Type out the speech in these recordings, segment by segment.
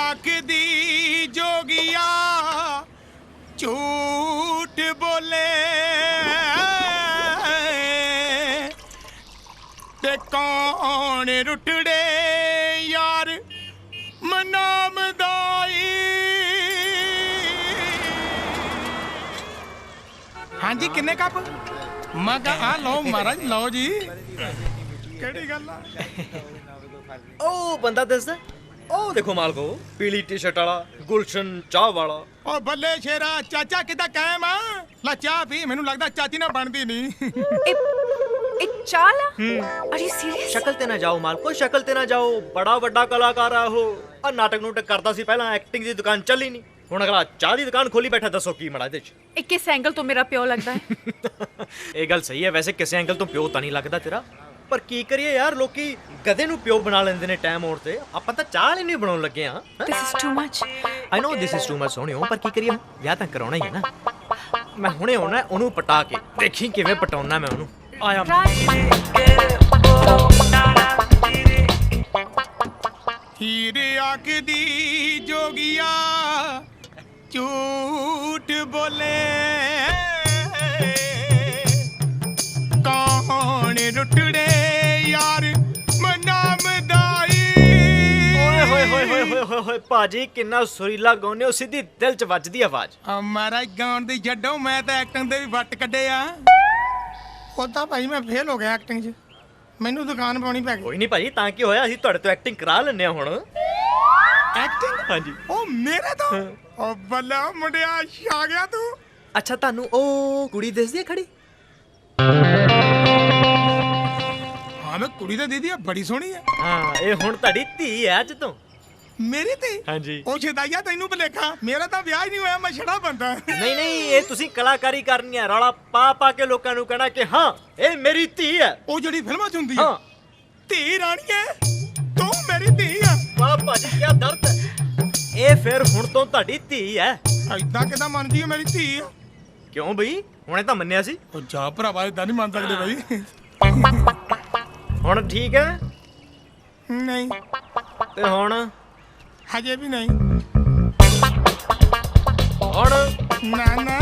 आखदी जोगिया झूठ बोले ते कौन रुटड़े यार मनाम दाई। हाँ जी किन्ने कप मैं कहा लो महाराज लो जी केड़ी गल ओ बंदा दसदा ओ देखो मालको पीली टी शर्ट वाला गुलशन चाह वाला। ओ बल्ले शेरा चाचा किदा कायम आ ला चाह पी मेनू लगदा चाची ना बनदी नहीं। एक चाला आर यू सीरियस? शक्ल ते ना जाओ मालको शक्ल ते ना जाओ बड़ा वड्डा कलाकार आ हो आ नाटक नूटक करदा सी पहला एक्टिंग दी दुकान चली नहीं हुण अगला चाह दी दुकान खोली बैठा दसो की मड़ा इहदे च। किस एंगल तो मेरा प्यो लगदा है? ये गल सही है वैसे किस एंगल तो प्यो तो नहीं लगदा तेरा पर की करिए यार लोकी गधे नू प्यो बना लेंदे ने टाइम आउट ते ਆਪਾਂ ਤਾਂ ਚਾਹ ਲਈ ਨਹੀਂ ਬਣਾਉਣ ਲੱਗੇ ਆ। This is too much. I know this is too much ਸੋਹਣਿਓ ਪਰ ਕੀ ਕਰੀਏ ਵਿਆਹ ਤਾਂ ਕਰਾਉਣਾ ਹੀ ਹੈ ਨਾ। ਮੈਂ ਹੁਣੇ ਆਉਣਾ ਉਹਨੂੰ ਪਟਾ ਕੇ ਦੇਖੀ ਕਿਵੇਂ ਪਟਾਉਣਾ ਮੈਂ ਉਹਨੂੰ ਆਇਆ। हीरे आखदी जोगिया झूठ बोले कौन रुटड़े यार मनाम दाई। ਓਏ ਹੋਏ ਹੋਏ ਹੋਏ ਹੋਏ ਹੋਏ ਹੋਏ ਭਾਜੀ ਕਿੰਨਾ ਸੁਰੀਲਾ ਗਾਉਂਦੇ ਹੋ ਸਿੱਧੀ ਦਿਲ 'ਚ ਵੱਜਦੀ ਆਵਾਜ਼। महाराज गाउन दी छड्डो मैं तो एक्टिंग दे भी वट कड्डे आ उदा भाई मैं फेल हो गया एक्टिंग च मैनू दुकान पाउणी पै गई। ਕੋਈ ਨਹੀਂ ਭਾਜੀ ਤਾਂ ਕੀ ਹੋਇਆ ਅਸੀਂ ਤੁਹਾਡੇ ਤੋਂ ਐਕਟਿੰਗ ਕਰਾ ਲੈਂਦੇ ਆ ਹੁਣ। एक्टिंग ਹਾਂਜੀ ओ मेरे तो ओ बल्ला मुंडिया छा गया तू। ਅੱਛਾ ਤੁਹਾਨੂੰ ਉਹ ਕੁੜੀ ਦਿਸਦੀ ਹੈ ਖੜੀ? हाँ मैं कुड़ी तो दीदी बड़ी सोहनी है। ਹਾਂ ਇਹ ਹੁਣ ਤੁਹਾਡੀ ਧੀ ਹੈ ਅੱਜ ਤੋਂ। मेरी थी ਹਾਂਜੀ ओ छदाइया तैनू भलेखा मेरा तो ब्याह ही नहीं होया मैं छड़ा बंदा। ਨਹੀਂ ਨਹੀਂ ਇਹ ਤੁਸੀਂ ਕਲਾਕਾਰੀ ਕਰਨੀ ਹੈ ਰੌਲਾ ਪਾ ਪਾ ਕੇ ਲੋਕਾਂ ਨੂੰ ਕਹਿਣਾ ਕਿ ਹਾਂ ਇਹ ਮੇਰੀ ਧੀ ਹੈ। ओ जड़ी फिल्मां च हुंदी है ਹਾਂ धी रानी है तू मेरी धी है। ਵਾਹ ਭਾਜੀ ਕੀ ਦਰਦ ਹੈ। ਇਹ ਫਿਰ ਹੁਣ ਤੋਂ ਤੁਹਾਡੀ ਧੀ ਹੈ। ऐदा किदां मनदी है मेरी धी है? ਕਿਉਂ ਬਈ ਹੁਣੇ ਤਾਂ ਮੰਨਿਆ ਸੀ ओ जा भरावा ऐदा नहीं मान सकदे भाई। ਹੁਣ ਠੀਕ ਹੈ नहीं ਤੇ ਹੁਣ हजे भी नहीं। ਹੁਣ ना ना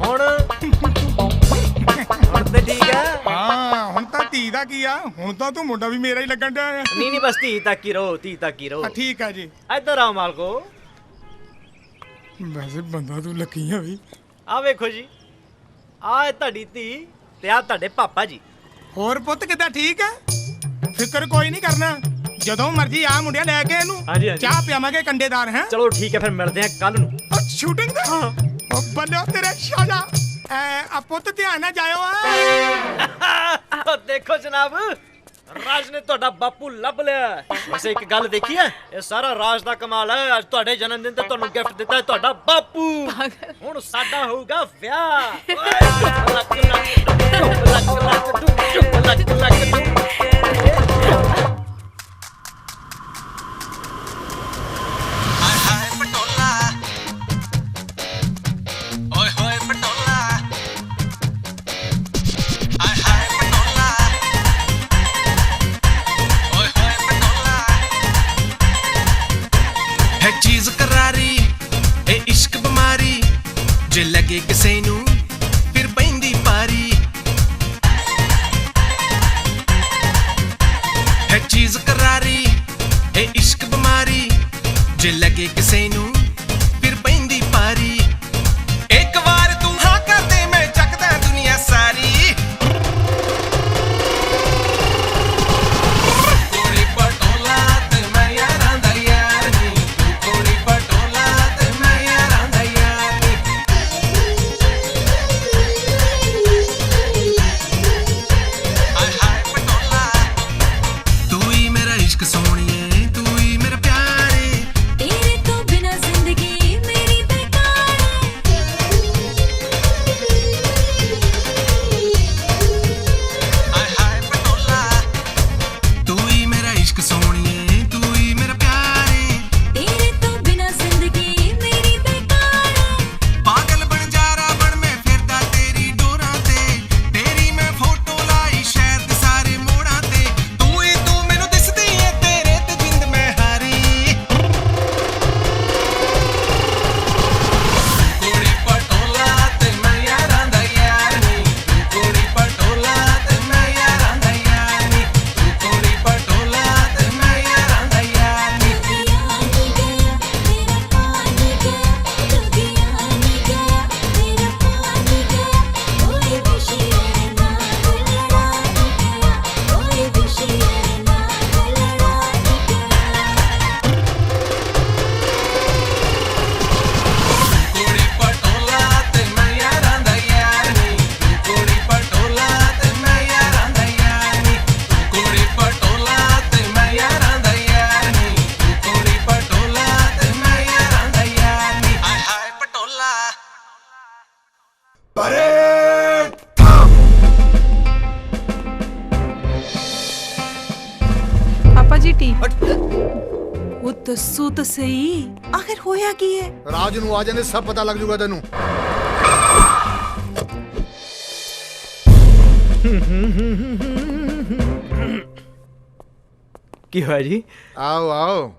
ਹੁਣ ਹੁਣ ਤੇ ਠੀਕ ਹੈ। हाँ हुण तां धी दा की आ हुण तां तू मुंडा भी मेरा ही लगन डया है। ਨਹੀਂ ਨਹੀਂ ਬਸ ਧੀ ਤੱਕ ਹੀ ਰਹੋ ਧੀ ਤੱਕ ਹੀ ਰਹੋ। हाँ, ठीक है जी ਇੱਧਰ ਆਓ ਮਾਲਕੋ वैसे बंदा तू लकी है भाई। ਆ ਵੇਖੋ ਜੀ ਆ ਹੈ ਤੁਹਾਡੀ ਧੀ ਤੇ ਆ ਤੁਹਾਡੇ ਪਾਪਾ ਜੀ। ਹੋਰ ਪੁੱਤ ਕਿੱਦਾਂ ਠੀਕ ਹੈ? ਫਿਕਰ ਕੋਈ ਨਹੀਂ ਕਰਨਾ ਜਦੋਂ ਮਰਜੀ ਆ ਮੁੰਡਿਆ ਲੈ ਕੇ ਇਹਨੂੰ ਹਾਂਜੀ, ਹਾਂਜੀ। ਚਾਹ ਪਿਆਵਾਂਗੇ ਕੰਡੇਦਾਰ ਹੈ। ਚਲੋ ਠੀਕ ਹੈ ਫਿਰ ਮਿਲਦੇ ਹਾਂ ਕੱਲ ਨੂੰ। ਉਹ ਸ਼ੂਟਿੰਗ ਦਾ ਉਹ ਬੱਲੇ ਉਹ ਤੇਰੇ ਸ਼ਾਜਾ ਆ ਪੁੱਤ ਧਿਆਨ ਨਾਲ ਜਾਇਓ ਆ। ਉਹ ਦੇਖੋ ਜਨਾਬ ਰਾਜ ਨੇ ਤੁਹਾਡਾ ਬਾਪੂ ਲੱਭ ਲਿਆ। ਵੈਸੇ ਇੱਕ ਗੱਲ ਦੇਖੀ ਹੈ ਇਹ ਸਾਰਾ ਰਾਜ ਦਾ ਕਮਾਲ ਹੈ। ਅੱਜ ਤੁਹਾਡੇ ਜਨਮ ਦਿਨ ਤੇ ਤੁਹਾਨੂੰ ਗਿਫਟ ਦਿੱਤਾ ਹੈ ਤੁਹਾਡਾ ਬਾਪੂ। ਹੁਣ ਸਾਡਾ ਹੋਊਗਾ ਵਿਆਹ। ਲੱਕ ਲੱਕ ਲੱਕ ਲੱਕ ਲੱਕ ਲੱਕ। चीज करारी ए इश्क बीमारी जे लगे किसे नू फिर पैंदी पारी है चीज करारी ए इश्क बीमारी जे लगे किसे नू फिर पैंदी पारी एक बार तू हाँ कर दे मैं जगदा दुनिया सारी कोड़ी पटोला ते मैं यारां दा यार नी कोड़ी पटोला ते मैं यारां दा यार नी हाय हाय पटोला तू ही मेरा इश्क सोहणिए तू ही मेरा प्यारे तेरे तो बिना ਦੱਸੋ ਤਾਂ ਸਹੀ ਆਖਿਰ ਹੋਇਆ ਕੀ ਹੈ? ਰਾਜ ਨੂੰ ਆ ਜਾਂਦੇ ਸਭ ਪਤਾ ਲੱਗ ਜੂਗਾ ਤੈਨੂੰ। ਕੀ ਹੋਇਆ ਜੀ? ਆਓ ਆਓ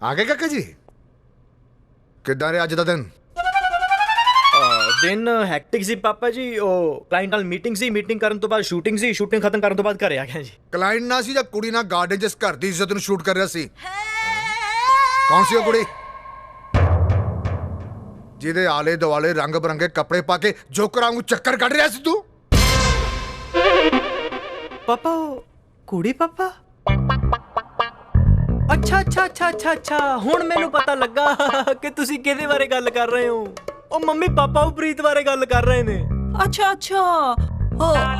ਆ ਗਏ ਕਾਕਾ ਜੀ। ਕਿੱਦਾਂ ਰਿਹਾ ਅੱਜ ਦਾ ਦਿਨ? ਦਿਨ ਹੈਕਟਿਕ ਸੀ ਪਾਪਾ ਜੀ। ਉਹ ਕਲਾਇੰਟ ਨਾਲ ਮੀਟਿੰਗ ਸੀ, ਮੀਟਿੰਗ ਕਰਨ ਤੋਂ ਬਾਅਦ ਸ਼ੂਟਿੰਗ ਸੀ, ਸ਼ੂਟਿੰਗ ਖਤਮ ਕਰਨ ਤੋਂ ਬਾਅਦ ਘਰੇ ਆ ਗਿਆ ਜੀ। ਕਲਾਇੰਟ ਨਾ ਸੀ ਜਾਂ ਕੁੜੀ ਨਾਲ ਗਾਰਡਨ ਜਿਸ ਘਰ ਦੀ ਇੱਜ਼ਤ ਨੂੰ ਸ਼ੂਟ ਕਰ ਰਿਹਾ ਸੀ? ਕੌਣ ਸੀ ਉਹ ਕੁੜੀ ਜਿਹਦੇ ਆਲੇ ਦੁਆਲੇ ਰੰਗ ਬਰੰਗੇ ਕੱਪੜੇ ਪਾ ਕੇ ਜੋਕਰਾਂ ਨੂੰ ਚੱਕਰ ਕੱਢ ਰਿਹਾ ਸੀ ਤੂੰ? ਪਾਪਾ ਉਹ ਕੁੜੀ ਪਾਪਾ? ਅੱਛਾ ਹੁਣ ਮੈਨੂੰ ਪਤਾ ਲੱਗਾ ਕਿ ਤੁਸੀਂ ਕਿਹਦੇ ਬਾਰੇ ਗੱਲ ਕਰ ਰਹੇ ਹੋ। ਉਹ ਮੰਮੀ ਪਾਪਾ ਉਹ ਪ੍ਰੀਤ ਬਾਰੇ ਗੱਲ ਕਰ ਰਹੇ ਨੇ। ਅੱਛਾ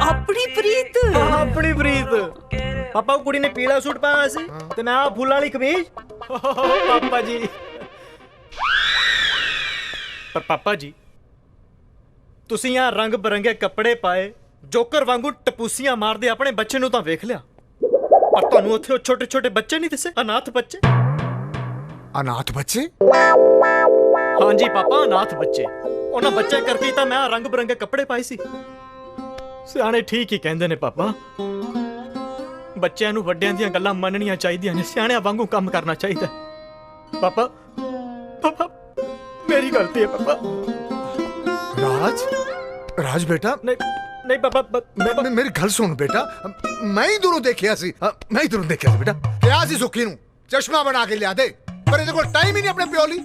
ਆਪਣੀ ਪ੍ਰੀਤ। ਆਪਣੀ ਪ੍ਰੀਤ। ਪਾਪਾ ਉਹ ਕੁੜੀ ਨੇ ਪੀਲਾ ਸੂਟ ਪਾਇਆ ਹੋਇਆ ਸੀ ਤੇ ਮੈਂ ਆ ਫੁੱਲਾਂ ਵਾਲੀ ਕਮੀਜ਼। ਪਾਪਾ ਜੀ ਪਰ ਪਾਪਾ ਜੀ ਤੁਸੀਂ ਆ ਰੰਗ ਬਰੰਗੇ ਕੱਪੜੇ ਪਾਏ ਜੋਕਰ ਵਾਂਗੂ ਟਪੂਸੀਆਂ ਮਾਰਦੇ ਆਪਣੇ ਬੱਚੇ ਨੂੰ ਤਾਂ ਵੇਖ ਲਿਆ, ਪਰ ਤੁਹਾਨੂੰ ਉੱਥੇ ਛੋਟੇ ਛੋਟੇ ਬੱਚੇ ਨਹੀਂ ਦਿਸੇ? ਅਨਾਥ ਬੱਚੇ। ਅਨਾਥ ਬੱਚੇ? ਹਾਂਜੀ ਪਾਪਾ, ਅਨਾਥ ਬੱਚੇ। ਉਹਨਾਂ ਬੱਚਿਆਂ ਕਰਕੇ ਤਾਂ ਮੈਂ ਰੰਗ ਬਰੰਗੇ ਕੱਪੜੇ ਪਾਏ ਸੀ। ਸਿਆਣੇ ਠੀਕ ਹੀ ਕਹਿੰਦੇ ਨੇ ਪਾਪਾ, ਬੱਚਿਆਂ ਨੂੰ ਵੱਡਿਆਂ ਦੀਆਂ ਗੱਲਾਂ ਮੰਨਣੀਆਂ ਚਾਹੀਦੀਆਂ ਨੇ, ਸਿਆਣਿਆਂ ਵਾਂਗੂ ਕੰਮ ਕਰਨਾ ਚਾਹੀਦਾ। ਪਾਪਾ ਮੇਰੀ ਗਲਤੀ ਹੈ ਪਾਪਾ। ਰਾਜ ਬੇਟਾ ਨਹੀਂ ਪਾਪਾ ਮੇਰੀ ਗੱਲ ਸੁਣ ਬੇਟਾ, ਮੈਂ ਹੀ ਦੂਰੋਂ ਦੇਖਿਆ ਸੀ ਬੇਟਾ। ਕਿਹਾ ਸੀ ਸੁੱਖੀ ਨੂੰ ਚਸ਼ਮਾ ਬਣਾ ਕੇ ਲਿਆ ਦੇ, ਪਰ ਇਹਦੇ ਕੋਲ ਟਾਈਮ ਹੀ ਨਹੀਂ ਆਪਣੇ ਪਿਓ ਲਈ।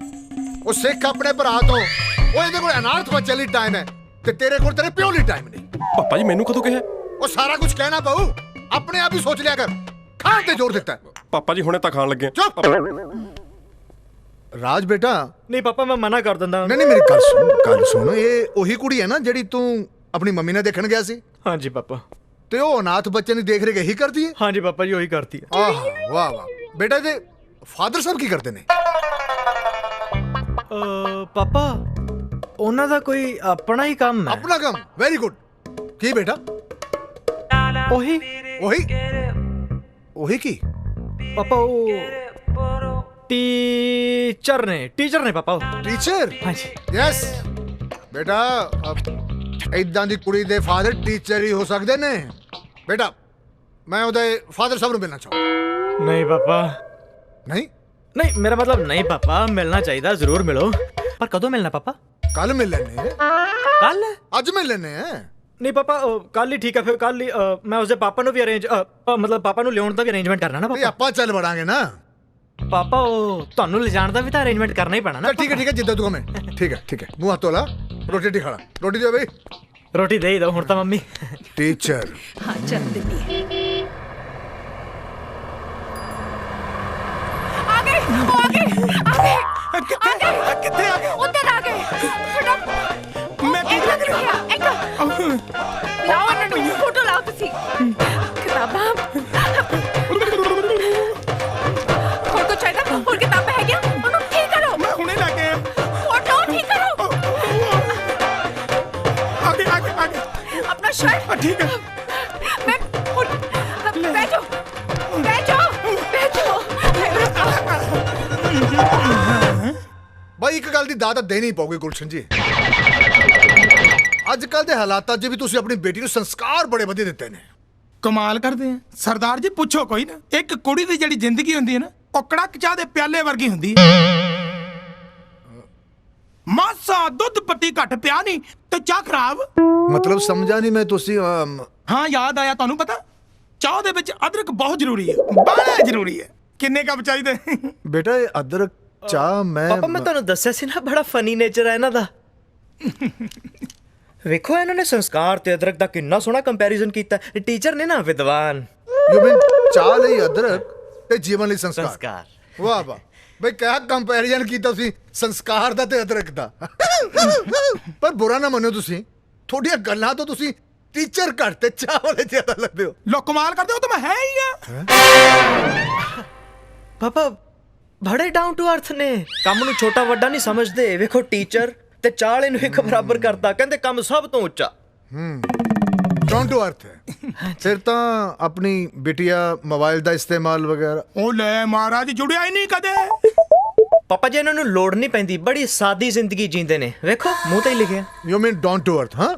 ਉਹ ਸਿੱਖ ਆਪਣੇ ਭਰਾ ਤੋਂ, ਉਹ ਇਹਦੇ ਕੋਲ ਅਨਾਥ ਬੱਚੇ ਲਈ ਟਾਈਮ ਹੈ ਤੇ ਤੇਰੇ ਕੋਲ ਤੇਰੇ ਪਿਓ ਲਈ ਟਾਈਮ ਨਹੀਂ। ਪਾਪਾ ਜੀ ਮੈਨੂੰ ਕਦੋਂ ਕਿਹਾ? ਉਹ ਸਾਰਾ ਕੁਝ ਕਹਿਣਾ ਪਊ, ਆਪਣੇ ਆਪ ਹੀ ਸੋਚ ਲਿਆ ਕਰ। ਖਾਣ ਤੇ ਜ਼ੋਰ ਦਿੱਤਾ। ਪਾਪਾ ਜੀ ਹੁਣੇ ਤਾਂ ਖਾਣ ਲੱਗੇ। ਚੁੱਪ। ਰਾਜ ਬੇਟਾ। ਨਹੀਂ ਪਾਪਾ ਮੈਂ ਮਨਾ ਕਰ ਦਿੰਦਾ। ਨਹੀਂ ਮੇਰੀ ਗੱਲ ਸੁਣ, ਇਹ ਉਹੀ ਕੁੜੀ ਹੈ ਨਾ ਜਿਹੜੀ ਤੂੰ ਆਪਣੀ ਮੰਮੀ ਨਾਲ ਦੇਖਣ ਗਿਆ ਸੀ? ਹਾਂਜੀ ਪਾਪਾ। ਤੇ ਉਹ ਅਨਾਥ ਬੱਚੇ ਨੂੰ ਦੇਖ ਰਹੀ ਕਰਦੀ ਹੈ? ਹਾਂਜੀ ਪਾਪਾ ਜੀ ਉਹੀ ਕਰਦੀ ਹੈ। ਆਹ ਵਾਹ ਬੇਟਾ, ਇਹਦੇ ਫਾਦਰ ਸਾਹਿਬ ਕੀ ਕਰਦੇ ਨੇ? ਪਾਪਾ ਉਹਨਾਂ ਦਾ ਕੋਈ ਆਪਣਾ ਹੀ ਕੰਮ ਹੈ। ਆਪਣਾ ਕੰਮ? Very good. ਕੀ ਬੇਟਾ? ਉਹੀ ਕੀ? ਪਾਪਾ ਉਹ ਟੀਚਰ ਨੇ ਪਾਪਾ। ਉਹ ਟੀਚਰ? ਹਾਂਜੀ। ਯੈਸ ਬੇਟਾ, ਇਦਾਂ ਦੀ ਕੁੜੀ ਦੇ ਫਾਦਰ ਟੀਚਰ ਹੀ ਹੋ ਸਕਦੇ ਨੇ। ਬੇਟਾ ਮੈਂ ਉਹਦੇ ਫਾਦਰ ਸਾਹਿਬ ਨੂੰ ਮਿਲਣਾ ਚਾਹੁੰਦਾ। ਨਹੀਂ ਪਾਪਾ। ਨਹੀਂ ਮੇਰਾ ਮਤਲਬ ਨਹੀਂ ਪਾਪਾ, ਮਿਲਣਾ ਚਾਹੀਦਾ, ਜ਼ਰੂਰ ਮਿਲੋ, ਪਰ ਕਦੋਂ ਮਿਲਣਾ ਪਾਪਾ? ਕੱਲ ਮਿਲ ਲੈਣੇ। ਕੱਲ? ਅੱਜ ਮਿਲ ਲੈਣੇ। ਨਹੀਂ ਪਾਪਾ ਕੱਲ ਹੀ ਠੀਕ ਹੈ। ਫਿਰ ਕੱਲ ਹੀ ਮੈਂ ਉਸਦੇ ਪਾਪਾ ਨੂੰ ਵੀ ਅਰੇਂਜ ਮਤਲਬ ਪਾਪਾ ਨੂੰ ਲਿਆਉਣ ਦਾ ਵੀ ਅਰੇਂਜਮੈਂਟ ਕਰਨਾ ਨਾ ਤੇ ਪਾਪਾ। ਆਪਾਂ ਚੱਲ ਵੜਾਂਗੇ ਨਾ ਪਾਪਾ। ਉਹ ਤੁਹਾਨੂੰ ਲਿਜਾਣ ਦਾ ਵੀ ਤਾਂ ਅਰੇਂਜਮੈਂਟ ਕਰਨਾ ਹੀ ਪੈਣਾ ਨਾ। ਠੀਕ ਹੈ ਜਿੱਦਾਂ ਤੂੰ ਕਹਵੇਂ। ਠੀਕ ਹੈ ਮੂੰਹ ਹੱਥ ਧੋਲਾ, ਰੋਟੀ ਖਾ ਲਾ। ਰੋਟੀ ਦਿਓ ਬਈ। ਰੋਟੀ ਦੇ ਹੀ ਦੋ ਹੁਣ ਤਾਂ ਮੰਮੀ। ਟੀਚਰ। ਹਾਂ ਚੱਲ ਦਿੰਦੀ ਹੈ। ਆ ਗਏ ਕਿੱਥੇ ਆ ਗਏ? ਉੱਧਰ ਆ ਗਏ। ਮੈਂ ਕੀ ਲੱਗ ਰਿਹਾ? ਲਾਓ ਇਹਨਾਂ ਨੂੰ ਫੋਟੋ ਲਾਓ ਤੁਸੀਂ। ਕਿਤਾਬਾਂ ਹੋਰ ਕੁਛ ਚਾਹੀਦਾ? ਹੋਰ ਕਿਤਾਬਾਂ ਹੈਗੀਆਂ? ਉਹਨੂੰ ਠੀਕ ਕਰੋ। ਮੈਂ ਹੁਣੇ ਲੈ ਕੇ ਆਇਆ। ਫੋਟੋ ਠੀਕ ਕਰੋ। ਆਗੇ ਆਪਣਾ ਸ਼ਰਟ। ਠੀਕ ਹੈ। ਬੈਠੋ। ਬਾਈ ਇੱਕ ਗੱਲ ਦੀ ਦਾਤ ਦੇਣੀ ਪਊਗੀ ਗੁਲਸ਼ਨ ਜੀ। ਅੱਜ ਕੱਲ ਦੇ ਹਾਲਾਤਾਂ 'ਚ ਵੀ ਤੁਸੀਂ ਆਪਣੀ ਬੇਟੀ ਨੂੰ ਸੰਸਕਾਰ ਬੜੇ ਵਧੀਆ ਦਿੱਤੇ ਨੇ। ਕਮਾਲ ਕਰਦੇ ਆ ਸਰਦਾਰ ਜੀ, ਪੁੱਛੋ ਕੋਈ ਨਾ। ਇੱਕ ਕੁੜੀ ਦੀ ਜਿਹੜੀ ਜ਼ਿੰਦਗੀ ਹੁੰਦੀ ਹੈ ਨਾ, ਉਹ ਕੜਕ ਚਾਹ ਦੇ ਪਿਆਲੇ ਵਰਗੀ ਹੁੰਦੀ ਹੈ। ਮਾਸਾ ਦੁੱਧ ਪੱਤੀ ਘੱਟ ਪਿਆ ਨਹੀਂ ਤੇ ਚਾਹ ਖਰਾਬ। ਮਤਲਬ ਸਮਝਾ ਨਹੀਂ ਮੈਂ। ਤੁਸੀਂ ਹਾਂ ਯਾਦ ਆਇਆ, ਤੁਹਾਨੂੰ ਪਤਾ ਚਾਹ ਦੇ ਵਿੱਚ ਅਦਰਕ ਬਹੁਤ ਜ਼ਰੂਰੀ ਹੈ, ਬੜਾ ਜ਼ਰੂਰੀ ਹੈ। ਕਿੰਨੇ ਕੱਪ ਚਾਹੀਦੇ? ਬੇਟਾ ਇਹ ਅਦਰਕ ਚਾਹ ਪਾਪਾ ਮੈਂ ਤੁਹਾਨੂੰ ਦੱਸਿਆ ਸੀ ਨਾ, ਬੜਾ ਫਨੀ ਨੇਚਰ ਹੈ ਇਹਨਾਂ ਦਾ। ਵੇਖੋ ਇਹਨਾਂ ਨੇ ਸੰਸਕਾਰ ਤੇ ਅਦਰਕ ਦਾ ਕਿੰਨਾ ਸੋਹਣਾ ਕੰਪੈਰੀਜ਼ਨ ਕੀਤਾ। ਟੀਚਰ ਨੇ ਨਾ ਵਿਦਵਾਨ। ਯੂ ਮੀਨ ਚਾਹ ਲਈ ਅਦਰਕ ਤੇ ਜੀਵਨ ਲਈ ਸੰਸਕਾਰ। ਵਾਹ ਬਈ ਕਿਆ ਕੰਪੈਰੀਜ਼ਨ ਕੀਤਾ ਤੁਸੀਂ ਸੰਸਕਾਰ ਦਾ ਤੇ ਅਦਰਕ ਦਾ। ਪਰ ਬੁਰਾ ਨਾ ਮੰਨੋ, ਤੁਸੀਂ ਤੁਹਾਡੀਆਂ ਗੱਲਾਂ ਤੋਂ ਤੁਸੀਂ ਟੀਚਰ ਘੱਟ ਤੇ ਚਾਹ ਵਾਲੇ ਜ਼ਿਆਦਾ ਲੱਗਦੇ ਹੋ। ਲੋ ਕਮਾਲ ਕਰਦੇ ਹੋ ਤਾਂ ਮੈਂ ਹੈ ਹੀ ਆ। ਪਾਪਾ ਬੜੇ ਡਾਊਨ ਟੂ ਅਰਥ ਨੇ, ਕੰਮ ਨੂੰ ਛੋਟਾ ਵੱਡਾ ਨਹੀਂ ਸਮਝਦੇ। ਵੇਖੋ ਟੀਚਰ ਤੇ ਚਾਹ ਵਾਲੇ ਨੂੰ ਇੱਕ ਬਰਾਬਰ ਕਰਤਾ, ਕਹਿੰਦੇ ਕੰਮ ਸਭ ਤੋਂ ਉੱਚਾ। ਡਾਊਨ ਟੂ ਅਰਥ ਹੈ। ਫਿਰ ਤਾਂ ਆਪਣੀ ਬਿਟਿਆ ਮੋਬਾਈਲ ਦਾ ਇਸਤੇਮਾਲ ਵਗੈਰਾ। ਉਹ ਲੈ ਮਹਾਰਾਜ, ਜੁੜਿਆ ਹੀ ਨਹੀਂ ਕਦੇ। ਪਾਪਾ ਜੀ ਇਹਨਾਂ ਨੂੰ ਲੋੜ ਨਹੀਂ ਪੈਂਦੀ, ਬੜੀ ਸਾਦੀ ਜ਼ਿੰਦਗੀ ਜੀਂਦੇ ਨੇ, ਵੇਖੋ ਮੂੰਹ ਤੇ ਹੀ ਲਿਖਿਆ। You mean down to earth? ਹਾਂ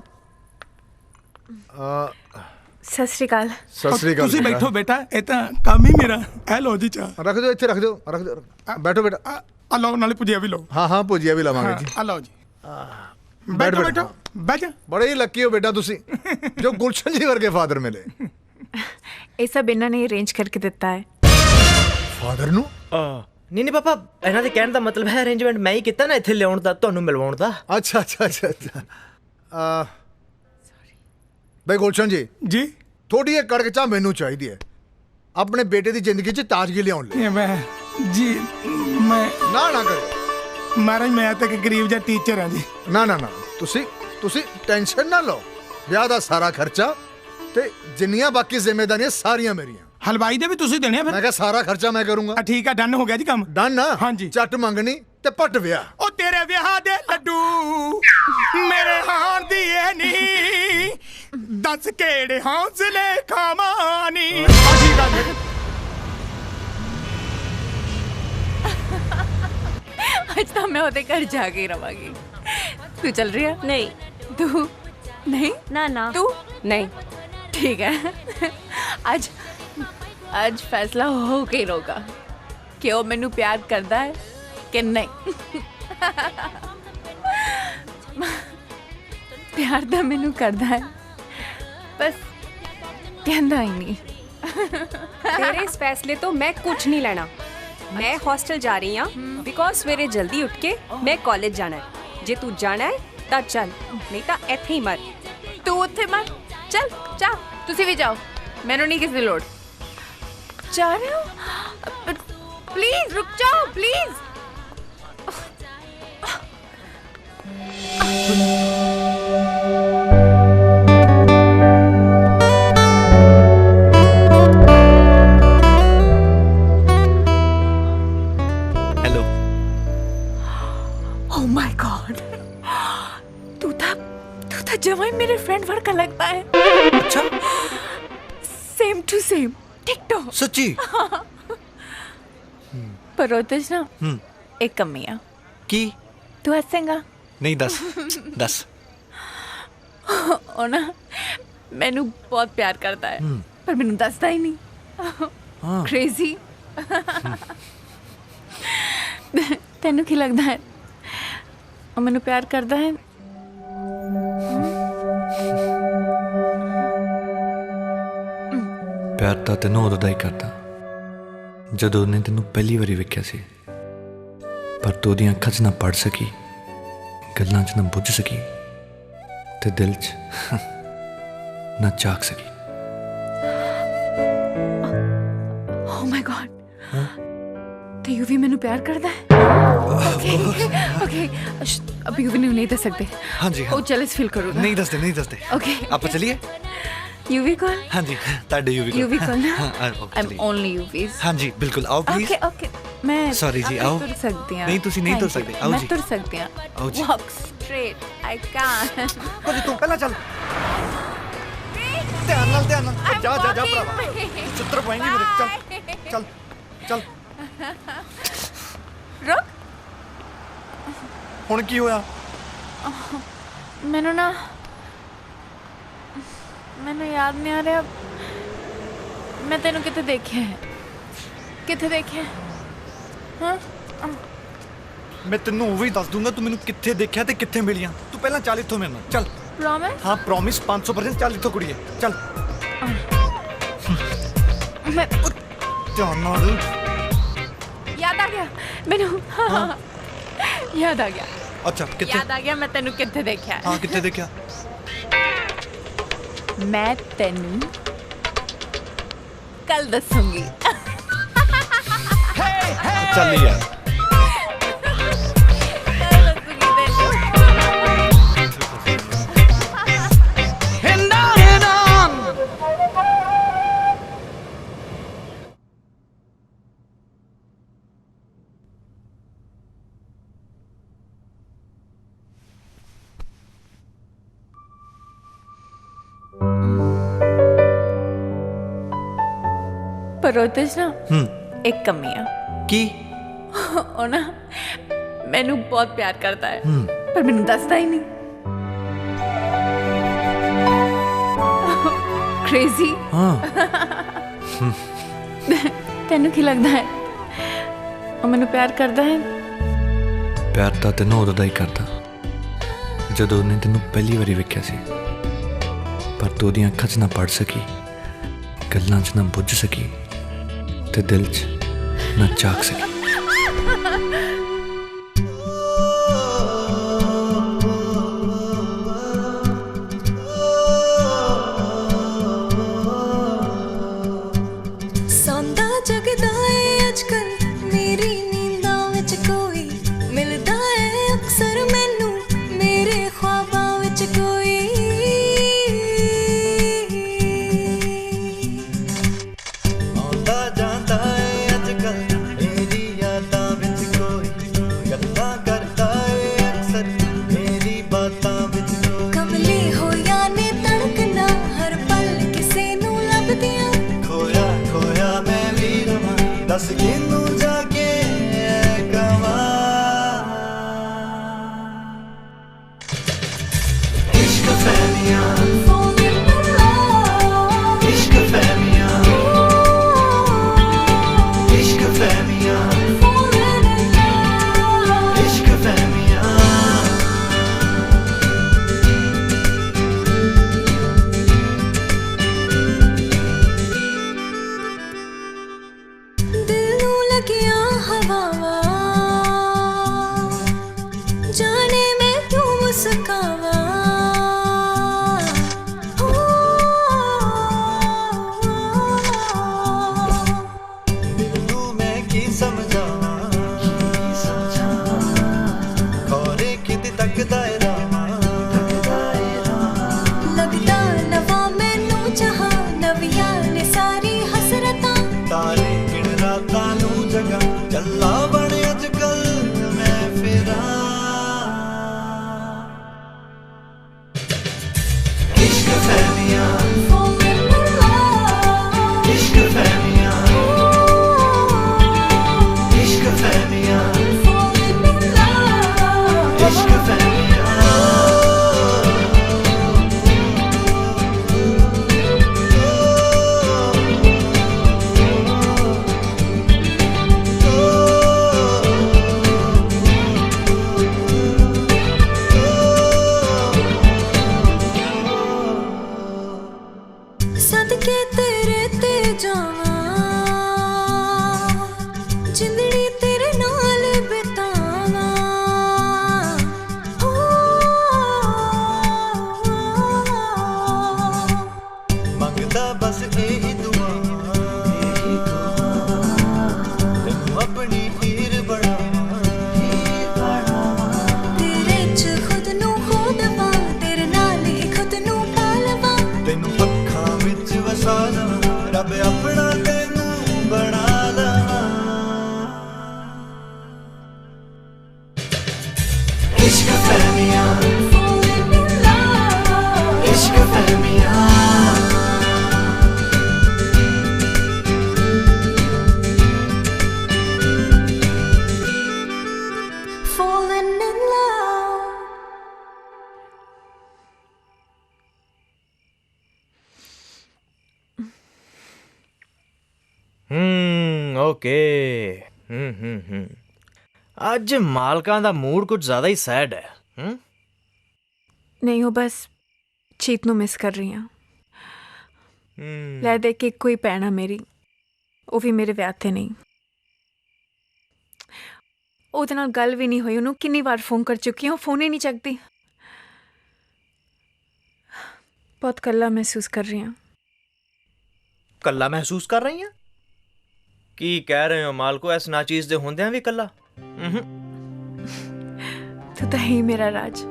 ਸਤਿ ਸ਼੍ਰੀ ਅਕਾਲ। ਸਤਿ ਸ੍ਰੀ ਅਕਾਲ। ਤੁਸੀਂ ਬੈਠੋ ਬੇਟਾ, ਇਹ ਤਾਂ ਕੰਮ ਹੀ ਮੇਰਾ। ਇਹ ਲਓ ਜੀ ਚਾਹ। ਰੱਖ ਦਿਓ ਇੱਥੇ, ਰੱਖ ਦਿਓ, ਰੱਖ ਦਿਓ। ਬੈਠੋ ਬੇਟਾ। ਆ ਲਓ, ਨਾਲੇ ਭੁਜੀਆ ਵੀ ਲਓ। ਹਾਂ ਹਾਂ, ਭੁਜੀਆ ਵੀ ਲਵਾਂਗੇ ਜੀ। ਆ ਲਓ ਜੀ। ਬੈਠੋ ਬੈਠੋ ਬੇਟਾ। ਬੈਠੋ ਬੈਠ। ਬੜੇ ਹੀ ਲੱਕੀ ਹੋ ਬੇਟਾ ਤੁਸੀਂ, ਜੋ ਗੁਲਸ਼ਨ ਜੀ ਵਰਗੇ ਫਾਦਰ ਮਿਲੇ। ਇਹ ਸਭ ਇਹਨਾਂ ਨੇ ਅਰੇਂਜ ਕਰਕੇ ਦਿੱਤਾ ਹੈ। ਫਾਦਰ ਨੂੰ? ਨਹੀਂ ਨਹੀਂ ਪਾਪਾ, ਇਹਨਾਂ ਦੇ ਕਹਿਣ ਦਾ ਮਤਲਬ ਹੈ ਅਰੇਂਜਮੈਂਟ ਮੈਂ ਹੀ ਕੀਤਾ ਨਾ, ਇੱਥੇ ਲਿਆਉਣ ਦਾ, ਤੁਹਾਨੂੰ ਮਿਲਵਾਉਣ ਦਾ। ਅੱਛਾ ਅੱਛਾ ਅੱਛਾ ਅੱਛਾ। ਬਈ ਗੁਲਸ਼ਨ ਜੀ, ਜੀ ਥੋੜੀ ਇਹ ਕੜਕ ਚਾਹ ਮੈਨੂੰ ਚਾਹੀਦੀ ਹੈ ਆਪਣੇ ਬੇਟੇ ਦੀ ਜ਼ਿੰਦਗੀ 'ਚ ਤਾਜ਼ਗੀ ਲਿਆਉਣ ਲਈ। ਇਹ ਮੈਂ ਜੀ ਮੈਂ ਨਾ ਨਾ ਕਰੋ ਮਹਾਰਾਜ, ਮੈਂ ਤਾਂ ਇੱਕ ਗਰੀਬ ਜਿਹਾ ਟੀਚਰ ਹਾਂ ਜੀ। ਨਾ ਨਾ ਨਾ, ਤੁਸੀਂ ਟੈਨਸ਼ਨ ਨਾ ਲਓ। ਵਿਆਹ ਦਾ ਸਾਰਾ ਖਰਚਾ ਤੇ ਜਿੰਨੀਆਂ ਬਾਕੀ ਜ਼ਿੰਮੇਵਾਰੀਆਂ ਸਾਰੀਆਂ ਮੇਰੀਆਂ। ਹਲਵਾਈ ਦੇ ਵੀ ਤੁਸੀਂ ਦੇਣੇ ਆ ਫਿਰ? ਮੈਂ ਕਿਹਾ ਸਾਰਾ ਖਰਚਾ ਮੈਂ ਕਰੂੰਗਾ। ਠੀਕ ਆ, ਡਨ ਹੋ ਗਿਆ ਜੀ ਕੰਮ। ਡਨ ਨਾ? ਹਾਂਜੀ। ਚੱਟ ਮੰਗਣੀ ਤੇ ਪੱਟ ਵਿਆਹ। ਉਹ ਤੇਰੇ ਵਿਆਹ ਦੇ ਲੱਡੂ ਮੇਰੇ ਹਾਣ ਦੀ ਇਹ ਨਹੀਂ, ਦੱਸ ਕਿਹੜੇ ਹੌਸਲੇ ਖਾਵਾਨੀ। ਠੀਕ ਆ ਜੀ। आज तो मैं ਉਹਦੇ ਘਰ ਜਾ ਕੇ ਰਵਾਂਗੀ। तू चल रही है? नहीं। तू नहीं? ना ना। तू नहीं। ठीक है। आज फैसला हो के होगा कि वो मैनू प्यार करता है कि नहीं। प्यार तो मैनू करता है, बस कहता ही नहीं। तेरे इस फैसले तो मैं कुछ नहीं लेना। मैं हॉस्टल जा रही हूँ बिकॉज सवेरे जल्दी उठ के मैं कॉलेज जाना है। जे तू जाना है तो चल, नहीं तो इत्थे ही मर। तू उत्थे मत, चल जा, तुसी भी जाओ, मैनू नहीं किसी दी लोड़। जा रहे हो? प्लीज रुक जाओ, please. Hello. Oh my God, तू था जमा ही मेरे फ्रेंड वर्ग का लगता है। अच्छा, सेम टू सेम, टिकटॉक। सच्ची? पर रोतेश ना एक कमी है। की? तू हंसेगा? नहीं, दस दस। ਉਹ ਨਾ ਮੈਨੂੰ ਬਹੁਤ ਪਿਆਰ ਕਰਦਾ ਹੈ, ਪਰ ਮੈਨੂੰ ਦੱਸਦਾ ਹੀ ਨਹੀਂ। ਕ੍ਰੇਜ਼ੀ। ਤੈਨੂੰ ਕੀ ਲੱਗਦਾ ਹੈ ਉਹ ਮੈਨੂੰ ਪਿਆਰ ਕਰਦਾ ਹੈ? ਪਿਆਰ ਤਾਂ ਤੈਨੂੰ ਉਦੋਂ ਦਾ ਹੀ ਕਰਦਾ ਜਦੋਂ ਉਹਨੇ ਤੈਨੂੰ ਪਹਿਲੀ ਵਾਰੀ ਵੇਖਿਆ ਸੀ, ਪਰ ਤੂੰ ਉਹਦੀਆਂ ਅੱਖਾਂ 'ਚ ਨਾ ਪੜ ਸਕੀ, ਗੱਲਾਂ 'ਚ ਨਾ ਬੁੱਝ ਸਕੀ ਤੇ ਦਿਲ 'ਚ ਨਾ ਝਾਕ ਸਕੀ। ਓ ਮਾਈ ਗॉड, ਤੇ ਯੂ ਵੀ ਮੈਨੂੰ ਪਿਆਰ ਕਰਦਾ ਹੈ? ਓਕੇ ਓਕੇ, अब यू भी नहीं दस सकते। हाँ जी, हाँ। ਉਹ jealous फील करूँगा। नहीं दसते ओके, आप चलिए। यू भी कौन? हाँ जी, ताड़े यू यू भी कौन? हाँ, I am only you please. हाँ जी बिल्कुल, आओ प्लीज। ओके ओके, मैं Sorry जी, आओ। तुर सकती हूँ। नहीं, तुसी नहीं तुर सकते, आओ मैं जी। तुर सकती हूँ। आओ जी। Walk straight, I can't। अरे तू पहला चल, ध्यान नाल जा जा जा भरावा, चित्र पाएंगे मेरे। चल चल रुक, हुण की होया? मैनू ना मैनू याद नहीं आ रहा मैं तेनू किथे देखा है, किथे देखा है? हाँ मैं तेनू वो ही दस दूंगा, तू मैनू कित्थे देखिया ते कित्थे मिलियां। तू पहला चल इत्थों मेरे नाल, चल। प्रॉमिस? हाँ प्रॉमिस, 500%। चल इत्थों कुड़िए, चल। मैं ध्यान नाल। याद आ गया मैनू। हाँ, याद आ गया, अच्छा कित्थे? याद आ गया, मैं तेनू किथे देखा है। हाँ कित्थे देखिया? मैं तेनू कल दसूंगी। चल यार। कल दसूंगी तेनू। पर रोतेश ना एक कमी है। की? ਉਹ ਨਾ ਮੈਨੂੰ ਬਹੁਤ ਪਿਆਰ ਕਰਦਾ ਹੈ ਪਰ ਮੈਨੂੰ ਦੱਸਦਾ ਹੀ ਨਹੀਂ। ਕ੍ਰੇਜ਼ੀ। ਹਾਂ ਤੈਨੂੰ ਕੀ ਲੱਗਦਾ ਹੈ ਉਹ ਮੈਨੂੰ ਪਿਆਰ ਕਰਦਾ ਹੈ? ਪਿਆਰ ਤਾਂ ਤੈਨੂੰ ਉਦੋਂ ਦਾ ਹੀ ਕਰਦਾ ਜਦੋਂ ਉਹਨੇ ਤੈਨੂੰ ਪਹਿਲੀ ਵਾਰੀ ਵੇਖਿਆ ਸੀ, ਪਰ ਤੂੰ ਉਹਦੀਆਂ ਅੱਖਾਂ 'ਚ ਨਾ ਪੜ ਸਕੀ, ਗੱਲਾਂ 'ਚ ਨਾ ਬੁੱਝ ਸਕੀ ਤੇ ਦਿਲ 'ਚ ਨਾ ਝਾਕ ਸਕੀ। ਸੌਂਦਾ ਜਗਦਾ ਏ ਅੱਜਕੱਲ ਮੇਰੀ ਨੀਂਦਾਂ ਵਿੱਚ ਕੋਈ, ਮਿਲਦਾ ਏ ਅਕਸਰ ਮੈਨੂੰ ਮੇਰੇ ख्वाबां ਵਿੱਚ ਕੋਈ। ਆਉਂਦਾ ਜਾਂਦਾ ਏ ਅੱਜਕੱਲ ਮੇਰੀ ਯਾਦਾਂ ਵਿੱਚ ਕੋਈ, ਗੱਲਾਂ ਕਰਦਾ ਏ ਅਕਸਰ ਮੇਰੀ ਬਾਤਾਂ ਵਿੱਚ ਕੋਈ। ਕਮਲੀ ਹੋਇਆ ਨੇ ਤੜਕਣਾ ਹਰ ਪਲ ਕਿਸੇ ਨੂੰ ਲੱਭਦੀਆਂ, ਖੋਇਆ ਖੋਇਆ ਮੈਂ ਵੀ ਰਵਾਂ, ਦੱਸ ਕਿਹਨੂੰ ਜਾ ਕੇ ਕਵਾਂ। ਇਸ਼ਕ ਫੈਲੀਆਂ falling in love, ਇਸ਼ਕ ਫੈਲੀਆਂ ਇਸ਼ਕ ਫੈਲੀਆਂ falling in love, ਇਸ਼ਕ ਫੈਲੀਆਂ। ਦਿਲ ਨੂੰ ਲੱਗੀਆਂ ਹਵਾਵਾਂ, ਜਾਣੇ ਮੈਂ ਕਿਉਂ ਮੁਸਕਾਵਾਂ। ਤੂੰ ਮੈਂ ਕੀ ਸਮਝਾਵਾਂ, ਖੋਰੇ ਕਿਤੇ ਤੱਕਦਾ ਏ ਰਾਵਾਂ। ਲੱਗਦਾ ਨਵਾਂ ਮੈਨੂੰ ਜਹਾਂ, ਨਵੀਆਂ ਨੇ ਸਾਰੀ ਹਸਰਤਾਂ। ਤਾਰੇ ਗਿਣ ਰਾਤਾਂ ਨੂੰ ਜਗਾ, ਚੱਲਾ ਬਣ ਅੱਜਕੱਲ ਮੈਂ ਫਿਰਾਂ। ਇਸ਼ਕ ਫੈਲੀਆਂ falling in love, ਇਸ਼ਕ ਫੈਲੀਆਂ ਇਸ਼ਕ ਫੈਲੀਆਂ falling in love, ਇਸ਼ਕ ਫੈਲੀਆਂ। ਸਦਕੇ ਤੇਰੇ ਤੇ ਜਾਵਾਂ, ਜ਼ਿੰਦੜੀ ਤੇਰੇ ਨਾਲ ਬਿਤਾਵਾਂ। ਮੰਗਦਾ ਬਸ ਇਹੀ ਦੁਆ, ਤੈਨੂੰ ਆਪਣੀ ਹੀਰ ਬਣਾਵਾਂ। ਤੇਰੇ ਚ ਖੁਦ ਨੂੰ ਖੋ ਦਵਾਂ, ਤੇਰੇ ਨਾਲ ਹੀ ਖੁਦ ਨੂੰ ਪਾਲਵਾਂ। ਤੈਨੂੰ ਅੱਖਾਂ ਵਿੱਚ ਵਸਾ ਲਵਾਂ, ਰੱਬ ਆਪਣਾ ਤੈਨੂੰ ਬਣਾ ਲਵਾਂ। ਇਸ਼ਕ ਫਹਿਮੀਆਂ falling in love, ਇਸ਼ਕ ਫਹਿਮੀਆਂ। falling in love. ਓਕੇ। ਅੱਜ ਮਾਲਕਾਂ ਦਾ ਮੂਡ ਕੁਝ ਜ਼ਿਆਦਾ ਹੀ ਸੈਡ ਹੈ। ਨਹੀਂ ਉਹ ਬਸ ਚੀਤ ਨੂੰ ਮਿਸ ਕਰ ਰਹੀ ਹਾਂ। ਲੈ ਦੇ ਕੇ ਕੋਈ ਪੈਣਾ ਮੇਰੀ, ਉਹ ਵੀ ਮੇਰੇ ਵਿਆਹ ਤੇ ਨਹੀਂ। ਉਹਦੇ ਨਾਲ ਗੱਲ ਵੀ ਨਹੀਂ ਹੋਈ, ਉਹਨੂੰ ਕਿੰਨੀ ਵਾਰ ਫੋਨ ਕਰ ਚੁੱਕੀ ਹਾਂ, ਉਹ ਫੋਨ ਹੀ ਨਹੀਂ ਚੱਕਦੀ। ਬਹੁਤ ਇਕੱਲਾ ਮਹਿਸੂਸ ਕਰ ਰਹੀ ਹਾਂ। ਕੱਲਾ ਮਹਿਸੂਸ ਕਰ ਰਹੀ ਹਾਂ? ਕੀ ਕਹਿ ਰਹੇ ਹੋ ਮਾਲਕੋ? ਇਸ ਨਾਚੀਜ਼ ਦੇ ਹੁੰਦਿਆਂ ਵੀ ਕੱਲਾ? ਤੂੰ ਤਾਂ ਹੀ ਮੇਰਾ ਰਾਜ।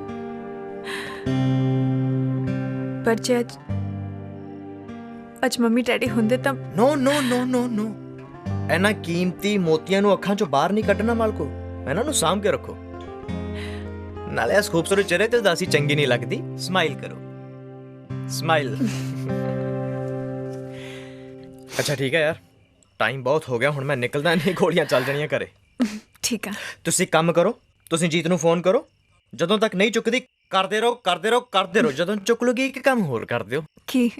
ਪਰ ਜੇ ਅੱਜ ਮੰਮੀ ਡੈਡੀ ਹੁੰਦੇ ਤਾਂ ਨੋ ਨੋ ਨੋ ਨੋ ਨੋ, ਇਹਨਾਂ ਕੀਮਤੀ ਮੋਤੀਆਂ ਨੂੰ ਅੱਖਾਂ ਚੋਂ ਬਾਹਰ ਨਹੀਂ ਕੱਢਣਾ ਮਾਲਕੋ। ਇਹਨਾਂ ਨੂੰ ਸਾਂਭ ਕੇ ਰੱਖੋ। ਨਾਲੇ ਇਸ ਖੂਬਸੂਰਤ ਚਿਹਰੇ ਤੇ ਉਦਾਸੀ ਚੰਗੀ ਨਹੀਂ ਲੱਗਦੀ। ਸਮਾਈਲ ਕਰੋ, ਸਮਾਈਲ। ਅੱਛਾ ਠੀਕ ਹੈ ਯਾਰ, ਟਾਈਮ ਬਹੁਤ ਹੋ ਗਿਆ, ਹੁਣ ਮੈਂ ਨਿਕਲਦਾ ਨਹੀਂ, ਗੋਲੀਆਂ ਚੱਲ ਜਾਣੀਆਂ ਘਰੇ। ਠੀਕ ਆ। ਤੁਸੀਂ ਕੰਮ ਕਰੋ, ਤੁਸੀਂ ਜੀਤ ਨੂੰ ਫੋਨ ਕਰੋ, ਜਦੋਂ ਤੱਕ ਨਹੀਂ ਚੁੱਕਦੀ ਕਰਦੇ ਰਹੋ। ਜਦੋਂ ਚੁੱਕ ਲੂਗੀ ਇੱਕ ਕੰਮ ਹੋਰ ਕਰ ਦਿਓ। ਕੀ?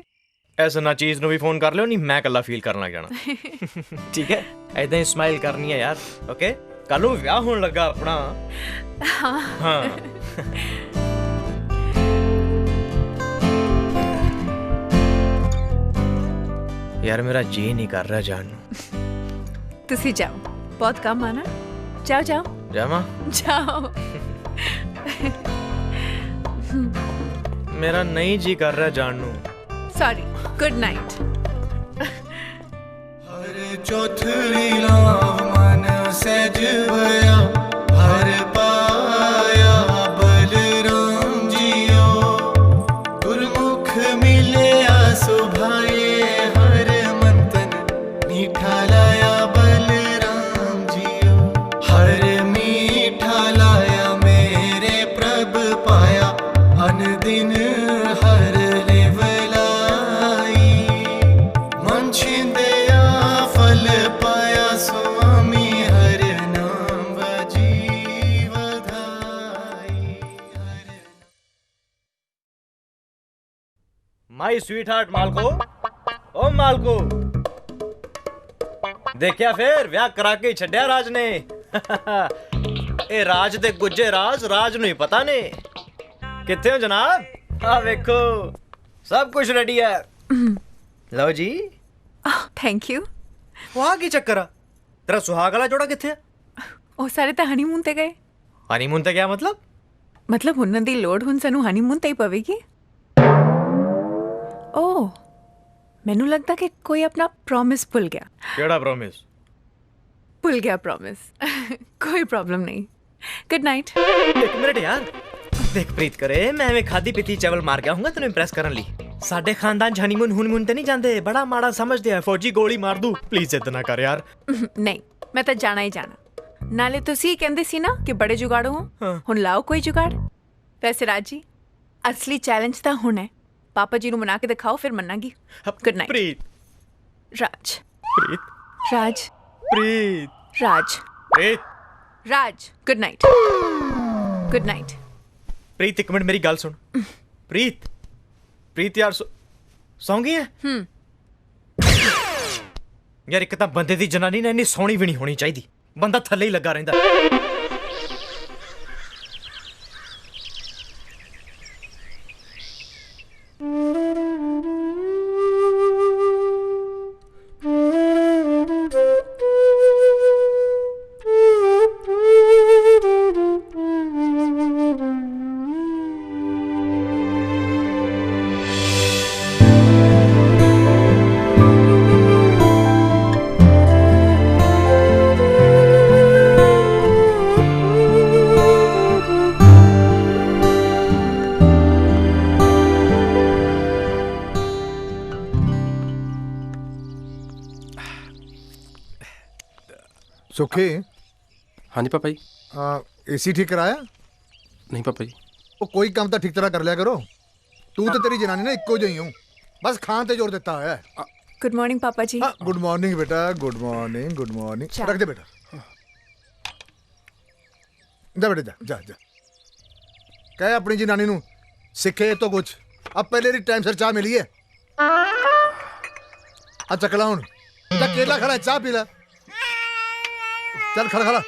ਐਸ ਨਾ ਚੀਜ਼ ਨੂੰ ਵੀ ਫੋਨ ਕਰ ਲਿਓ, ਨਹੀਂ ਮੈਂ ਇਕੱਲਾ ਫੀਲ ਕਰਨ ਲੱਗ ਜਾਣਾ। ਠੀਕ ਹੈ, ਐਦਾਂ ਹੀ ਸਮਾਈਲ ਕਰਨੀ ਹੈ ਯਾਰ। ਓਕੇ, ਕੱਲ ਨੂੰ ਵਿਆਹ ਹੋਣ ਲੱਗਾ ਆਪਣਾ। ਹਾਂ। ਯਾਰ ਮੇਰਾ ਜੀ ਨਹੀਂ ਕਰ ਰਿਹਾ ਜਾਣ ਨੂੰ। ਤੁਸੀਂ ਜਾਓ, ਬਹੁਤ ਕੰਮ ਆ ਨਾ। ਜਾਓ ਜਾਓ ਜਾਵਾਂ? ਜਾਓ। ਮੇਰਾ ਨਹੀਂ ਜੀ ਕਰ ਰਿਹਾ ਜਾਣ ਨੂੰ। Sorry, good night. हर चौथरी लाव मन सहज भया हर पाया बलराम जियो गुरमुख मिलया सुभाए हर मंथन मीठा लाया बलराम जियो हर मीठा लाया मेरे प्रभ पाया अन दिन हर लेवलाई मन छिंदया फल पाया स्वामी हर नाम बजी बधाई। माई स्वीट हार्ट मालको, ओ मालको, देखिया फिर ਵਿਆਹ ਕਰਾ ਕੇ ਛੱਡਿਆ ਰਾਜ ਨੇ। ਇਹ ਰਾਜ ਦੇ ਗੁੱਜੇ ਰਾਜ ਨੂੰ ਹੀ ਪਤਾ ਨੇ। ਕਿੱਥੇ ਹੋ ਜਨਾਬ? ਆ ਵੇਖੋ ਸਭ ਕੁਝ ਰੈਡੀ ਹੈ। ਲਓ ਜੀ। Thank you. ਉਹ ਆ ਕੀ ਚੱਕਰ ਆ? ਤੇਰਾ ਸੁਹਾਗ ਵਾਲਾ ਜੋੜਾ ਕਿੱਥੇ ਆ? ਉਹ ਸਾਰੇ ਤਾਂ ਹਨੀਮੂਨ ਤੇ ਗਏ। ਹਨੀਮੂਨ ਤੇ ਗਿਆ ਮਤਲਬ? ਮਤਲਬ ਉਹਨਾਂ ਦੀ ਲੋੜ ਹੁਣ ਸਾਨੂੰ ਹਨੀਮੂਨ ਤੇ ਹੀ ਪਵੇਗੀ। ਓ, ਮੈਨੂੰ ਲੱਗਦਾ ਕਿ ਕੋਈ ਆਪਣਾ ਪ੍ਰੋਮਿਸ ਭੁੱਲ ਗਿਆ। ਕਿਹੜਾ ਪ੍ਰੋਮਿਸ? ਭੁੱਲ ਗਿਆ ਪ੍ਰੋਮਿਸ। ਕੋਈ ਪ੍ਰੋਬਲਮ ਨਹੀਂ। Good night. ਇੱਕ ਮਿੰਟ ਯਾਰ, ਦੇਖ ਪ੍ਰੀਤ ਕਰੇ ਮੈਂ ਐਵੇਂ ਖਾਦੀ ਪੀਤੀ ਚਾਵਲ ਮਾਰ ਗਿਆ ਹੂੰਗਾ ਤੈਨੂੰ ਇੰਪ੍ਰੈਸ ਕਰਨ ਲਈ। ਸਾਡੇ ਖਾਨਦਾਨ ਚ ਹਨੀਮੂਨ ਤੇ ਨਹੀਂ ਜਾਂਦੇ, ਬੜਾ ਮਾੜਾ ਸਮਝਦੇ ਆ। ਫੌਜੀ ਗੋਲੀ ਮਾਰ ਦੂ। ਪਲੀਜ਼ ਇਦਾਂ ਨਾ ਕਰ ਯਾਰ। ਨਹੀਂ, ਮੈਂ ਤਾਂ ਜਾਣਾ ਹੀ ਜਾਣਾ। ਨਾਲੇ ਤੁਸੀਂ ਕਹਿੰਦੇ ਸੀ ਨਾ ਕਿ ਬੜੇ ਜੁਗਾੜ ਹੋ, ਹੁਣ ਲਾਓ ਕੋਈ ਜੁਗਾੜ। ਵੈਸੇ ਰਾਜ ਜੀ, ਅਸਲੀ ਚੈਲੰਜ ਤਾਂ ਹੁਣ ਹੈ। ਪਾਪਾ ਜੀ ਨੂੰ ਮਨਾ ਕੇ ਦਿਖਾਓ, ਫਿਰ ਮੰਨਾਂਗੀ। Good night. Preet. Raj. Preet. Raj. Preet. Raj. Preet. Raj. Good night. Good night. Preet ਇੱਕ ਮਿੰਟ ਮੇਰੀ ਗੱਲ ਸੁਣ। ਪ੍ਰੀਤ। ਪ੍ਰੀਤ ਯਾਰ ਸੌਂ ਗਈ ਹੈ? ਯਾਰ ਇੱਕ ਤਾਂ ਬੰਦੇ ਦੀ ਜਨਾਨੀ ਨੇ ਇੰਨੀ ਸੋਹਣੀ ਵੀ ਨਹੀਂ ਹੋਣੀ ਚਾਹੀਦੀ, ਬੰਦਾ ਥੱਲੇ ਹੀ ਲੱਗਾ ਰਹਿੰਦਾ। सुखे। हाँ जी पापा जी। एसी ठीक कराया? नहीं पापा जी। वो कोई काम तो ठीक तरह कर लिया करो। तू तो तेरी जनानी ना इक्को जही हूँ, बस खान ते जोर देता है। गुड मॉर्निंग पापा जी। गुड मॉर्निंग बेटा, गुड मॉर्निंग, गुड मॉर्निंग। रख दे बेटा। जा बेटा, जा जा जा। कह अपनी जनानी नू सिखे तो कुछ। अब पहले री टाइम सर चाह मिली है। आ चकला हूं जा, केला खड़ा है, चाह पी ला। चल खड़ा खड़ा।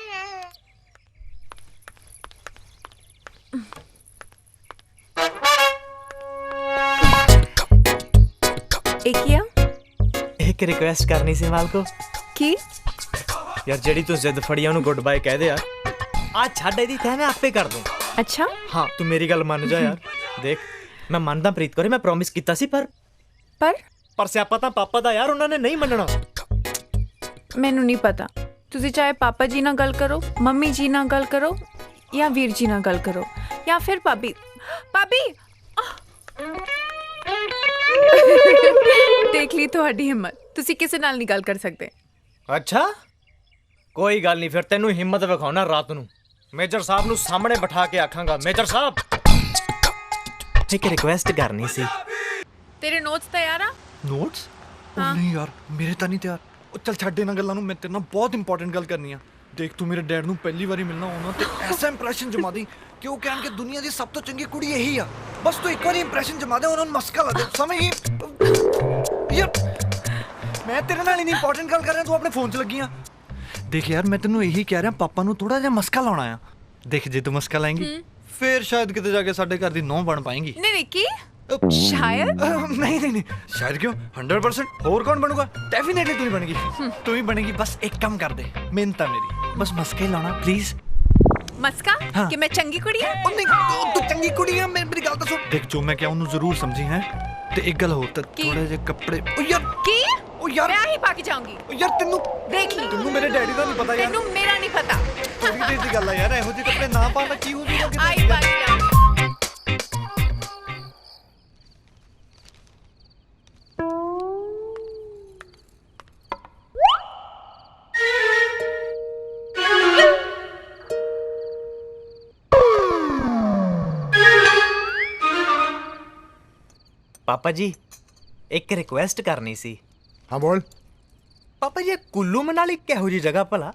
एक रिक्वेस्ट करनी सी मालको। की? यार जेड़ी तू जिद फड़ी ओनू गुड बाय कह दे यार। आज छाड़ दी थे, मैं आपे कर दूं। अच्छा हाँ, तू मेरी गल मान जा यार। देख मैं मानदा प्रीत करे, मैं प्रॉमिस कीता सी पर सियापा तां पापा दा यार, उन्होंने नहीं मनना। मैनू नहीं पता। तुसी चाहे पापा जी ना गल करो, मम्मी जी ना गल करो, या वीर जी ना गल करो, या फिर भाभी। भाभी देख ली तुहाडी हिम्मत। तुसी किसी नाल नहीं गल कर सकते। अच्छा कोई गल नहीं, फिर तेनू हिम्मत विखाउणा रात नू। मेजर साहब नू सामने बिठा के आखांगा, मेजर साहब एक रिक्वेस्ट करनी सी। तेरे नोट्स तैयार आ? नोट्स? नहीं यार, मेरे तो नहीं तैयार। चल छड्ड इन्हां गल्लां नू, मैं तेरे नाल बहुत इंपॉर्टेंट गल करनी आ। ਦੇਖ ਤੂੰ ਮੇਰੇ ਡੈਡ ਨੂੰ ਪਹਿਲੀ ਵਾਰੀ ਮਿਲਣਾ ਹੋਣਾ ਤੇ ਐਸਾ ਇੰਪ੍ਰੈਸ਼ਨ ਜਮਾ ਦੀ ਕਿ ਉਹ ਕਹਿਣਗੇ ਦੁਨੀਆ ਦੀ ਸਭ ਤੋਂ ਚੰਗੀ ਕੁੜੀ ਇਹੀ ਆ। ਬਸ ਤੂੰ ਇੱਕ ਵਾਰੀ ਇੰਪ੍ਰੈਸ਼ਨ ਜਮਾ ਦੇ, ਉਹਨਾਂ ਨੂੰ ਮਸਕਾ ਲਾ ਦੇ। ਸਮਝ ਗਈ? ਯਾਰ ਮੈਂ ਤੇਰੇ ਨਾਲ ਇੰਨੀ ਇੰਪੋਰਟੈਂਟ ਗੱਲ ਕਰ ਰਿਹਾ, ਤੂੰ ਆਪਣੇ ਫੋਨ 'ਚ ਲੱਗੀ ਆ। ਦੇਖ ਯਾਰ ਮੈਂ ਤੈਨੂੰ ਇਹੀ ਕਹਿ ਰਿਹਾ, ਪਾਪਾ ਨੂੰ ਥੋੜਾ ਜਿਹਾ ਮਸਕਾ ਲਾਉਣਾ ਆ। ਦੇਖ ਜੇ ਤੂੰ ਮਸਕਾ ਲਾਏਂਗੀ ਫਿਰ ਸ਼ਾਇਦ ਕਿਤੇ ਜਾ ਕੇ ਸਾਡੇ ਘਰ ਦੀ ਨੌਂ ਬਣ ਪਾਏਂਗੀ। ਨਹੀਂ ਨਹੀਂ ਕੀ ਸ਼ਾਇਦ ਨਹੀਂ ਨਹੀਂ ਨਹੀਂ ਸ਼ਾਇਦ ਕਿਉਂ 100% ਹੋਰ ਕੌਣ ਬਣੂਗਾ? ਡੈਫੀਨੇਟਲੀ ਤੂੰ ਹੀ ਬਣੇਗੀ। ਤੂੰ ਹੀ ਬਣੇਗੀ। ਬਸ ਇੱਕ ਕੰਮ ਕਰ ਦੇ, ਮਿਹਨਤ ਆ ਮੇਰੀ, ਬਸ ਮਸਕਾ ਹੀ ਲਾਉਣਾ ਪਲੀਜ਼। ਮਸਕਾ ਹਾਂ। ਕਿ ਮੈਂ ਚੰਗੀ ਕੁੜੀ ਆ? ਉਹ ਨਹੀਂ ਤੂੰ ਚੰਗੀ ਕੁੜੀ ਆ, ਮੇਰੀ ਗੱਲ ਤਾਂ ਸੁਣ। ਦੇਖ ਜੋ ਮੈਂ ਕਿਹਾ ਉਹਨੂੰ ਜ਼ਰੂਰ ਸਮਝੀ ਹੈ। ਤੇ ਇੱਕ ਗੱਲ ਹੋਰ, ਤਾਂ ਥੋੜੇ ਜਿਹੇ ਕੱਪੜੇ। ਉਹ ਯਾਰ ਕੀ? ਉਹ ਯਾਰ ਮੈਂ ਹੀ ਪਾ ਕੇ ਜਾਊਂਗੀ। ਉਹ ਯਾਰ ਤੈਨੂੰ ਦੇਖ ਲਈ, ਤੈਨੂੰ ਮੇਰੇ ਡੈਡੀ ਦਾ ਨਹੀਂ ਪਤਾ ਯਾਰ। ਤੈਨੂੰ ਮੇਰਾ ਨਹੀਂ ਪਤਾ। ਥੋੜੀ ਦੇਰ ਦੀ ਗੱਲ ਆ ਯਾਰ, ਇਹੋ ਜਿਹੇ ਕੱਪੜੇ ਨਾ ਪਾਣਾ ਕੀ ਹੋ ਜੂਗਾ? ਆਈ ਪਾ ਕੇ ਜਾਊਂਗੀ। पापा जी एक रिक्वेस्ट करनी सी। हाँ बोल। पापा जी कुल्लू मनाली किहो जी जगह भला?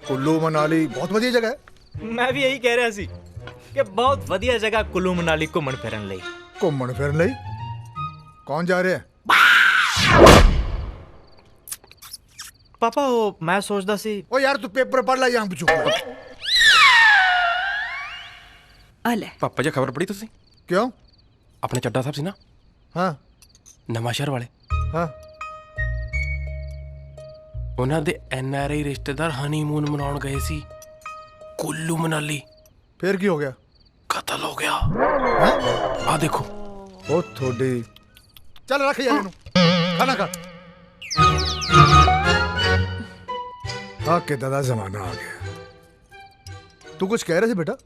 कुल्लू मनाली बहुत वधिया जगह है। मैं भी यही कह रहा सी कि बहुत वधिया जगह कुल्लू मनाली घूमन फिरन लई। घूमन फिरन लई कौन जा रहा है? पापा वो मैं सोचदा सी। ओ यार तू पेपर पढ़ ला ਜਾਂ ਪੁੱਛੂ। ਆ ਲੈ ਪਾਪਾ ਜੀ ਖਬਰ ਪੜੀ ਤੁਸੀਂ? ਕਿਉਂ? ਆਪਣੇ ਚੱਡਾ ਸਾਹਿਬ ਸੀ ਨਾ, ਹਾਂ ਨਵਾਂ ਸ਼ਹਿਰ ਵਾਲੇ, ਹਾਂ ਉਹਨਾਂ ਦੇ NRI ਰਿਸ਼ਤੇਦਾਰ ਹਨੀਮੂਨ ਮਨਾਉਣ ਗਏ ਸੀ ਕੁੱਲੂ ਮਨਾਲੀ। ਫਿਰ ਕੀ ਹੋ ਗਿਆ? ਕਤਲ ਹੋ ਗਿਆ। ਹੈ ਆ ਦੇਖੋ। ਉਹ ਤੁਹਾਡੀ ਚੱਲ ਰੱਖ ਯਾਰ ਇਹਨੂੰ, ਖਾਣਾ ਖਾ। ਆ ਕਿੱਦਾਂ ਦਾ ਜ਼ਮਾਨਾ ਆ ਗਿਆ। ਤੂੰ ਕੁਝ ਕਹਿ ਰਿਹਾ ਸੀ ਬੇਟਾ?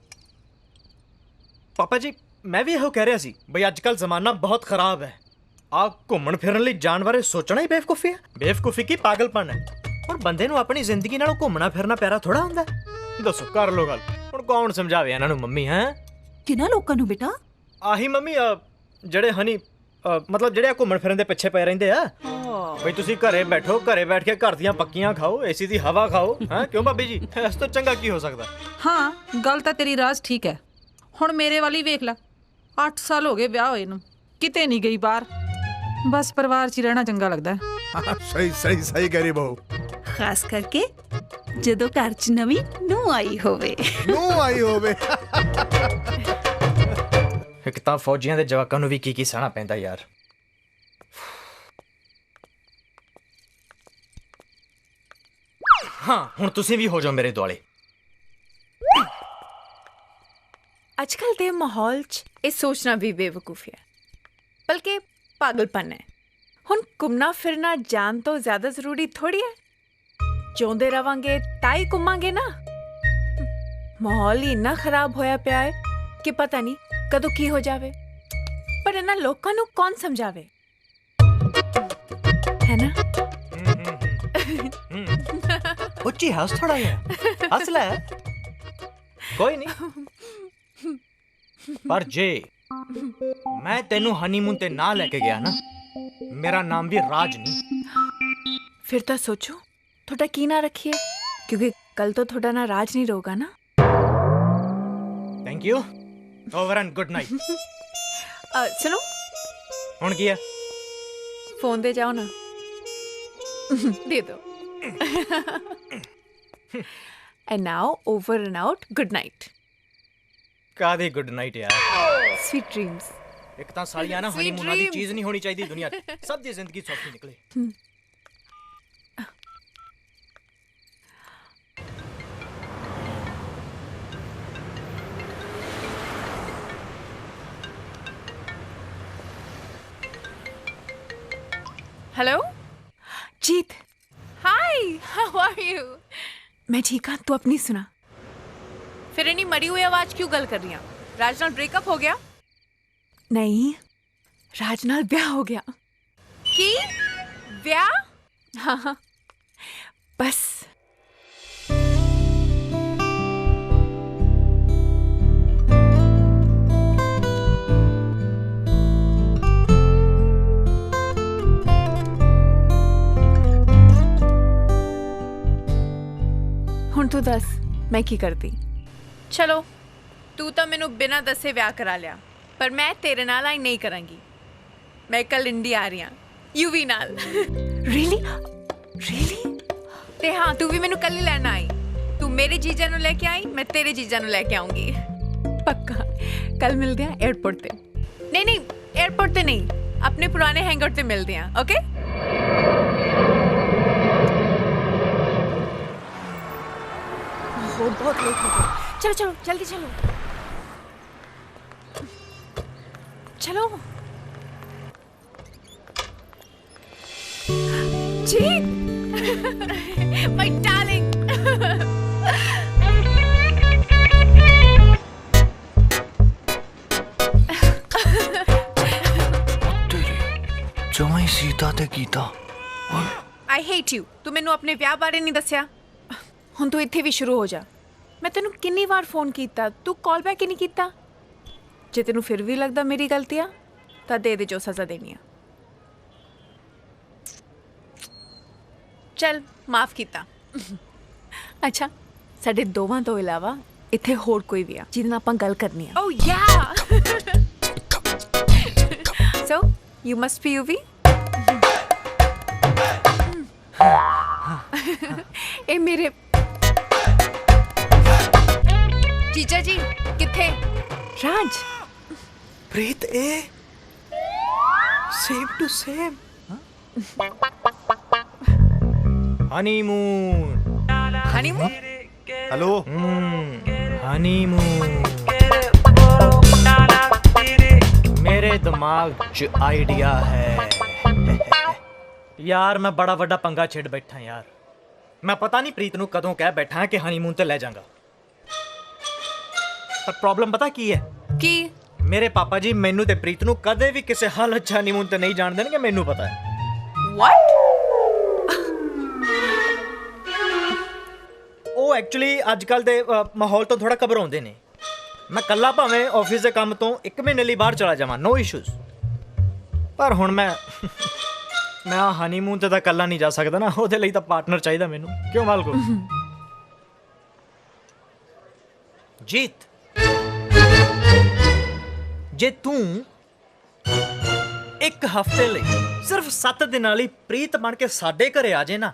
पापा जी मैं भी ਇਹੋ ਕਹਿ ਰਿਹਾ ਸੀ ਬਈ ਅੱਜ ਕੱਲ ਜ਼ਮਾਨਾ ਬਹੁਤ ਖਰਾਬ ਹੈ। ਆ ਘੁੰਮਣ ਫਿਰਨ ਲਈ ਜਾਣ ਬਾਰੇ ਸੋਚਣਾ ਹੀ ਬੇਵਕੂਫੀ ਹੈ। ਬੇਵਕੂਫੀ ਕੀ ਪਾਗਲਪਨ ਹੈ। ਹੁਣ ਬੰਦੇ ਨੂੰ ਆਪਣੀ ਜ਼ਿੰਦਗੀ ਨਾਲੋਂ ਘੁੰਮਣਾ ਫਿਰਨਾ ਪਿਆਰਾ ਥੋੜਾ ਹੁੰਦਾ ਹੈ। ਦੱਸੋ ਕਰ ਲੋ ਗੱਲ। ਹੁਣ ਕੌਣ ਸਮਝਾਵੇ ਇਹਨਾਂ ਨੂੰ? ਮੰਮੀ ਹੈ ਕਿਹਨਾਂ ਲੋਕਾਂ ਨੂੰ ਬੇਟਾ? ਆਹੀ ਮੰਮੀ ਜਿਹੜੇ ਹਨੀ ਮਤਲਬ ਜਿਹੜੇ ਆ ਘੁੰਮਣ ਫਿਰਨ ਦੇ ਪਿੱਛੇ ਪਏ ਰਹਿੰਦੇ ਆ। ਬਈ ਤੁਸੀਂ ਘਰੇ ਬੈਠੋ, ਘਰੇ ਬੈਠ ਕੇ ਘਰ ਦੀਆਂ ਪੱਕੀਆਂ ਖਾਓ, ਏਸੀ ਦੀ ਹਵਾ ਖਾਓ। ਹੈ ਕਿਉਂ ਭਾਬੀ ਜੀ? ਇਸ ਤੋਂ ਚੰਗਾ ਕੀ ਹੋ ਸਕਦਾ? ਹਾਂ ਗੱਲ ਤਾਂ ਤੇਰੀ ਰਾਜ ਠੀਕ ਹੈ। ਹੁਣ ਮੇਰੇ ਵਾਲੀ ਵੇਖ ਲੈ, 8 ਸਾਲ ਹੋ ਗਏ ਵਿਆਹ ਹੋਏ ਨੂੰ, ਕਿਤੇ ਨਹੀਂ ਗਈ ਬਾਹਰ। ਬਸ ਪਰਿਵਾਰ 'ਚ ਹੀ ਰਹਿਣਾ ਚੰਗਾ ਲੱਗਦਾ ਹੈ। ਸਹੀ ਸਹੀ ਸਹੀ ਕਹਿ ਰਹੀ ਬਹੂ। ਖਾਸ ਕਰਕੇ ਜਦੋਂ ਘਰ 'ਚ ਨਵੀਂ ਨੂੰਹ ਆਈ ਹੋਵੇ। ਨੂੰਹ ਆਈ ਹੋਵੇ। ਇੱਕ ਤਾਂ ਫੌਜੀਆਂ ਦੇ ਜਵਾਕਾਂ ਨੂੰ ਵੀ ਕੀ ਸਹਿਣਾ ਪੈਂਦਾ ਯਾਰ। ਹਾਂ ਹੁਣ ਤੁਸੀਂ ਵੀ ਹੋ ਜਾਓ ਮੇਰੇ ਦੁਆਲੇ। ਅੱਜਕੱਲ ਦੇ ਮਾਹੌਲ 'ਚ ਇਹ ਸੋਚਣਾ ਵੀ ਬੇਵਕੂਫੀ ਹੈ, ਬਲਕਿ ਪਾਗਲਪਨ ਹੈ। ਹੁਣ ਘੁੰਮਣਾ ਫਿਰਨਾ ਜਾਨ ਤੋਂ ਜ਼ਿਆਦਾ ਜ਼ਰੂਰੀ ਥੋੜੀ ਹੈ। ਜਿਉਂਦੇ ਰਵਾਂਗੇ ਤਾਂ ਹੀ ਘੁੰਮਾਂਗੇ ਨਾ। ਮਾਹੌਲ ਹੀ ਇੰਨਾ ਖਰਾਬ ਹੋਇਆ ਪਿਆ ਹੈ ਕਿ ਪਤਾ ਨਹੀਂ ਕਦੋਂ ਕੀ ਹੋ ਜਾਵੇ। ਪਰ ਇਹਨਾਂ ਲੋਕਾਂ ਨੂੰ ਕੌਣ ਸਮਝਾਵੇ, ਹੈ ਨਾ? ਉੱਚੀ ਹੱਸ ਥੋੜਾ ਜਿਹਾ, ਹੱਸ ਲੈ। ਕੋਈ ਨਹੀਂ। ਪਰ ਜੇ ਮੈਂ ਤੈਨੂੰ ਹਨੀਮੂਨ ਤੇ ਨਾ ਲੈ ਕੇ ਗਿਆ ਨਾ, ਮੇਰਾ ਨਾਮ ਵੀ ਰਾਜ ਨਹੀਂ। ਫਿਰ ਤਾਂ ਸੋਚੋ ਤੁਹਾਡਾ ਕੀ ਨਾਂ ਰੱਖੀਏ, ਕਿਉਂਕਿ ਕੱਲ ਤੋਂ ਤੁਹਾਡਾ ਨਾਂ ਰਾਜ ਨਹੀਂ ਰਹੂਗਾ ਨਾ। Thank you. Over and good night. ਸੁਣੋ ਹੁਣ ਕੀ ਹੈ? ਫੋਨ ਦੇ ਜਾਓ ਨਾ। ਦੇ ਦੋ। And now over and out good night. ਕਾਦੀ ਗੁੱਡ ਨਾਈਟ ਯਾਰ। Sweet dreams. ਇੱਕ ਤਾਂ ਸਾਲੀਆਂ ਨਾ ਹਨੀਮੂਨਾਂ ਦੀ ਚੀਜ਼ ਨਹੀਂ ਹੋਣੀ ਚਾਹੀਦੀ ਦੁਨੀਆ 'ਚ। ਸਭ ਦੀ ਜ਼ਿੰਦਗੀ ਸੌਖੀ ਨਿਕਲੇ। Hello Jeet. Hi how are you? मैं ठीक हाँ, तू अपनी सुना। फिर इन्हीं मरी हुई आवाज क्यों गल कर रही हैं? राज नाल ब्रेकअप हो गया? नहीं, राज नाल ब्याह हो गया। की ब्याह? हाँ हाँ बस। ਹੁਣ तू दस मैं की करती। चलो तू तो मैनू बिना दसे ब्याह करा लिया, पर मैं तेरे नाल आई नहीं करांगी। मैं कल इंडिया आ रही हाँ यूवी नाल। Really really? ते हाँ तू भी मैनू कल ही लैना आई। तू मेरे जीजा नू लेके आई, मैं तेरे जीजा नू लेके आऊंगी। पक्का कल मिलते हैं एयरपोर्ट पे। नहीं नहीं एयरपोर्ट पे नहीं, अपने पुराने हैंगआउट पे मिलते हैं। ओके बहुत लेट हो गया। चलो चलो जल्दी चलो चलो। जी माय डार्लिंग। जमाई सीता ते कीता। I hate you. तू मैनू अपने ब्याह बारे नहीं दस्या, हुण तू इत्थे भी शुरू हो जा। मैं तेनू कितनी बार फोन किया, तू कॉल बैक ही नहीं किया। जे तेनू फिर भी लगता मेरी गलती आ तां दे जो सज़ा देनी आ। चल माफ किया। अच्छा साडे दोवां तो इलावा इत्थे होर कोई भी आ जिहदे नाल आपां गल करनी आ। Oh yeah so you must be Yuvi. ए मेरे जीजा जी किथे? राज प्रीत ए same to same. Honeymoon honeymoon. Hello honeymoon. मेरे दिमाग च आइडिया है यार। मैं बड़ा वड्डा पंगा छेड़ बैठा यार। मैं पता नहीं प्रीत नू कदों कह बैठा कि हनीमून ते ले जाऊंगा, पर प्रॉब्लम पता की है? की मेरे पापा जी मैनू ते प्रीत नू कदे भी किसी हालत च हनीमून ते नहीं जान देणगे। मैनू पता है। व्हाट? ਉਹ ਐਕਚੁਅਲੀ ਅੱਜ ਕੱਲ ਦੇ ਮਾਹੌਲ ਤੋਂ ਥੋੜਾ ਘਬਰਾਉਂਦੇ ਨੇ। ਮੈਂ ਕੱਲਾ ਭਾਵੇਂ ਆਫਿਸ ਦੇ ਕੰਮ ਤੋਂ 1 ਮਹੀਨੇ ਲਈ ਬਾਹਰ ਚਲਾ ਜਾਵਾਂ, ਨੋ ਇਸ਼ੂਜ਼, ਪਰ ਹੁਣ ਮੈਂ ਹਨੀਮੂਨ ਤੇ ਤਾਂ ਕੱਲਾ ਨਹੀਂ ਜਾ ਸਕਦਾ ਨਾ। ਉਹਦੇ ਲਈ ਤਾਂ ਪਾਰਟਨਰ ਚਾਹੀਦਾ ਮੈਨੂੰ। ਕਿਉਂ ਮਾਲਕੋ? ਜੀਤ ਜੇ ਤੂੰ 1 ਹਫ਼ਤੇ ਲਈ ਸਿਰਫ 7 ਦਿਨਾਂ ਲਈ ਪ੍ਰੀਤ ਬਣ ਕੇ ਸਾਡੇ ਘਰੇ ਆ ਜੇ ਨਾ,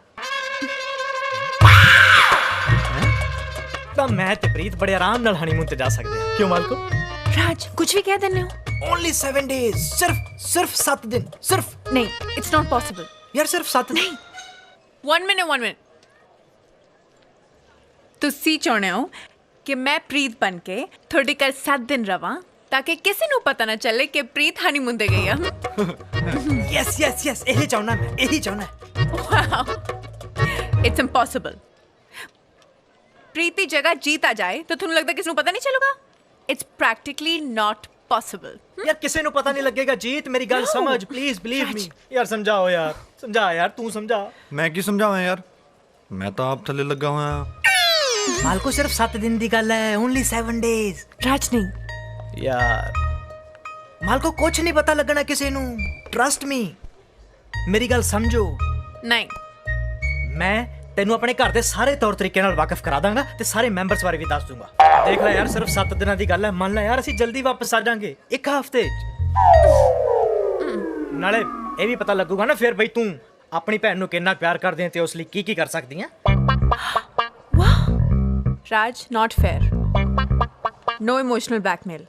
ਤਾਂ ਮੈਂ ਤੇ ਪ੍ਰੀਤ ਬੜੇ ਆਰਾਮ ਨਾਲ ਹਨੀਮੂਨ ਤੇ ਜਾ ਸਕਦੇ ਹਾਂ। ਕਿਉਂ ਮਾਲਕੋ? राज कुछ भी कह देने हो। ओनली 7 days, सिर्फ 7 दिन, सिर्फ। नहीं इट्स नॉट पॉसिबल यार सिर्फ 7 नहीं। 1 मिनट तुसी चाहते हो कि मैं प्रीत बन के थोड़े घर 7 दिन रवां ताकि किसी को पता ना चले कि प्रीत हनीमून ते गई है। यस यस यस यही चाहना मैं, यही चाहना। It's impossible. प्रीत की जगह जीत आ जाए तो तुम्हें लगता किसी को पता नहीं चलेगा? It's practically not possible. यार किसी को पता नहीं लगेगा। जीत मेरी गल समझ प्लीज, बिलीव मी। यार समझाओ यार, समझा यार, तू समझा। मैं की समझावां यार, मैं तो आप थले लगा हुआ हां। मालको सिर्फ 7 दिन की गल है, ओनली 7 days। राज नहीं यार मालको कुछ नहीं पता लगना किसी को। ट्रस्ट मी, मेरी गल समझो। नहीं मैं तेनू अपने घर के सारे तौर तरीके नाल वाकिफ करा दांगा ते सारे मैंबर्स बारे भी दस दूंगा। देख ले यार सिर्फ 7 दिनों की गल है, मान ला यार असीं जल्दी वापस आ जाएंगे 1 हफ्ते नाले ये भी पता लगूगा ना फिर बई तू अपनी भैन नू कितना प्यार करदी है ते उस लई की कर सकदी है। Raj not fair. No emotional blackmail.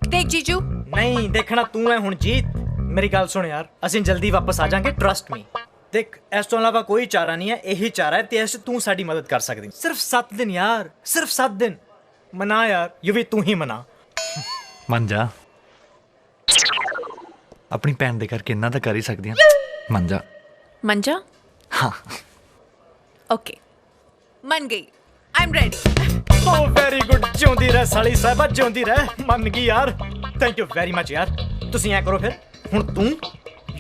देख जीजू नहीं देखना तू है हुण। जीत मेरी गल सुन यार, असीं जल्दी वापस आ जाएंगे, ट्रस्ट मी। देख इस तो अलावा कोई चारा नहीं है, यही चारा है ते इस तू साडी मदद कर सकदी। सिर्फ 7 दिन यार, सिर्फ 7 दिन मना यार। ये भी तू ही मना। मन जा, अपनी भैन दे करके इन्ना तो कर ही सकदी हां। मन जा। मन जा? हाँ ओके मन गई। I am ready. Oh very good. जिउंदी रह साली साहबा, जिउंदी रह। मन गई यार, थैंक यू वेरी मच यार। तुसीं ऐ करो फिर हुण तू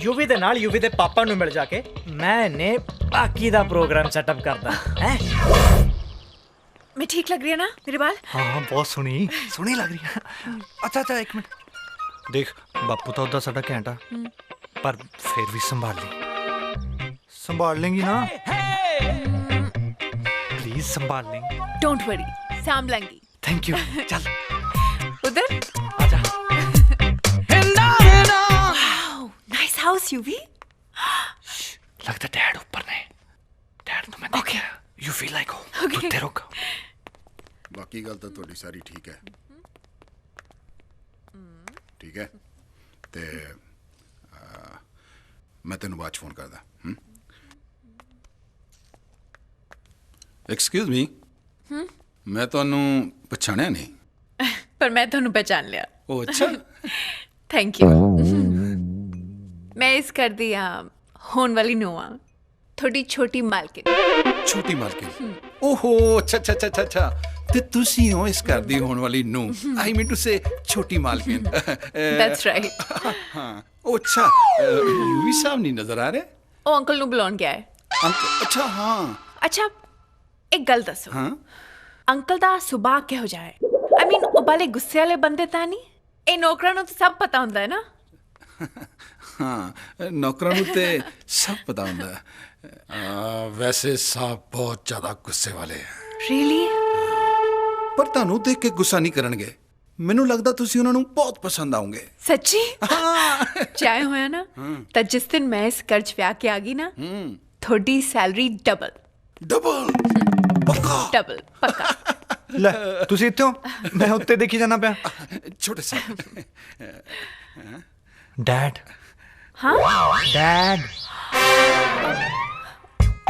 यूवी दे नाल यूवी दे पापा नू मिल जाके मैंने बाकी दा प्रोग्राम सेटअप करदा है। मैं ठीक लग रही है ना मेरे बाल? हाँ बहुत सोहनी लग रही है। अच्छा अच्छा 1 मिनट देख, बापू तो उदा साडा घैंटा, पर फिर भी संभाल लेंगी ना? प्लीज संभाल लेंगी। डोंट वरी साम लांगी। Thank you. चल उधर आजा। Nice house UV. लगता डैड ऊपर ने। डैड तो मैं देख गया। You feel like home. तू तेरे को बाकी गल तो थोड़ी सारी ठीक है। ठीक है ते मैं तेन बाद फोन करदा। एक्सक्यूज मी, मैं ਤੁਹਾਨੂੰ ਪਛਾਣਿਆ ਨਹੀਂ। पर मैं ਤੁਹਾਨੂੰ पहचान लिया। ओ अच्छा। Thank you. मैं इस कर दी होने वाली नोआ थोड़ी छोटी मालकिन। छोटी मालकिन। ओहो अच्छा अच्छा अच्छा अच्छा अच्छा ते तुसी हो इस घर दी होने वाली नू। आई मीन टू से छोटी मालकिन। That's right. हाँ ओ अच्छा यूवी साहब नहीं नजर आ रहे। ओ अंकल नु बुलाउन गया है। अंकल अच्छा हाँ। अच्छा एक गल दसो। हाँ अंकल दा सुभाਅ किहो जिहा है? आई मीन ओ बाले गुस्से वाले बंदे तां नहीं? ए नौकरां नु तो सब पता हुंदा है ना? हाँ नौकरां नू ते सब पता हुंदा है। वैसे साहब बहुत ज्यादा गुस्से वाले हैं। रियली? पर ਤੁਹਾਨੂੰ ਦੇਖ ਕੇ ਗੁੱਸਾ ਨਹੀਂ ਕਰਨਗੇ। ਮੈਨੂੰ ਲੱਗਦਾ ਤੁਸੀਂ ਉਹਨਾਂ ਨੂੰ ਬਹੁਤ ਪਸੰਦ ਆਉਂਗੇ। सच्ची? चाहे होया ना ਤਾਂ जिस दिन मैं इस घर च ਵਿਆਹ ਕੇ ਆ ਗਈ ਨਾ ਤੁਹਾਡੀ ਸੈਲਰੀ ਡਬਲ। ਡਬਲ ਪੱਕਾ? ਡਬਲ ਪੱਕਾ। ਲੈ ਤੁਸੀਂ ਇੱਥੇ ਹੋ ਮੈਂ ਉੱਤੇ ਦੇਖੀ ਜਾਣਾ ਪਿਆ। ਛੋਟੇ ਸਾਹਿਬ ਡੈਡ। हाँ डैड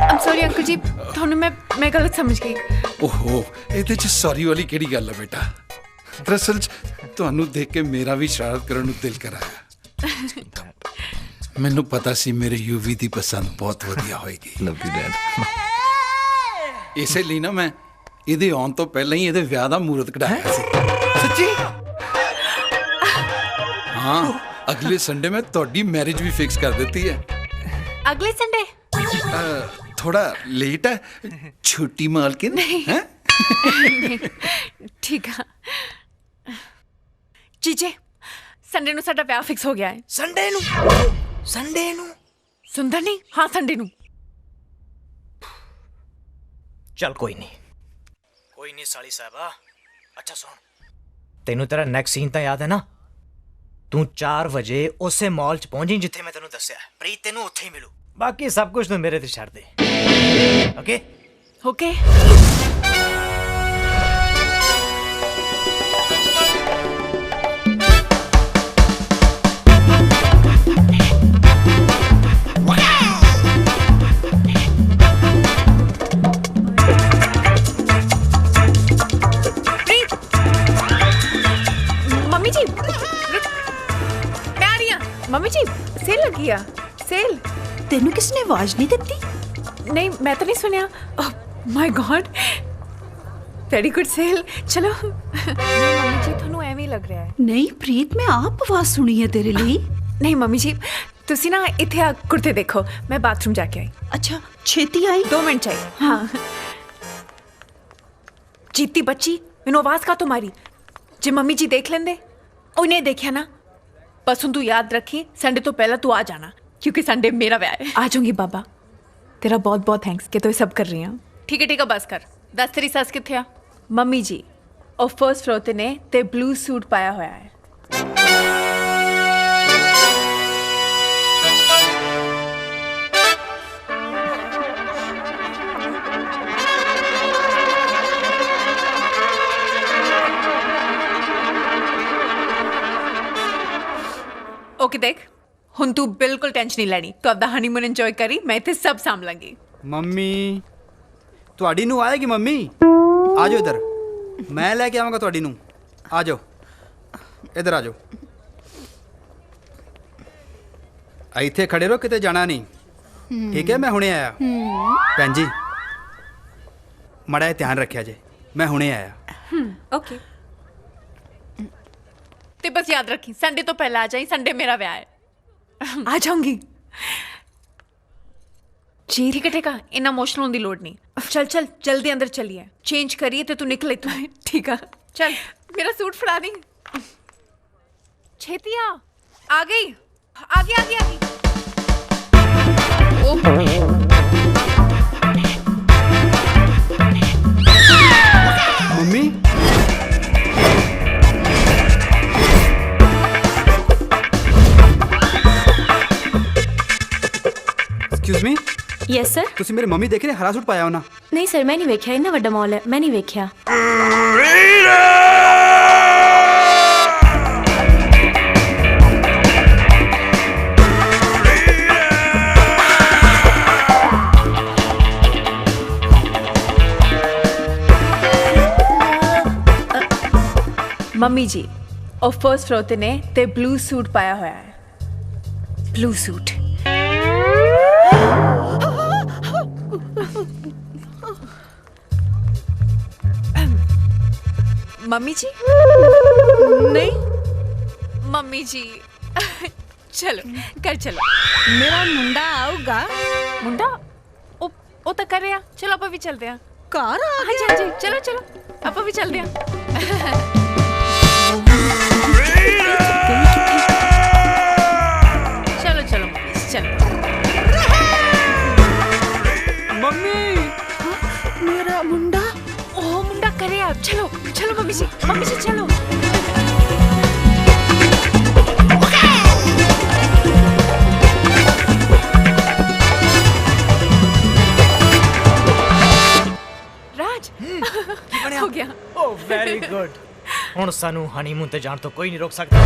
I'm sorry अंकल जी ਤੁਹਾਨੂੰ मैं गलत समझ गई। ਓਹੋ ਇਹਦੇ ਚ ਸੌਰੀ ਵਾਲੀ ਕਿਹੜੀ ਗੱਲ ਹੈ ਬੇਟਾ। ਦਰਅਸਲ ਚ ਤੁਹਾਨੂੰ ਦੇਖ ਕੇ ਮੇਰਾ ਵੀ ਸ਼ਰਾਰਤ ਕਰਨ ਨੂੰ ਦਿਲ ਕਰਾਇਆ। ਮੈਨੂੰ ਪਤਾ ਸੀ ਮੇਰੇ ਯੂਵੀ ਦੀ ਪਸੰਦ ਬਹੁਤ ਵਧੀਆ ਹੋਏਗੀ। Love you dad. ਇਸੇ ਲਈ ਨਾ ਮੈਂ ਇਹਦੇ ਆਉਣ ਤੋਂ ਪਹਿਲਾਂ ਹੀ ਇਹਦੇ ਵਿਆਹ ਦਾ ਮੂਰਤ ਕਢਾਇਆ ਸੀ। ਸੱਚੀ? ਹਾਂ ਅਗਲੇ ਸੰਡੇ ਮੈਂ ਤੁਹਾਡੀ ਮੈਰਿਜ ਵੀ ਫਿਕਸ ਕਰ ਦਿੱਤੀ ਹੈ। अगले संडे? थोड़ा लेट है छोटी मालकिन। हैं? ठीक है जीजे संडे नु साडा ਵਿਆਹ ਫਿਕਸ ਹੋ ਗਿਆ ਹੈ। ਸੰਡੇ ਨੂੰ ਸੁੰਦਰ ਨਹੀਂ? ਹਾਂ ਸੰਡੇ ਨੂੰ। ਚੱਲ ਕੋਈ ਨਹੀਂ ਸਾਲੀ ਸਾਹਿਬਾ। ਅੱਛਾ ਸੁਣ ਤੈਨੂੰ ਤੇਰਾ ਨੈਕਸਟ ਸੀਨ ਤਾਂ ਯਾਦ ਹੈ ਨਾ? ਤੂੰ 4 ਵਜੇ ਉਸੇ ਮਾਲ 'ਚ ਪਹੁੰਚੀ ਜਿੱਥੇ ਮੈਂ ਤੈਨੂੰ ਦੱਸਿਆ। ਪ੍ਰੀਤ ਤੈਨੂੰ ਉੱਥੇ ਹੀ ਮਿਲੂ। ਬਾਕੀ ਸਭ ਕੁਝ ਤੂੰ ਮੇਰੇ ਤੇ ਛੱਡ ਦੇ। ਓਕੇ ओके मम्मी जी मैं आ रही हूं। मम्मी जी सेल लगी आ। सेल ਤੈਨੂੰ ਕਿਸਨੇ ਆਵਾਜ਼ ਨਹੀਂ ਦਿੱਤੀ? नहीं मैं तो नहीं सुनिया। My god very good sale. चलो नहीं मम्मी जी ਤੁਹਾਨੂੰ ਐਵੇਂ ਲੱਗ ਰਿਹਾ ਹੈ। ਨਹੀਂ ਪ੍ਰੀਤ ਮੈਂ ਆਪ ਆਵਾਜ਼ ਸੁਣੀ ਹੈ ਤੇਰੇ ਲਈ। ਨਹੀਂ ਮੰਮੀ ਜੀ ਤੁਸੀਂ ਨਾ ਇੱਥੇ ਆ ਕੁਰਤੇ ਦੇਖੋ ਮੈਂ ਬਾਥਰੂਮ ਜਾ ਕੇ ਆਈ। ਅੱਛਾ ਛੇਤੀ ਆਈ। 2 ਮਿੰਟ चाहिए। हाँ जीती बच्ची मैनू आवाज का मारी जे मम्मी जी देख लेंदे। उन्हें देखा ना बस हुण तू याद रखी संडे तो पहला तू आ जाना क्योंकि संडे मेरा व्याह है। आ जाऊंगी बाबा तेरा बहुत बहुत थैंक्स कि तू ये सब कर रही है। ठीक है बस कर। दस तेरी सस कित्थे आ? मम्मी जी और फर्स्ट फ्लोर ते ने ते ब्लू सूट पाया होया है। ओके देख हुण तू बिल्कुल टेंशन नहीं लैनी। तू अपना हनीमून इंजॉय करी मैं इत्थे सब साम लांगी। ਮੰਮੀ ਤੁਹਾਡੀ ਨੂੰ ਆਏਗੀ। ਮੰਮੀ ਆ ਜਾਓ ਇੱਧਰ ਮੈਂ ਲੈ ਕੇ ਆਵਾਂਗਾ ਤੁਹਾਡੀ ਨੂੰ। ਆ ਜਾਓ ਇੱਧਰ ਆ ਜਾਓ। ਇੱਥੇ ਖੜੇ ਰਹੋ ਕਿਤੇ ਜਾਣਾ ਨਹੀਂ। ਠੀਕ ਹੈ ਮੈਂ ਹੁਣੇ ਆਇਆ। ਭੈਣ ਜੀ ਮੜਾ ਇਹ ਧਿਆਨ ਰੱਖਿਆ ਜੇ ਮੈਂ ਹੁਣੇ ਆਇਆ। ओके ते बस याद रखी संडे तो पहला आ जाई। संडे मेरा व्याह है। आ जाऊंगी जी। ठीक है इन्ना इमोशनल होने की लोड़ नहीं। चल चल जल्दी अंदर चलिए चेंज करिए तो तू निकले तू। ठीक है चल मेरा सूट फड़ा दी छेती आ गई। आ गई ओ ਯੈਸ ਸਰ। ਤੁਸੀਂ ਮੇਰੇ ਮੰਮੀ ਦੇਖ ਰਹੇ ਹਰਾ ਸੂਟ ਪਾਇਆ ਹੋਣਾ। ਨਹੀਂ ਸਰ ਮੈਂ ਨਹੀਂ ਵੇਖਿਆ, ਇੰਨਾ ਵੱਡਾ ਮਾਲ ਹੈ, ਮੈਂ ਨਹੀਂ ਵੇਖਿਆ। ਮੰਮੀ ਜੀ ਉਹ ਫਰਸਟ ਫਲੋਰ ਤੇ ਨੇ ਤੇ ਬਲੂ ਸੂਟ ਪਾਇਆ ਹੋਇਆ ਹੈ। Blue suit. ਮੰਮੀ ਜੀ ਨਹੀਂ ਮੰਮੀ ਜੀ ਚਲੋ ਘਰ ਚਲੋ। ਮੇਰਾ ਮੁੰਡਾ ਆਊਗਾ। ਮੁੰਡਾ ਉਹ ਤਾਂ ਕਰ ਰਿਹਾ। ਚਲੋ ਆਪਾਂ ਵੀ ਚੱਲਦੇ ਹਾਂ। ਘਰ ਆ ਹਾਂਜੀ ਹਾਂਜੀ ਚਲੋ ਚਲੋ ਆਪਾਂ ਵੀ ਚੱਲਦੇ ਹਾਂ। चलो चलो चलो मम्मी मेरा मुंडा। ओ मुंडा करे आप। चलो चलो मम्मी जी चलो। राज हो गया। ओ वेरी गुड। ਹੁਣ ਸਾਨੂੰ ਹਨੀਮੂਨ ਤੇ ਜਾਣ ਤੋਂ ਕੋਈ ਨਹੀਂ ਰੋਕ ਸਕਦਾ।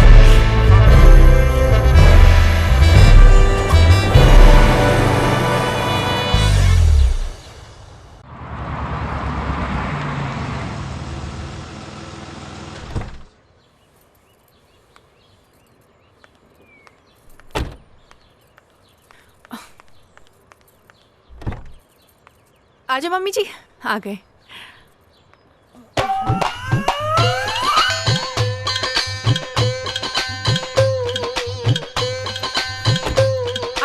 आजा मम्मी जी आ गए।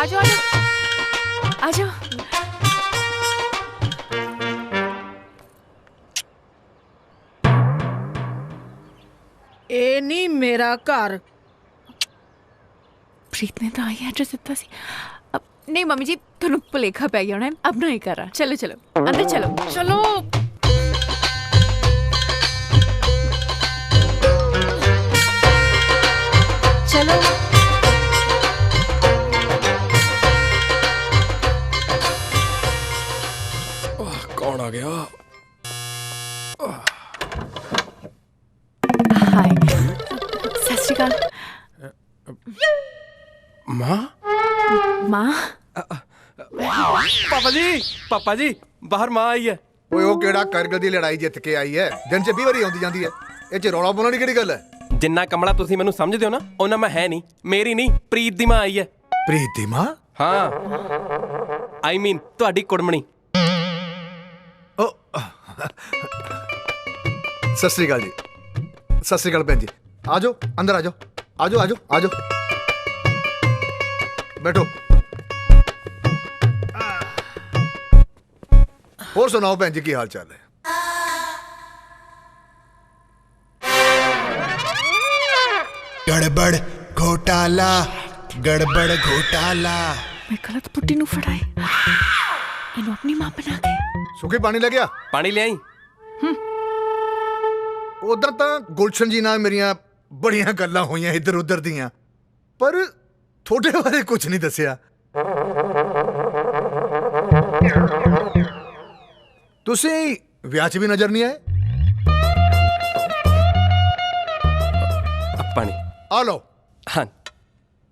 आजो आजो आजो। ਇਹ ਨਹੀਂ ਮੇਰਾ ਘਰ। प्रीत ने तो आई एड्रेस दिता सी। अब नहीं मम्मी जी ਤੁਹਾਨੂੰ ਭੁਲੇਖਾ ਪੈ ਗਿਆ ਹੋਣਾ। अब नहीं कर रहा। चलो चलो अंदर चलो चलो। चलो कौन आ गया? हाय सत श्री अकाल। माँ माँ पापा जी बाहर माँ आई है। ਓਏ ਉਹ ਕਿਹੜਾ ਕਰਗਲ ਦੀ ਲੜਾਈ ਜਿੱਤ ਕੇ ਆਈ ਹੈ? ਦਿਨ 'ਚ 20 ਵਾਰੀ ਆਉਂਦੀ ਜਾਂਦੀ ਹੈ। ਇਹ 'ਚ ਰੌਲਾ ਪਾਉਣ ਦੀ ਕਿਹੜੀ ਗੱਲ ਹੈ? ਜਿੰਨਾ ਕਮਲਾ ਤੁਸੀਂ ਮੈਨੂੰ ਸਮਝਦੇ ਹੋ ਨਾ ਉਹਨਾਂ ਮੈਂ ਹੈ ਨਹੀਂ। ਮੇਰੀ ਨਹੀਂ ਪ੍ਰੀਤ ਦੀ ਮਾਂ ਆਈ ਹੈ। ਪ੍ਰੀਤ ਦੀ ਮਾਂ? ਹਾਂ ਆਈ ਮੀਨ ਤੁਹਾਡੀ ਕੁੜਮਣੀ। ਸਤਿ ਸ੍ਰੀ ਅਕਾਲ ਜੀ। ਸਤਿ ਸ੍ਰੀ ਅਕਾਲ ਭੈਣ ਜੀ। ਆ ਜਾਓ ਅੰਦਰ ਆ ਜਾਓ ਆ ਜਾਓ ਆ ਜਾਓ ਆ ਜਾਓ ਬੈਠੋ। ਹੋਰ ਸੁਣਾਓ ਭੈਣ ਜੀ ਕੀ ਹਾਲ ਚਾਲ ਹੈ? गड़बड़ घोटाला गड़बड़ घोटाला। मैं गलत पुट्टी नु फड़ाए ਇਹਨੂੰ ਆਪਣੀ ਮਾਂ ਬਣਾ ਕੇ। ਸੁੱਕੇ ਪਾਣੀ ਲੈ ਗਿਆ? ਪਾਣੀ ਲਿਆਈ। ਉਧਰ ਤਾਂ ਗੁਲਸ਼ਨ ਜੀ ਨਾਲ ਮੇਰੀਆਂ ਬੜੀਆਂ ਗੱਲਾਂ ਹੋਈਆਂ ਇੱਧਰ ਉੱਧਰ ਦੀਆਂ, ਪਰ ਤੁਹਾਡੇ ਬਾਰੇ ਕੁਝ ਨਹੀਂ ਦੱਸਿਆ। ਤੁਸੀਂ ਵਿਆਹ 'ਚ ਵੀ ਨਜ਼ਰ ਨਹੀਂ ਆਏ। ਪਾਣੀ ਆ ਲਓ। ਹਾਂ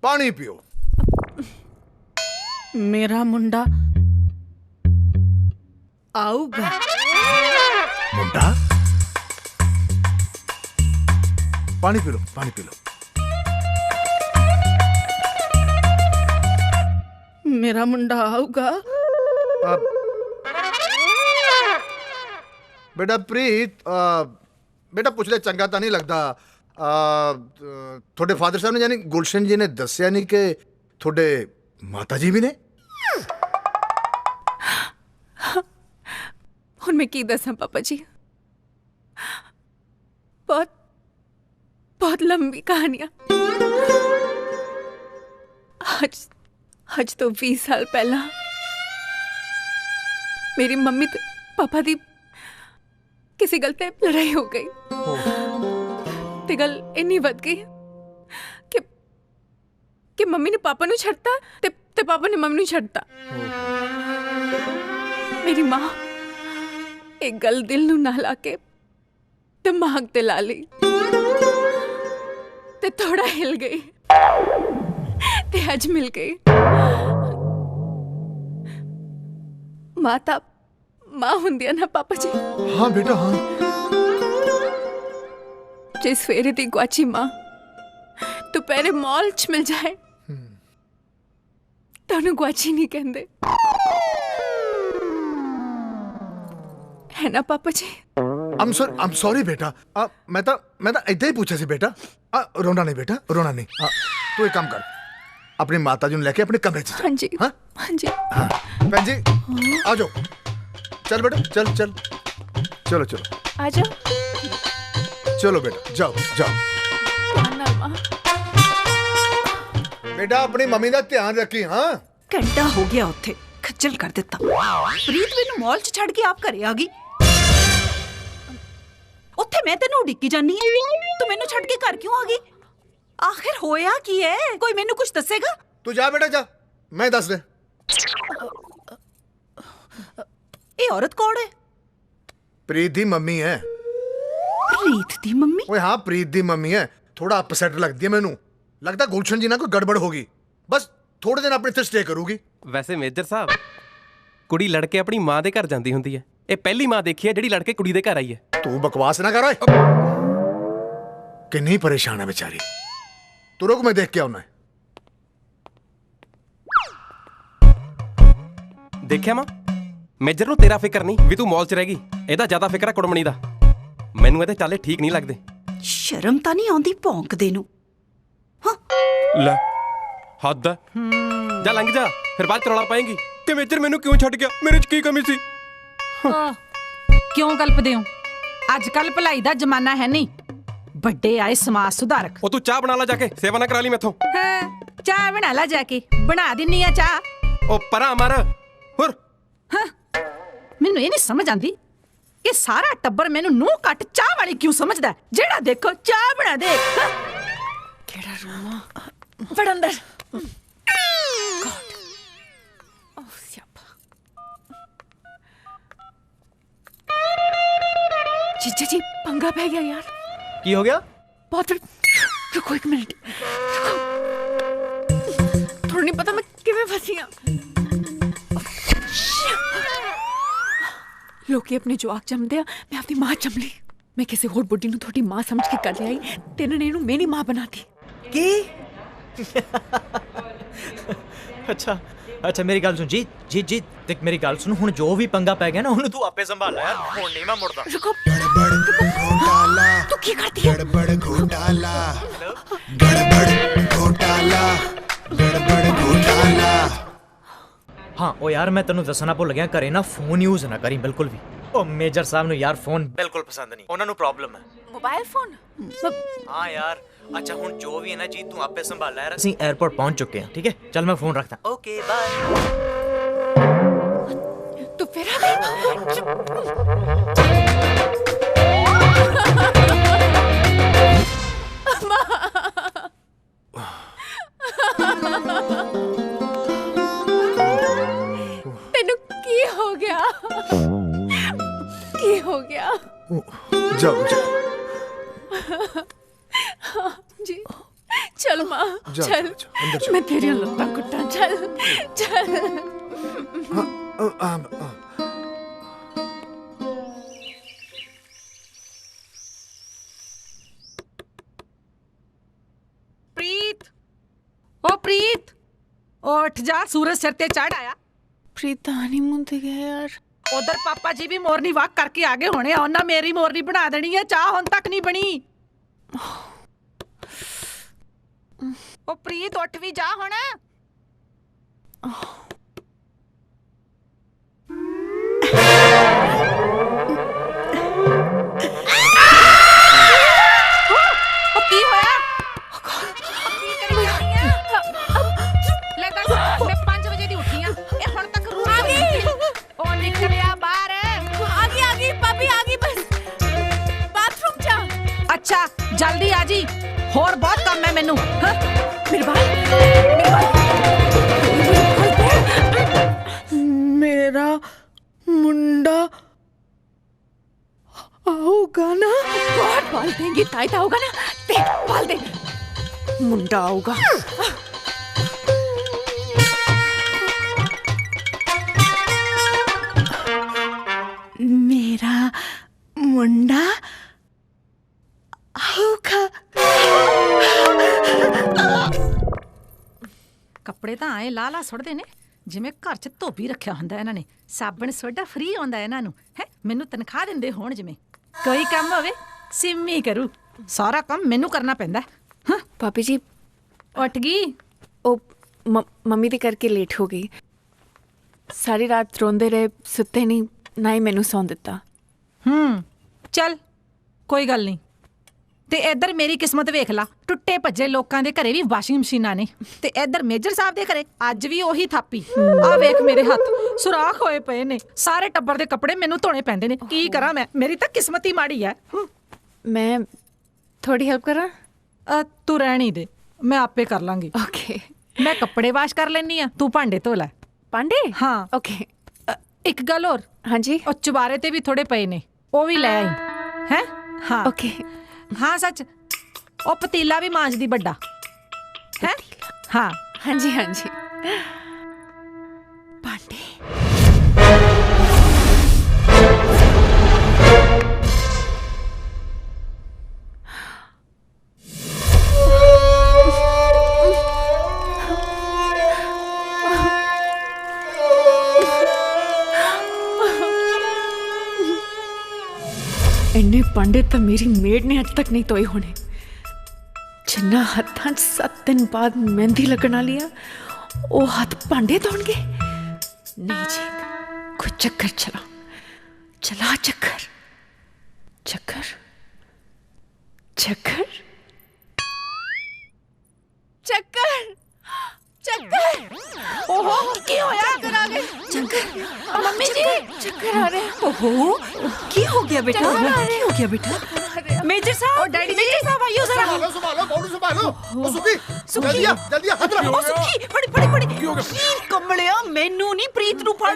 ਪਾਣੀ ਪੀਓ। मेरा मुंडा आऊगा। मुंडा? पानी पी लो पानी पी लो। मेरा मुंडा आऊगा। बेटा प्रीत बेटा पुछ ले चंगा तो नहीं लगता। थोड़े फादर साहब ने यानी गुलशन जी ने दसिया नहीं कि थोड़े माता जी भी ने। ਹੁਣ ਮੈਂ ਕੀ ਦੱਸਾਂ ਪਾਪਾ ਜੀ, बहुत लंबी कहानियां। आज तो 20 साल पहला मेरी मम्मी ते पापा दी किसी गल ते लड़ाई हो गई ते गल इन्नी वध गई कि मम्मी ने पापा नू छड्डता ते पापा ने मम्मी नू छड्डता। ਮੇਰੀ ਮਾਂ ਇੱਕ ਗੱਲ ਦਿਲ ਨੂੰ ਨਾ ਲਾ ਕੇ ਦਿਮਾਗ ਤੇ ਲਾ ਲਈ ਤੇ ਥੋੜਾ ਹਿਲ ਗਈ ਤੇ ਅੱਜ ਮਿਲ ਗਈ। ਮਾਤਾ ਮਾਂ ਹੁੰਦੀ ਆ ਨਾ ਪਾਪਾ ਜੀ। हाँ बेटा हाँ। ਜੇ ਸਵੇਰੇ ਦੀ ਗੁਆਚੀ ਮਾਂ ਦੁਪਹਿਰੇ ਮਾਲ 'ਚ ਮਿਲ ਜਾਏ ਤੁਹਾਨੂੰ ਗੁਆਚੀ ਨਹੀਂ ਕਹਿੰਦੇ, ਹੈ ਨਾ ਪਾਪਾ ਜੀ? I'm sorry बेटा। मैं तो इतना ही पूछा सी बेटा। रोना नहीं बेटा, रोना नहीं। तू एक काम कर, अपनी माता जी लेके अपने कमरे च जा। हाँ जी हाँ हाँ जी। हाँ बहन जी आ जाओ, चल बेटा चल चल, चलो चलो आ जाओ। चलो बेटा जाओ जाओ। ना माँ बेटा अपनी मम्मी का ध्यान रखी। हाँ ਘੰਟਾ ਹੋ ਗਿਆ ਉੱਥੇ ਖੱਜਲ ਕਰ ਦਿੱਤਾ। ਪ੍ਰੀਤ ਮੈਨੂੰ ਮਾਲ 'ਚ ਛੱਡ ਕੇ ਆਪ ਘਰੇ ਆ ਗਈ। ਉੱਥੇ ਮੈਂ ਤੈਨੂੰ ਉਡੀਕੀ ਜਾਨੀ ਆ, ਤੂੰ ਮੈਨੂੰ ਛੱਡ ਕੇ ਘਰ ਕਿਉਂ ਆ ਗਈ? ਆਖਿਰ ਹੋਇਆ ਕੀ ਹੈ? ਕੋਈ ਮੈਨੂੰ ਕੁਝ ਦੱਸੇਗਾ? तू जा बेटा जा, मैं दस दे। ਇਹ ਔਰਤ ਕੌਣ ਹੈ? प्रीत दी मम्मी है। ਪ੍ਰੀਤ ਦੀ ਮੰਮੀ? ओए हाँ प्रीत दी मम्मी है। थोड़ा अपसेट लगती है मैनू, लगता गुलशन जी ना कोई गड़बड़ होगी, बस थोड़े दिन अपने इत्थे स्टे करूगी। ਵੈਸੇ ਮੇਜਰ ਸਾਹਿਬ, ਕੁੜੀ ਲੜ ਕੇ ਆਪਣੀ ਮਾਂ ਦੇ ਘਰ ਜਾਂਦੀ ਹੁੰਦੀ ਹੈ। ਇਹ ਪਹਿਲੀ ਮਾਂ ਦੇਖੀ ਹੈ ਜਿਹੜੀ ਲੜ ਕੇ ਕੁੜੀ ਦੇ ਘਰ ਆਈ ਹੈ। तू बकवास ना कर ओए। कितनी परेशान है बेचारी। तू रुक, मैं देख के आऊं। ਦੇਖਿਆ ਮਾਂ, ਮੇਜਰ ਨੂੰ ਤੇਰਾ ਫਿਕਰ ਨਹੀਂ ਵੀ ਤੂੰ ਮਾਲ 'ਚ ਰਹਿ ਗਈ, ਇਹਦਾ ਜ਼ਿਆਦਾ ਫਿਕਰ ਹੈ ਕੁੜਮਣੀ ਦਾ। ਮੈਨੂੰ ਇਹਦੇ ਚਾਲੇ ਠੀਕ ਨਹੀਂ ਲੱਗਦੇ। ਸ਼ਰਮ ਤਾਂ ਨਹੀਂ ਆਉਂਦੀ ਭੌਂਕਦੇ ਨੂੰ? ਲੈ ਹੱਦ ਹੈ। ਜਾ ਲੰਘ ਜਾ, ਫਿਰ ਬਾਅਦ ਚ ਰੌਲਾ ਪਾਏਂਗੀ ਕਿ ਮੇਜਰ ਮੈਨੂੰ ਕਿਉਂ ਛੱਡ ਗਿਆ, ਮੇਰੇ 'ਚ ਕੀ ਕਮੀ ਸੀ। ਕਿਉਂ ਕਲਪਦੇ ਹੋ? ਅੱਜ ਕੱਲ ਭਲਾਈ ਦਾ ਜ਼ਮਾਨਾ ਹੈ ਨਹੀਂ, ਵੱਡੇ ਆਏ ਸਮਾਜ ਸੁਧਾਰਕ। ਉਹ ਤੂੰ ਚਾਹ ਬਣਾ ਲੈ ਜਾ ਕੇ, ਸੇਵਾ ਨਾ ਕਰਾ ਲਈ ਮੈਥੋਂ। ਹਾਂ ਚਾਹ ਬਣਾ ਲੈ ਜਾ ਕੇ, ਬਣਾ ਦਿੰਨੀ ਆ ਚਾਹ। ਉਹ ਪਰਾਂ ਮਰ ਹੋਰ। ਹਾਂ ਮੈਨੂੰ ਇਹ ਨਹੀਂ ਸਮਝ ਆਂਦੀ ਕਿ ਸਾਰਾ ਟੱਬਰ ਮੈਨੂੰ ਨੂੰਹ ਕੱਟ ਚਾਹ ਵਾਲੀ ਕਿਉਂ ਸਮਝਦਾ? ਜਿਹੜਾ ਦੇਖੋ ਚਾਹ ਬਣਾ ਦੇ। ਕਿਹੜਾ ਰੂਮ ਆ? ਵੜ ਅੰਦਰ। जीजा जी पंगा पै गया यार। की हो गया? बहुत रुको एक मिनट, थोड़ा नहीं पता मैं किवें फसी हाँ। लोग अपने जवाक जमदे, मैं अपनी मां जम ली। मैं किसी होर बुढ़ी नूं थोड़ी मां समझ के कर लिया, तेरे ने इहनूं मेरी मां बना दी। की? अच्छा अच्छा मेरी गल सुन जी जी जी, देख मेरी गल सुन, हुण जो भी पंगा पै गया ना उन्हें तू आपे संभाल यार, हुण नहीं मैं मुड़दा। रुको घोटाला, तू की करती है? गड़बड़ घोटाला, गड़बड़ घोटाला, गड़बड़ घोटाला। हाँ ओ यार मैं तेनू दसना भुल गया, घरे ना फोन यूज ना करी बिल्कुल भी। ओ मेजर साहब नू यार फोन बिल्कुल पसंद नहीं, उन्हां नू प्रॉब्लम है। Mobile phone? हाँ यार अच्छा हुण जो भी है ना जी तू आपे संभाल यार, ਅਸੀਂ एयरपोर्ट पहुंच चुके हैं। ठीक है चल मैं फोन रखता। Okay bye. तू फिर आ तेनू की हो गया? की हो गया? जाओ जाओ जी चल माँ जा, चल जा, अंदर जा। मैं तेरी लत्ता कुट्टा, चल चल। ਪ੍ਰੀਤ, ओ प्रीत उठ जा, सूरज सिर ते चढ़ आया। प्रीत हनीमून ते गया यार। उधर पापा जी भी मोरनी वाक करके आगे होने, उन्हें मेरी मोरनी बना देनी है, चाह हुण तक नहीं बनी। ओ प्रीत उठ भी जा हुण। की होया? ले दस, मैं 5 बजे दी उठी हां, ए हुण तक रू आ गई। ओ निकलिया बाहर। आ गई पापी आ गई, बस बाथरूम जा। अच्छा जल्दी आ जी, होर बहुत काम है मैनू। मेरे मेरा मुंडा आऊगा ना? बहुत बाल देंगे, तायता होगा ना? देख बाल दे, मुंडा आऊगा। मेरा मुंडा आऊगा। ਕੱਪੜੇ ਤਾਂ ਐ ਲਾ ਸੁੱਟਦੇ ਨੇ ਜਿਵੇਂ ਘਰ 'ਚ ਧੋਬੀ ਰੱਖਿਆ ਹੁੰਦਾ ਇਹਨਾਂ ਨੇ। ਸਾਬਣ ਸੋਡਾ ਫ੍ਰੀ ਆਉਂਦਾ ਇਹਨਾਂ ਨੂੰ ਹੈ। ਮੈਨੂੰ ਤਨਖਾਹ ਦਿੰਦੇ ਹੋਣ ਜਿਵੇਂ। ਕੋਈ ਕੰਮ ਹੋਵੇ ਸਿੰਮੀ ਕਰੂ, ਸਾਰਾ ਕੰਮ ਮੈਨੂੰ ਕਰਨਾ ਪੈਂਦਾ। ਹਾਂ ਭਾਬੀ ਜੀ ਉੱਠ ਗਈ? ਉਹ ਮੰਮੀ ਦੇ ਕਰਕੇ ਲੇਟ ਹੋ ਗਈ। ਸਾਰੀ ਰਾਤ ਰੋਂਦੇ ਰਹੇ, ਸੁੱਤੇ ਨਹੀਂ, ਨਾ ਹੀ ਮੈਨੂੰ ਸੌਣ ਦਿੱਤਾ। ਚੱਲ ਕੋਈ ਗੱਲ ਨਹੀਂ। ਤੇ ਇੱਧਰ ਮੇਰੀ ਕਿਸਮਤ ਵੇਖ ਲਾ, ਟੁੱਟੇ ਭੱਜੇ ਲੋਕਾਂ ਦੇ ਘਰੇ ਵੀ ਵਾਸ਼ਿੰਗ ਮਸ਼ੀਨਾਂ ਨੇ, ਤੇ ਇੱਧਰ ਮੇਜਰ ਸਾਹਿਬ ਦੇ ਘਰੇ ਅੱਜ ਵੀ ਉਹੀ ਥਾਪੀ। ਆ ਵੇਖ ਮੇਰੇ ਹੱਥ ਸੁਰਾਖ ਹੋਏ ਪਏ ਨੇ। ਸਾਰੇ ਟੱਬਰ ਦੇ ਕੱਪੜੇ ਮੈਨੂੰ ਧੋਣੇ ਪੈਂਦੇ ਨੇ। ਕੀ ਕਰਾਂ ਮੈਂ? ਮੇਰੀ ਤਾਂ ਕਿਸਮਤ ਹੀ ਮਾੜੀ ਹੈ। ਮੈਂ ਥੋੜੀ ਹੈਲਪ ਕਰਾਂ? ਤੂੰ ਰਹਿਣ ਹੀ ਦੇ, ਮੈਂ ਆਪੇ ਕਰ ਲਾਂਗੀ। ਓਕੇ। ਮੈਂ ਕੱਪੜੇ ਵਾਸ਼ ਕਰ ਲੈਣੀ ਆ, ਤੂੰ ਭਾਂਡੇ ਧੋ ਲੈ। ਭਾਂਡੇ? ਹਾਂ ਓਕੇ। ਇੱਕ ਗੱਲ ਹੋਰ। ਹਾਂਜੀ। ਉਹ ਚੁਬਾਰੇ ਤੇ ਵੀ ਥੋੜੇ ਪਏ ਨੇ, ਉਹ ਵੀ ਲੈ ਆਈ ਹੈ। ਹਾਂ ਓਕੇ। ਹਾਂ ਸੱਚ, ਉਹ ਪਤੀਲਾ ਵੀ ਮਾਂਜਦੀ ਵੱਡਾ ਹੈ। ਹਾਂ ਹਾਂਜੀ ਹਾਂਜੀ। ਭਾਂਡੇ ਇੰਨੇ ਭਾਂਡੇ ਤਾਂ ਮੇਰੀ ਮੇਡ ਨੇ ਅੱਜ ਤੱਕ ਨਹੀਂ ਧੋਏ ਹੋਣੇ। ਜਿੰਨਾ ਹੱਥਾਂ 'ਚ 7 ਦਿਨ ਬਾਅਦ ਮਹਿੰਦੀ ਲੱਗਣ ਵਾਲੀ ਆ, ਉਹ ਹੱਥ ਭਾਂਡੇ ਧੋਣਗੇ? ਨਹੀਂ ਜੀ, ਕੋਈ ਚੱਕਰ ਚਲਾ ਚੱਕਰ ਚੱਕਰ ਚੱਕਰ ਚੱਕਰ ਚੱਕਰ। ਓਹੋ ਕੀ ਹੋਇਆ? ਚੱਕਰ ਆ ਗਏ। ਚੱਕਰ ਮੰਮੀ ਜੀ, ਚੱਕਰ ਆ ਰਹੇ। ਓਹੋ ਕੀ ਹੋ ਗਿਆ बेटा? ਕੀ ਹੋ ਗਿਆ बेटा? मेजर साहब, डैडी जी, मेजर साहब आइयो जरा। संभालो बाबू संभालो। ओ सुखी जल्दी आ हाथ रख। ओ सुखी फड़ी की कमलिया मैनू नहीं प्रीत नु फड़।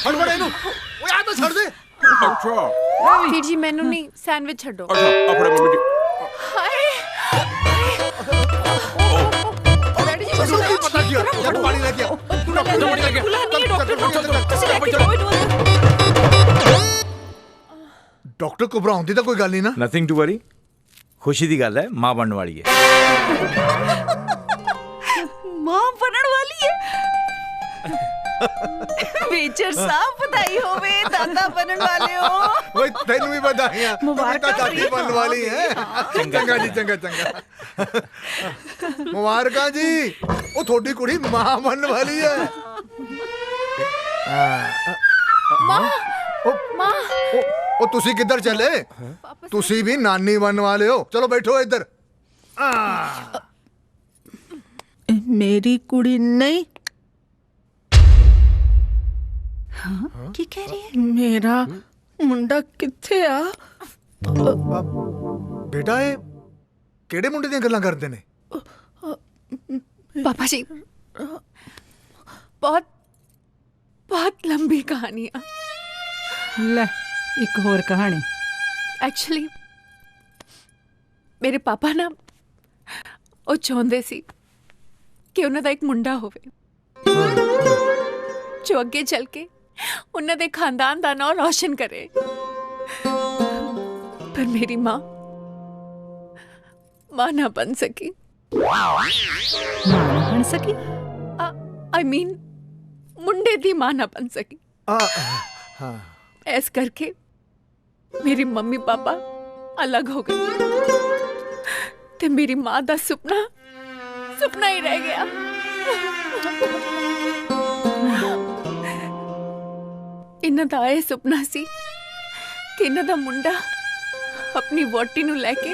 फड़ ਇਹਨੂੰ। ਓਏ ਆ ਤਾਂ ਛੱਡ ਦੇ। ਅੱਛਾ ਵੀਰ ਜੀ, ਮੈਨੂੰ ਨਹੀਂ, ਸੈਂਡਵਿਚ ਛੱਡੋ। ਅੱਛਾ ਆਪਣੇ ਮੰਮੀ ਜੀ। ਹਾਏ ਡੈਡੀ ਜੀ ਸੁਖੀ ਪਤਾ ਕੀ ਜੱਟ ਪਾਣੀ ਲੈ ਕੇ ਆ। ਤੂੰ ਡਾਕਟਰ ਪਾਣੀ ਲੈ ਕੇ ਡਾਕਟਰ ਘਬਰਾਉਣ ਦੀ ਤਾਂ ਕੋਈ ਗੱਲ ਨਹੀਂ ਨਾ। ਨਥਿੰਗ ਟੂ ਵਰੀ, ਖੁਸ਼ੀ ਦੀ ਗੱਲ ਹੈ, ਮਾਂ ਬਣਨ ਵਾਲੀ ਹੈ। मां बनने वाली है। मेजर साहब बधाई होवे, दादा बनने वाले हो। ਓਏ ਤੈਨੂੰ ਵੀ ਵਧਾਈਆਂ। ਮੁਬਾਰਕਾਂ ਦਾਦੀ ਬਣਨ ਵਾਲੀ ਹੈ। ਚੰਗਾ ਜੀ, ਚੰਗਾ। ਮੁਬਾਰਕਾਂ ਜੀ, ਉਹ ਤੁਹਾਡੀ ਕੁੜੀ ਮਾਂ ਬਣਨ ਵਾਲੀ ਹੈ। ਮਾਂ ਉਹ ਤੁਸੀਂ ਕਿੱਧਰ ਚਲੇ? ਤੁਸੀਂ ਵੀ ਨਾਨੀ ਬਣਨ ਵਾਲੇ ਹੋ। ਚਲੋ ਬੈਠੋ ਇੱਧਰ। मेरी कुड़ी नहीं। हाँ की कह रही है? मेरा मुंडा किथे आ? ਬੇਟਾ ਇਹ ਕਿਹੜੇ ਮੁੰਡੇ ਦੀਆਂ ਗੱਲਾਂ ਕਰਦੇ ਨੇ? पापा जी, बहुत लंबी कहानी है। ਲੈ ਇੱਕ ਹੋਰ ਕਹਾਣੀ। एक्चुअली ਮੇਰੇ ਪਾਪਾ ਨਾ, ਉਹ ਚਾਹੁੰਦੇ ਸੀ ਕਿ ਉਹਨਾਂ ਦਾ ਇੱਕ ਮੁੰਡਾ ਹੋਵੇ ਜੋ ਅੱਗੇ ਚੱਲ ਕੇ ਉਹਨਾਂ ਦੇ ਖਾਨਦਾਨ ਦਾ ਨਾਮ ਰੌਸ਼ਨ ਕਰੇ। ਪਰ ਮੇਰੀ ਮਾਂ ਨਾ ਬਣ ਸਕੀ। ਬਣ ਸਕੀ? आई मीन मुंडे दी मां ना बन सकी। ऐस करके मेरी मम्मी पापा अलग हो गए ते मेरी मां दा सुपना ही रह गया। इन्हां दा ये सुपना सी कि इन्हां दा मुंडा अपनी वोटी नू लेके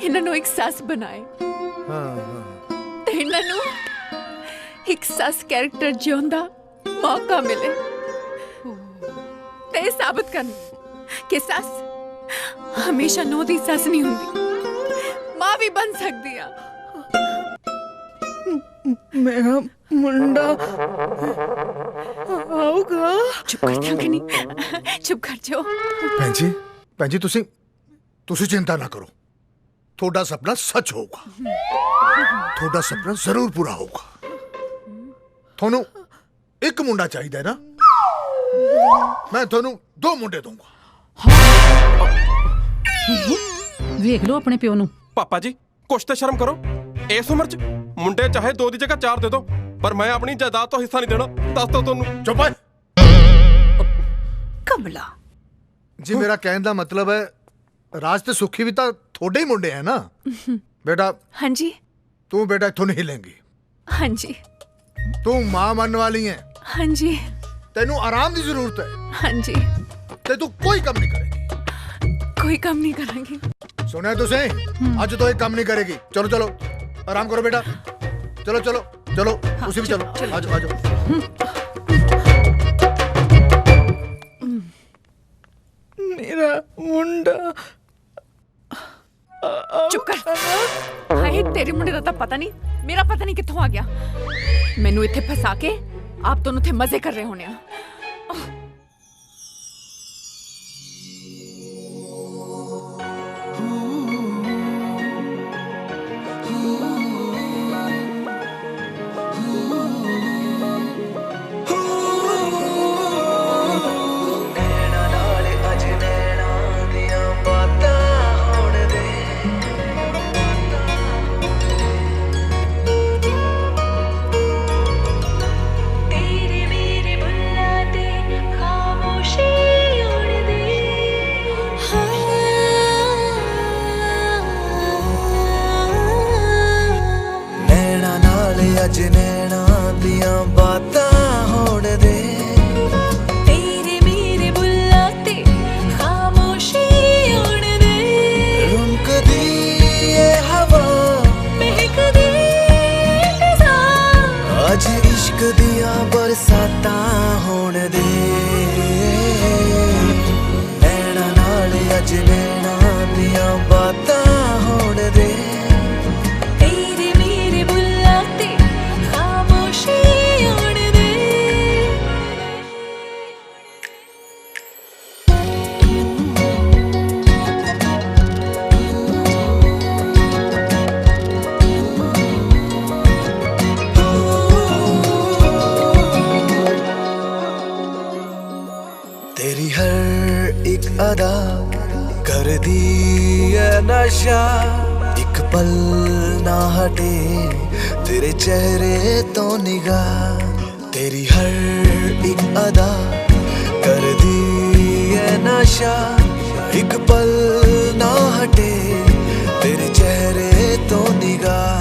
इन्हां नू एक सस बनाए ते इन्हां नू एक सस कैरेक्टर जिउण दा मौका मिले ते साबित करना कि सस हमेशा नौ दी सस नहीं हुंदी, मां भी बन सकदी आ। मेरा मुंडा ਆਊਗਾ। ਚੁੱਪ ਕਰ ਜਾ ਕਿ ਨਹੀਂ, ਚੁੱਪ ਕਰ ਜਾਓ। ਭੈਣ ਜੀ ਤੁਸੀਂ ਚਿੰਤਾ ਨਾ ਕਰੋ, ਤੁਹਾਡਾ ਸੁਪਨਾ ਸੱਚ ਹੋਊਗਾ, ਤੁਹਾਡਾ ਸੁਪਨਾ ਜ਼ਰੂਰ ਪੂਰਾ ਹੋਊਗਾ। ਤੁਹਾਨੂੰ ਇੱਕ ਮੁੰਡਾ ਚਾਹੀਦਾ ਹੈ ਨਾ, ਮੈਂ ਤੁਹਾਨੂੰ 2 ਮੁੰਡੇ ਦਊਂਗਾ। ਵੇਖ ਲਓ ਆਪਣੇ ਪਿਓ ਨੂੰ। ਪਾਪਾ ਜੀ ਕੁਛ ਤਾਂ ਸ਼ਰਮ ਕਰੋ, ਇਸ ਉਮਰ 'ਚ ਮੁੰਡੇ ਚਾਹੇ 2 ਦੀ ਜਗ੍ਹਾ 4 ਦੇ ਦਿਓ, ਪਰ ਮੈਂ ਆਪਣੀ ਜਾਇਦਾਦ ਤੋਂ ਹਿੱਸਾ ਨਹੀਂ ਦੇਣਾ। ਦੱਸ ਦੋ ਤੁਹਾਨੂੰ। ਚੁੱਪ ਕਮਲਾ ਜੀ, ਮੇਰਾ ਕਹਿਣ ਦਾ ਮਤਲਬ ਹੈ ਰਾਜ ਤੇ ਸੁੱਖੀ ਵੀ ਤਾਂ ਤੁਹਾਡੇ ਹੀ ਮੁੰਡੇ ਹੈ ਨਾ ਬੇਟਾ। ਹਾਂਜੀ। ਤੂੰ ਬੇਟਾ ਇੱਥੋਂ ਨਹੀਂ ਹਿਲੇਂਗੀ। ਹਾਂਜੀ। ਤੂੰ ਮਾਂ ਬਣਨ ਵਾਲੀ ਹੈ। ਹਾਂਜੀ। ਤੈਨੂੰ ਆਰਾਮ ਦੀ ਜ਼ਰੂਰਤ ਹੈ। ਹਾਂਜੀ। ਤੇ ਤੂੰ ਕੋਈ ਕੰਮ ਨਹੀਂ ਕਰੇਗੀ। ਕੋਈ ਕੰਮ ਨਹੀਂ ਕਰਾਂਗੀ। ਸੁਣਿਆ ਤੁਸੀਂ? ਅੱਜ ਤੋਂ ਇਹ ਕੰਮ ਨਹੀਂ ਕਰੇਗੀ। ਚਲੋ ਚਲੋ ਆਰਾਮ ਕਰੋ ਬੇਟਾ। ਚਲੋ ਚਲੋ ਚਲੋ ਤੁਸੀਂ ਵੀ ਚਲੋ। ਆਜੋ ਆਜੋ। ਮੇਰਾ ਮੁੰਡਾ। ਚੁੱਪ ਕਰ। ਹਾਏ ਤੇਰੇ ਮੁੰਡੇ ਦਾ ਤਾਂ ਪਤਾ ਨਹੀਂ, ਮੇਰਾ ਪਤਾ ਨਹੀਂ ਕਿੱਥੋਂ ਆ ਗਿਆ। ਮੈਨੂੰ ਇੱਥੇ ਫਸਾ ਕੇ ਆਪ ਦੋਨੋਂ ਇੱਥੇ ਮਜ਼ੇ ਕਰ ਰਹੇ ਹੋਣੇ ਆ। ਅੱਜ ਨੈਣਾ ਦੀਆਂ ਬਾਤਾਂ ਹੋਣ ਦੇ, ਤੇਰੇ ਮੇਰੇ ਬੁੱਲਾਂ ਤੇ ਖਾਮੋਸ਼ੀ ਹੋਣ ਦੇ, ਰੁਕਦੀ ਏ ਹਵਾ ਮਹਿਕਦੀ ਫਿਜ਼ਾ, ਅੱਜ ਇਸ਼ਕ ਦੀਆਂ ਬਰਸਾਤਾਂ ਹੋਣ ਦੇ, ਨੈਣਾ ਨਾਲ ਅੱਜ ਨੈਣਾ ਦੀਆਂ ਬਾਤਾਂ ਹੋਣ ਦੇ, तेरी हर एक अदा कर दी है नशा, एक पल ना हटे तेरे चेहरे तो निगाह, तेरी हर एक अदा कर दी है नशा, एक पल ना हटे तेरे चेहरे तो निगाह।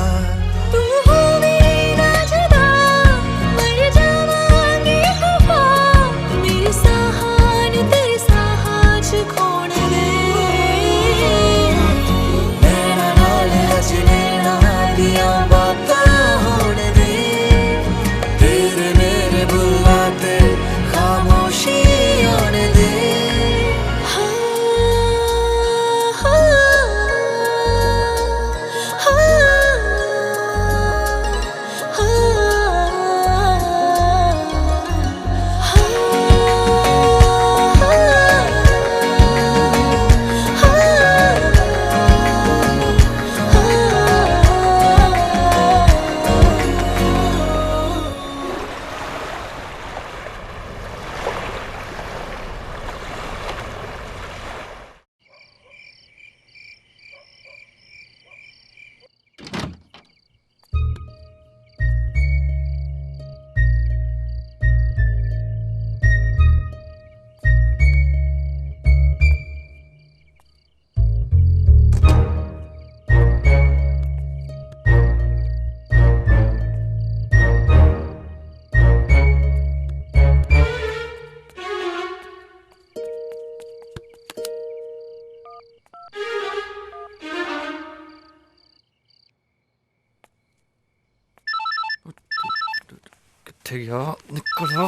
किथे गया? निकल जा,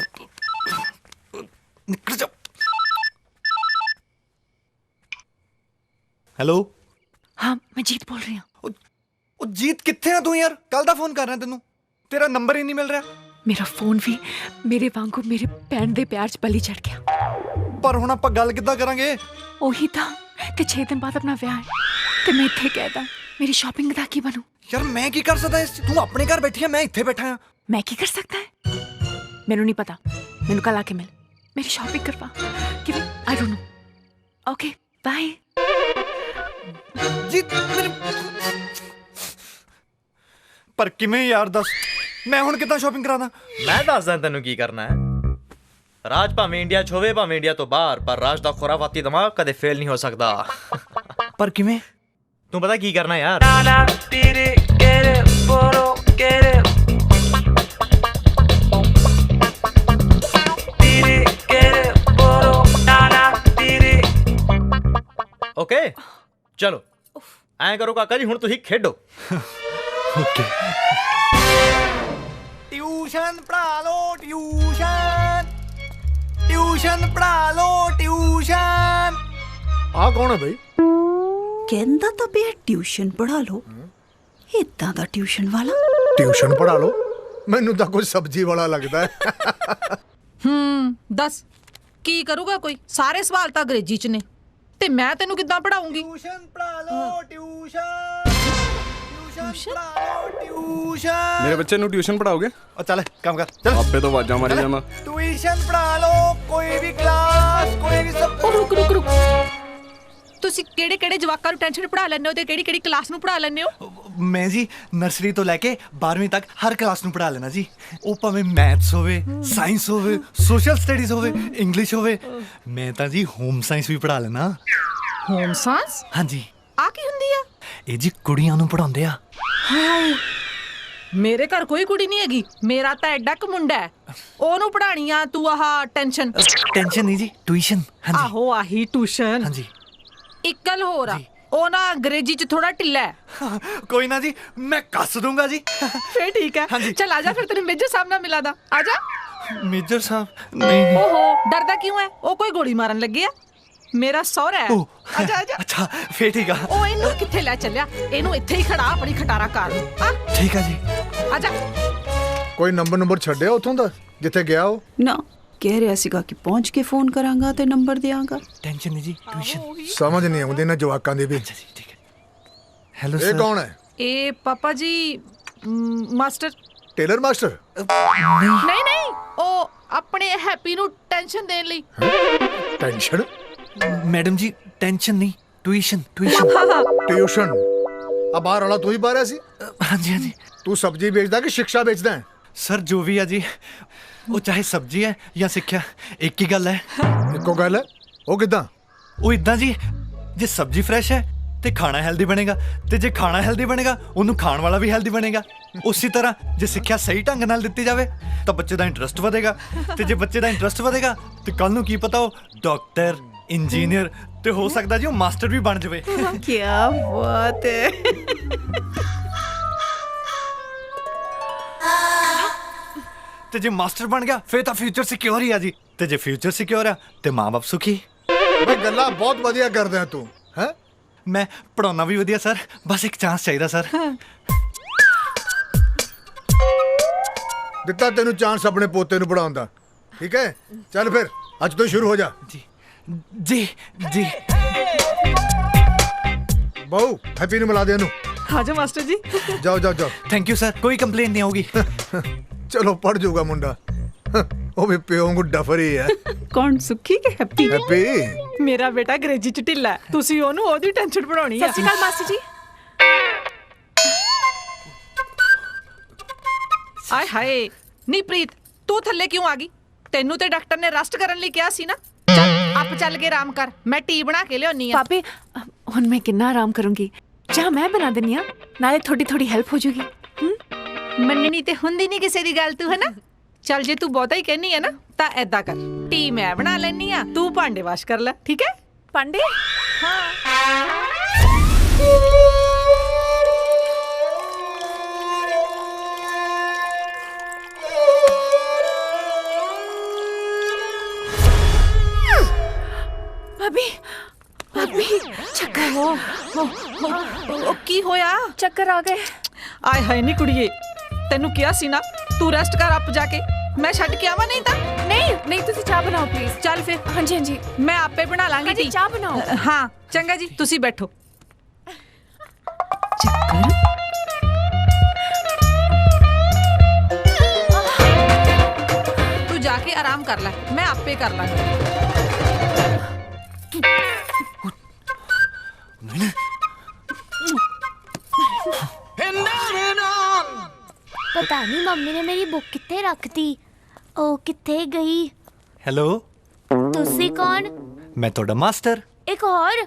निकल जा। ਹੈਲੋ। हाँ मैं जीत बोल रही हूँ। ਉਹ ਜੀਤ ਕਿੱਥੇ ਆ ਤੂੰ ਯਾਰ? ਕੱਲ ਦਾ ਫੋਨ ਕਰ ਰਿਹਾ ਤੈਨੂੰ, ਤੇਰਾ ਨੰਬਰ ਹੀ ਨਹੀਂ ਮਿਲ ਰਿਹਾ। ਮੇਰਾ ਫੋਨ ਵੀ ਮੇਰੇ ਵਾਂਗੂ ਮੇਰੇ ਭੈਣ ਦੇ ਪਿਆਰ 'ਚ ਬਲੀ ਚੜ ਗਿਆ। ਪਰ ਹੁਣ ਆਪਾਂ ਗੱਲ ਕਿੱਦਾਂ ਕਰਾਂਗੇ? ਉਹੀ ਤਾਂ, ਤੇ 6 ਦਿਨ ਬਾਅਦ ਆਪਣਾ ਵਿਆਹ ਹੈ ਤੇ ਮੈਂ ਇੱਥੇ ਕਹਿਦਾ ਮੇਰੀ ਸ਼ਾਪਿੰਗ ਦਾ ਕੀ ਬਣੂ? ਯਾਰ ਮੈਂ ਕੀ ਕਰ ਸਕਦਾ ਇਸ 'ਚ? ਤੂੰ ਆਪਣੇ ਘਰ ਬੈਠੀ ਆ, ਮੈਂ ਇੱਥੇ ਬੈਠਾ ਆ। ਮੈਂ ਕੀ ਕਰ ਸਕਦਾ ਹੈ? ਮੈਨੂੰ ਨਹੀਂ ਪਤਾ, ਮੈਨੂੰ ਕੱਲ ਆ ਕੇ ਮਿਲ, ਮੇਰੀ ਸ਼ਾਪਿੰਗ ਕਰਵਾ। ਕਿਵੇਂ? I don't know. Okay bye ਜੀ। ਪਰ ਕਿਵੇਂ ਯਾਰ ਦੱਸ, ਮੈਂ ਹੁਣ ਕਿੱਦਾਂ ਸ਼ਾਪਿੰਗ ਕਰਾਦਾ? ਮੈਂ ਦੱਸਦਾ ਤੈਨੂੰ ਕੀ ਕਰਨਾ ਹੈ। ਰਾਜ ਭਾਵੇਂ ਇੰਡੀਆ 'ਚ ਹੋਵੇ ਭਾਵੇਂ ਇੰਡੀਆ ਤੋਂ ਬਾਹਰ, ਪਰ ਰਾਜ ਦਾ ਖੁਰਾਫਾਤੀ ਦਿਮਾਗ ਕਦੇ ਫੇਲ ਨਹੀਂ ਹੋ ਸਕਦਾ। ਪਰ ਕਿਵੇਂ? ਤੂੰ ਪਤਾ ਕੀ ਕਰਨਾ ਯਾਰ? ਓਕੇ ਚਲੋ ਐਂ ਕਰੋ ਕਾਕਾ ਜੀ, ਹੁਣ ਤੁਸੀਂ ਖੇਡੋ। ਓਕੇ। ਟਿਊਸ਼ਨ ਪੜ੍ਹਾ ਲੋ, ਟਿਊਸ਼ਨ ਪੜ੍ਹਾ ਲੋ, ਟਿਊਸ਼ਨ। ਆ ਕੌਣ ਹੈ ਬਈ? ਕਹਿੰਦਾ ਤਾਂ ਪਿਆ ਟਿਊਸ਼ਨ ਪੜ੍ਹਾ ਲਓ। ਇਦਾਂ ਦਾ ਟਿਊਸ਼ਨ ਵਾਲਾ? ਟਿਊਸ਼ਨ ਪੜ੍ਹਾ ਲੋ? ਮੈਨੂੰ ਤਾਂ ਕੋਈ ਸਬਜ਼ੀ ਵਾਲਾ ਲੱਗਦਾ ਹੈ। ਦੱਸ ਕੀ ਕਰੂਗਾ ਕੋਈ? ਸਾਰੇ ਸਵਾਲ ਤਾਂ ਅੰਗਰੇਜ਼ੀ 'ਚ ਨੇ ਤੇ ਮੈਂ ਤੈਨੂੰ ਕਿੱਦਾਂ ਪੜਾਉਂਗੀ? ਟਿਊਸ਼ਨ ਪੜ੍ਹਾ ਲੋ, ਟਿਊਸ਼ਨ ਪੜ੍ਹਾ ਲੋ, ਟਿਊਸ਼ਨ। ਮੇਰੇ ਬੱਚੇ ਨੂੰ ਟਿਊਸ਼ਨ ਪੜਾਓਗੇ? ਚੱਲ ਕੰਮ ਕਰ, ਚੱਲ। ਆਪੇ ਤੋਂ ਆਵਾਜ਼ਾਂ ਮਾਰੀ ਜਾਣਾ। ਟਿਊਸ਼ਨ ਪੜ੍ਹਾ ਲੋ, ਕੋਈ ਵੀ ਕਲਾਸ, ਕੋਈ ਵੀ ਸਭ। ਰੁਕ। ਤੁਸੀਂ ਕਿਹੜੇ ਜਵਾਕਾਂ ਨੂੰ ਟੈਨਸ਼ਨ ਪੜ੍ਹਾ ਲੈਂਦੇ ਹੋ ਤੇ ਕਿਹੜੀ ਕਲਾਸ ਨੂੰ ਪੜ੍ਹਾ ਲੈਂਦੇ ਹੋ? ਮੈਂ ਜੀ ਨਰਸਰੀ ਤੋਂ ਲੈ ਕੇ 12ਵੀਂ ਤੱਕ ਹਰ ਕਲਾਸ ਨੂੰ ਪੜ੍ਹਾ ਲੈਣਾ ਜੀ। ਉਹ ਭਾਵੇਂ ਮੈਥਸ ਹੋਵੇ, ਸਾਇੰਸ ਹੋਵੇ, ਸੋਸ਼ਲ ਸਟੱਡੀਜ਼ ਹੋਵੇ, ਇੰਗਲਿਸ਼ ਹੋਵੇ। ਮੈਂ ਤਾਂ ਜੀ ਹੋਮ ਸਾਇੰਸ ਵੀ ਪੜ੍ਹਾ ਲੈਣਾ। Home science? ਹਾਂਜੀ। ਆ ਕੀ ਹੁੰਦੀ ਆ? ਇਹ ਜੀ ਕੁੜੀਆਂ ਨੂੰ ਪੜਾਉਂਦੇ ਆ। ਹਾਏ, ਮੇਰੇ ਘਰ ਕੋਈ ਕੁੜੀ ਨਹੀਂ ਹੈਗੀ, ਮੇਰਾ ਤਾਂ ਐਡਾ ਕੁ ਮੁੰਡਾ ਹੈ, ਉਹਨੂੰ ਪੜਾਣੀ ਆ ਤੂੰ ਆਹ ਟੈਨਸ਼ਨ? ਟੈਨਸ਼ਨ ਨਹੀਂ ਜੀ, ਟਿਊਸ਼ਨ। ਹਾਂਜੀ। ਆਹੋ ਆਹੀ ਟਿਊਸ਼ਨ। ਹਾਂਜੀ। ਇੱਕ ਗੱਲ ਹੋਰ ਆ, ਉਹ ਨਾ ਅੰਗਰੇਜ਼ੀ 'ਚ ਥੋੜਾ ਢਿੱਲਾ ਹੈ। ਕੋਈ ਨਾ ਜੀ, ਮੈਂ ਕੱਸ ਦੂੰਗਾ ਜੀ। ਫੇਰ ਠੀਕ ਹੈ। ਚੱਲ ਆ ਜਾ, ਫਿਰ ਤੈਨੂੰ ਮੇਜਰ ਸਾਹਿਬ ਨਾਲ ਮਿਲਾ ਦਾਂ। ਆ ਜਾ। ਮੇਜਰ ਸਾਹਿਬ? ਨਹੀਂ। ਓਹੋ, ਡਰਦਾ ਕਿਉਂ ਹੈ? ਉਹ ਕੋਈ ਗੋਲੀ ਮਾਰਨ ਲੱਗੇ ਆ? ਮੇਰਾ ਸਹੁਰਾ ਹੈ। ਆ ਜਾ। ਅੱਛਾ ਫੇਰ ਠੀਕ ਆ। ਉਹ ਇਹਨੂੰ ਕਿੱਥੇ ਲੈ ਚੱਲਿਆ? ਇਹਨੂੰ ਇੱਥੇ ਹੀ ਖੜਾ ਆਪਣੀ ਖਟਾਰਾ ਕਾਰ ਨੂੰ। ਆ ਠੀਕ ਆ ਜੀ। ਆ ਜਾ। ਕੋਈ ਨੰਬਰ ਛੱਡਿਆ ਉਥੋਂ ਦਾ ਜਿੱਥੇ ਗਿਆ ਉਹ? ਨਾ, ਕਹਿ ਰਿਹਾ ਸੀਗਾ ਕਿ ਪਹੁੰਚ ਕੇ ਫੋਨ ਕਰਾਂਗਾ ਤੇ ਨੰਬਰ ਦਿਆਂਗਾ। ਟੈਨਸ਼ਨ ਨਹੀਂ ਜੀ, ਟਿਊਸ਼ਨ। ਸਮਝ ਨਹੀਂ ਆਉਂਦੀ ਨਾ ਜਵਾਕਾਂ ਦੀ ਵੀ। ਠੀਕ ਹੈ। ਹੈਲੋ ਇਹ ਕੌਣ ਹੈ? ਇਹ ਪਾਪਾ ਜੀ ਮਾਸਟਰ। Tailor master? ਨਹੀਂ, ਉਹ ਆਪਣੇ ਹੈਪੀ ਨੂੰ ਟੈਨਸ਼ਨ ਦੇਣ ਲਈ। ਟੈਨਸ਼ਨ? ਮੈਡਮ ਜੀ ਟੈਨਸ਼ਨ ਨਹੀਂ, ਟਿਊਸ਼ਨ। ਟਿਊਸ਼ਨ? ਆ ਬਾਹਰ ਵਾਲਾ ਤੂੰ ਹੀ ਬਾਹਰ ਸੀ? ਹਾਂਜੀ। ਤੂੰ ਸਬਜ਼ੀ ਵੇਚਦਾ ਕਿ ਸਿੱਖਿਆ ਵੇਚਦਾ ਹੈ? ਸਰ ਜੋ ਵੀ ਆ ਜੀ, ਉਹ ਚਾਹੇ ਸਬਜ਼ੀ ਹੈ ਜਾਂ ਸਿੱਖਿਆ, ਇੱਕ ਹੀ ਗੱਲ ਹੈ। ਇੱਕੋ ਗੱਲ ਹੈ? ਉਹ ਕਿੱਦਾਂ? ਉਹ ਇਦਾਂ ਜੀ, ਜੇ ਸਬਜ਼ੀ ਫਰੈਸ਼ ਹੈ ਤੇ ਖਾਣਾ ਹੈਲਦੀ ਬਣੇਗਾ, ਤੇ ਜੇ ਖਾਣਾ ਹੈਲਦੀ ਬਣੇਗਾ ਉਹਨੂੰ ਖਾਣ ਵਾਲਾ ਵੀ ਹੈਲਦੀ ਬਣੇਗਾ। ਉਸੇ ਤਰ੍ਹਾਂ ਜੇ ਸਿੱਖਿਆ ਸਹੀ ਢੰਗ ਨਾਲ ਦਿੱਤੀ ਜਾਵੇ ਤਾਂ ਬੱਚੇ ਦਾ ਇੰਟਰਸਟ ਵਧੇਗਾ, ਤੇ ਜੇ ਬੱਚੇ ਦਾ ਇੰਟਰਸਟ ਵਧੇਗਾ ਤੇ ਕੱਲ ਨੂੰ ਕੀ ਪਤਾ ਉਹ ਡਾਕਟਰ, ਇੰਜੀਨੀਅਰ ਤੇ ਹੋ ਸਕਦਾ ਜੀ ਉਹ ਮਾਸਟਰ ਵੀ ਬਣ ਜਾਵੇ। ਕੀ ਬਾਤ ਹੈ। ਤੇ ਜੇ ਮਾਸਟਰ ਬਣ ਗਿਆ ਫੇਰ ਤਾਂ ਫਿਊਚਰ ਸਿਕਿਉਰ ਹੀ ਆ ਜੀ, ਤੇ ਜੇ ਫਿਊਚਰ ਸਿਕਿਉਰ ਆ ਤੇ ਮਾਂ-ਬਾਪ ਸੁਖੀ। ਬਈ ਗੱਲਾਂ ਬਹੁਤ ਵਧੀਆ ਕਰਦਾ ਤੂੰ। ਹੈ ਮੈਂ ਪੜਾਉਣਾ ਵੀ ਵਧੀਆ ਸਰ, ਬਸ ਇੱਕ ਚਾਂਸ ਚਾਹੀਦਾ ਸਰ। ਦਿੱਤਾ ਤੈਨੂੰ ਚਾਂਸ ਆਪਣੇ ਪੋਤੇ ਨੂੰ ਪੜਾਉਣ ਦਾ, ਠੀਕ ਹੈ? ਚੱਲ ਫਿਰ ਅੱਜ ਤੋਂ ਸ਼ੁਰੂ ਹੋ ਜਾ। ਜੀ। ਬਹੁ ਹੈਪੀ ਨੂੰ ਮਿਲਾ ਦੇ ਇਹਨੂੰ। ਆ ਜਾ ਮਾਸਟਰ ਜੀ। ਜਾਓ। ਥੈਂਕ ਯੂ ਸਰ, ਕੋਈ ਕੰਪਲੇਂਟ ਨਹੀਂ ਆਊਗੀ। ਚਲੋ ਪੜ ਜਾਊਗਾ ਮੁੰਡਾ, ਉਹ ਵੀ ਪਿਓ ਨੂੰ ਡਫਰੀ ਹੈ। ਕੌਣ, ਸੁੱਖੀ ਕਿ ਹੈਪੀ? ਹੈਪੀ ਮੇਰਾ ਬੇਟਾ ਅੰਗਰੇਜ਼ੀ 'ਚ ਢਿੱਲਾ ਹੈ, ਤੁਸੀਂ ਉਹਨੂੰ ਉਹਦੀ ਟੈਨਸ਼ਨ ਪੜਾਉਣੀ ਹੈ। ਸਤਿ ਸ਼੍ਰੀ ਅਕਾਲ ਮਾਸਟਰ ਜੀ। ਆਏ ਹਾਏ, ਨੀ ਪ੍ਰੀਤ ਤੂੰ ਥੱਲੇ ਕਿਉਂ ਆ ਗਈ? ਤੈਨੂੰ ਤੇ ਡਾਕਟਰ ਨੇ ਰੈਸਟ ਕਰਨ ਲਈ ਕਿਹਾ ਸੀ ਨਾ। ਚੱਲ ਆਪ ਚੱਲ ਕੇ ਆਰਾਮ ਕਰ, ਮੈਂ ਟੀ ਬਣਾ ਕੇ ਲਿਆਉਣੀ ਆ। ਪਾਪੇ ਹੁਣ ਮੈਂ ਕਿੰਨਾ ਆਰਾਮ ਕਰੂੰਗੀ? ਚਾਹ ਮੈਂ ਬਣਾ ਦਿੰਨੀ ਆ, ਨਾਲੇ ਥੋੜੀ ਹੈਲਪ ਹੋ ਜੂਗੀ। ਮੰਨਣੀ ਤੇ ਹੁੰਦੀ ਨਹੀਂ ਕਿਸੇ ਦੀ ਗੱਲ, ਤੂੰ ਹੈ ਨਾ। ਚੱਲ ਜੇ ਤੂੰ ਬਹੁਤਾ ਹੀ ਕਹਿਨੀ ਹੈ ਨਾ ਤਾਂ ਐਦਾਂ ਕਰ, ਟੀ ਮੈਂ ਬਣਾ ਲੈਣੀ ਆ, ਤੂੰ ਭਾਂਡੇ ਵਾਸ਼ ਕਰ ਲੈ, ਠੀਕ ਹੈ? ਭਾਂਡੇ? ਹਾਂ। ਭਾਬੀ ਚੱਕਰ ਕੀ ਹੋਇਆ? ਚੱਕਰ ਆ ਗਏ। ਆਏ ਹਾਏ ਨੀ ਕੁੜੀਏ, ਤੈਨੂੰ ਕਿਹਾ ਸੀ ਨਾ ਤੂੰ ਰੈਸਟ ਕਰ ਆਪ ਜਾ ਕੇ, ਮੈਂ ਛੱਡ ਕੇ ਆਵਾਂ ਨਹੀਂ ਤਾਂ। ਨਹੀਂ ਨਹੀਂ, ਤੁਸੀਂ ਚਾਹ ਬਣਾਓ ਪਲੀਜ਼। ਚੱਲ ਫਿਰ। ਹਾਂਜੀ ਹਾਂਜੀ, ਮੈਂ ਆਪੇ ਬਣਾ ਲਾਂਗੀ ਟੀ। ਚਾਹ ਬਣਾਓ। ਹਾਂ ਚੰਗਾ ਜੀ, ਤੁਸੀਂ ਬੈਠੋ। ਤੂੰ ਜਾ ਕੇ ਆਰਾਮ ਕਰ ਲੈ, ਮੈਂ ਆਪੇ ਕਰ ਲਾਂਗੀ। ਪਤਾ ਨਹੀਂ ਮੰਮੀ ਨੇ ਮੇਰੀ ਬੁੱਕ ਕਿੱਥੇ ਰੱਖਤੀ, ਉਹ ਕਿੱਥੇ ਗਈ। ਹੈਲੋ, ਤੁਸੀਂ ਕੌਣ? ਮੈਂ ਤੁਹਾਡਾ ਮਾਸਟਰ। ਇੱਕ ਹੋਰ।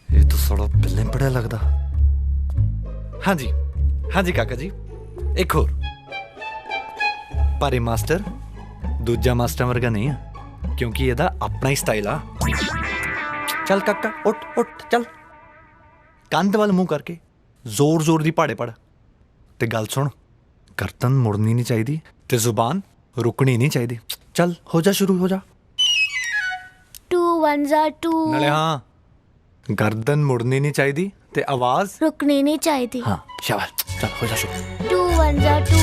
ਇਹ ਤਾਂ ਸਾਲਾ ਪਹਿਲਾਂ ਹੀ ਪੜਿਆ ਲੱਗਦਾ। ਹਾਂਜੀ ਹਾਂਜੀ ਕਾਕਾ ਜੀ, ਇੱਕ ਹੋਰ। ਪਰ ਇਹ ਮਾਸਟਰ ਦੂਜਾ ਮਾਸਟਰ ਵਰਗਾ ਨਹੀਂ ਆ, ਕਿਉਂਕਿ ਇਹਦਾ ਆਪਣਾ ਹੀ ਸਟਾਈਲ ਆ। ਚੱਲ ਕਾਕਾ ਉੱਠ ਉੱਠ ਚੱਲ। ਕੰਧ ਵੱਲ ਮੂੰਹ ਕਰਕੇ ਜ਼ੋਰ ਜ਼ੋਰ ਦੀ ਪਹਾੜੇ ਪੜ ਤੇ ਗੱਲ ਸੁਣ, ਗਰਦਨ ਮੁੜਨੀ ਨਹੀਂ ਚਾਹੀਦੀ ਤੇ ਜ਼ੁਬਾਨ ਰੁਕਣੀ ਨਹੀਂ ਚਾਹੀਦੀ। ਚੱਲ ਹੋ ਜਾ, ਸ਼ੁਰੂ ਹੋ ਜਾ। 2 1 2। ਨਾਲੇ ਹਾਂ, ਗਰਦਨ ਮੁੜਨੀ ਨਹੀਂ ਚਾਹੀਦੀ ਤੇ ਆਵਾਜ਼ ਰੁਕਣੀ ਨਹੀਂ ਚਾਹੀਦੀ। ਹਾਂ ਸ਼ਾਬਾਸ਼, ਚੱਲ ਹੋ ਜਾ ਸ਼ੁਰੂ। 2 1 2 2।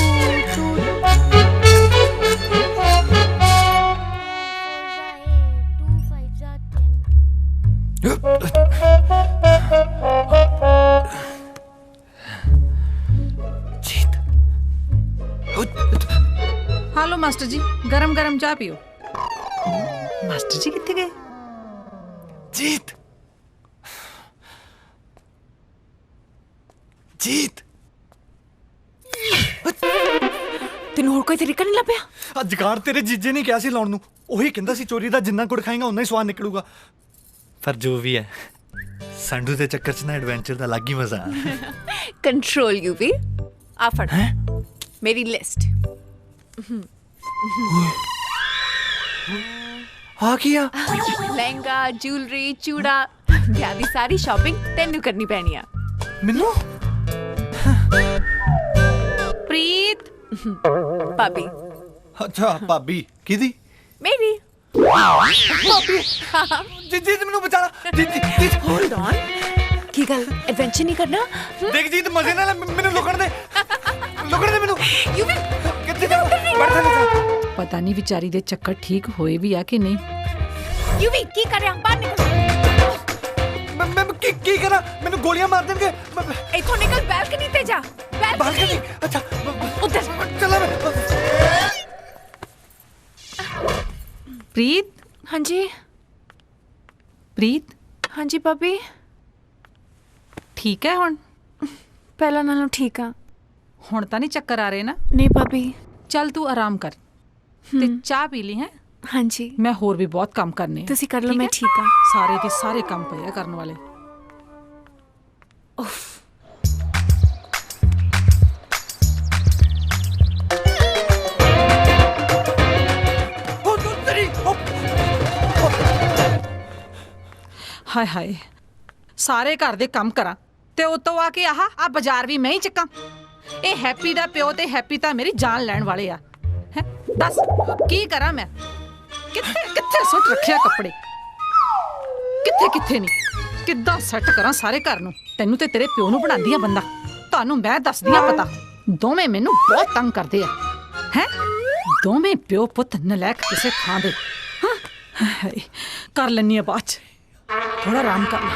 ਹਾਲੋ ਮਾਸਟਰ ਜੀ, ਗਰਮ ਗਰਮ ਚਾਹ ਪੀਓ। ਮਾਸਟਰ ਜੀ ਕਿੱਥੇ ਗਏ? ਜੀਤ ਜੀਤ, ਤੈਨੂੰ ਹੋਰ ਕੋਈ ਤਰੀਕਾ ਨਹੀਂ ਲੱਭਿਆ? ਅੱਜ ਕਾਰ ਤੇਰੇ ਜੀਜੇ ਨੇ ਕਿਹਾ ਸੀ ਲਾਉਣ ਨੂੰ, ਉਹੀ ਕਹਿੰਦਾ ਸੀ ਚੋਰੀ ਦਾ ਜਿੰਨਾ ਗੁੜ ਖਾਏਗਾ ਉਨਾ ਹੀ ਸਵਾਦ ਨਿਕਲੂਗਾ। ਪਰ ਜੋ ਵੀ ਹੈ, ਸੰਡੂ ਦੇ ਚੱਕਰ 'ਚ ਨਾ ਐਡਵੈਂਚਰ ਦਾ ਅਲੱਗ ਹੀ ਮਜ਼ਾ ਆ। ਕੰਟਰੋਲ ਯੂਵੀ। ਆ ਫੜ ਮੇਰੀ ਲਿਸਟ। ਆ ਕੀ ਆ? ਲਹਿੰਗਾ, ਜੁਐਲਰੀ, ਚੂੜਾ, ਵਿਆਹ ਦੀ ਸਾਰੀ ਸ਼ਾਪਿੰਗ ਤੈਨੂੰ ਕਰਨੀ ਪੈਣੀ ਆ। ਮੈਨੂੰ? ਪ੍ਰੀਤ। ਭਾਬੀ। ਅੱਛਾ ਭਾਬੀ ਕਿਹਦੀ? ਮੇਰੀ। ਭਾਬੀ ਜੀਜੀ ਮੈਨੂੰ ਬਚਾ ਲੈ। ਜੀਜੀ ਹੋਲਡ ਔਨ, ਕੀ ਗੱਲ ਐਡਵੈਂਚਰ ਨਹੀਂ ਕਰਨਾ? ਦੇਖ ਜੀਤ, ਮਜ਼ੇ ਨਾਲ ਮੈਨੂੰ ਲੁਕਣ ਦੇ, ਲੁਕਣ ਦੇ ਮੈਨੂੰ। ਯੂਵੀ ਕਿੱਥੇ ਜਾ? ਬੈਠ ਜਾ। ਪਤਾ ਨਹੀਂ ਵਿਚਾਰੀ ਦੇ ਚੱਕਰ ਠੀਕ ਹੋਏ ਵੀ ਆ ਕਿ ਨਹੀਂ। ਯੂਵੀ ਕੀ ਕਰ ਰਿਹਾ? ਬਾਹਰ ਨਿਕਲ। ਮੈਂ ਕੀ ਕਰਾਂ? ਮੈਨੂੰ ਗੋਲੀਆਂ ਮਾਰ ਦੇਣਗੇ। ਇੱਥੋਂ ਨਿਕਲ, ਬੈਲਕਨੀ ਤੇ ਜਾ। ਬਾਲਕਨੀ? ਅੱਛਾ ਉੱਧਰ ਚੱਲ। ਮੈਂ ਪ੍ਰੀਤ। ਹਾਂਜੀ ਪ੍ਰੀਤ। ਹਾਂਜੀ ਭਾਬੀ, ਠੀਕ ਹੈ ਹੁਣ? ਪਹਿਲਾਂ ਨਾਲੋਂ ਠੀਕ ਆ। ਹੁਣ ਤਾਂ ਨਹੀਂ ਚੱਕਰ ਆ ਰਹੇ ਨਾ? ਨਹੀਂ ਭਾਬੀ। ਚੱਲ ਤੂੰ ਆਰਾਮ ਕਰ ਤੇ ਚਾਹ ਪੀ ਲਈ ਹੈ। ਹਾਂਜੀ, ਮੈਂ ਹੋਰ ਵੀ ਬਹੁਤ ਕੰਮ ਕਰਨੇ ਆ। ਤੁਸੀਂ ਕਰ ਲਓ, ਮੈਂ ਠੀਕ ਆ। ਸਾਰੇ ਦੇ ਸਾਰੇ ਕੰਮ ਪਏ ਆ ਕਰਨ ਵਾਲੇ। ਉਫ। ਹਾਏ ਹਾਏ, ਸਾਰੇ ਘਰ ਦੇ ਕੰਮ ਕਰਾਂ ਤੇ ਉਤੋਂ ਆ ਕੇ ਆਹ ਬਾਜ਼ਾਰ ਵੀ ਮੈਂ ਹੀ ਚੱਕਾਂ। ਇਹ ਹੈਪੀ ਦਾ ਪਿਓ ਤੇ ਹੈਪੀ ਤਾਂ ਮੇਰੀ ਜਾਨ ਲੈਣ ਵਾਲੇ ਆ। ਹੈ ਦੱਸ ਕੀ ਕਰਾਂ ਮੈਂ? ਕਿੱਥੇ ਕਿੱਥੇ ਸੁੱਟ ਰੱਖਿਆ ਕੱਪੜੇ? ਕਿੱਥੇ ਕਿੱਥੇ ਨਹੀਂ? ਕਿੱਦਾਂ ਸੈੱਟ ਕਰਾਂ ਸਾਰੇ ਘਰ ਨੂੰ? ਤੈਨੂੰ ਤੇ ਤੇਰੇ ਪਿਓ ਨੂੰ ਬਣਾਉਂਦੀ ਆ ਬੰਦਾ। ਤੁਹਾਨੂੰ ਮੈਂ ਦੱਸਦੀ ਆ ਪਤਾ, ਦੋਵੇਂ ਮੈਨੂੰ ਬਹੁਤ ਤੰਗ ਕਰਦੇ ਆ। ਹੈ ਦੋਵੇਂ ਪਿਓ ਪੁੱਤ ਨਲਾਇਕ ਕਿਸੇ ਥਾਂ ਦੇ। ਹਾਂ ਕਰ ਲੈਣੀ ਆ ਬਾਅਦ ਚ, ਥੋੜਾ ਆਰਾਮ ਕਰ ਲੈ।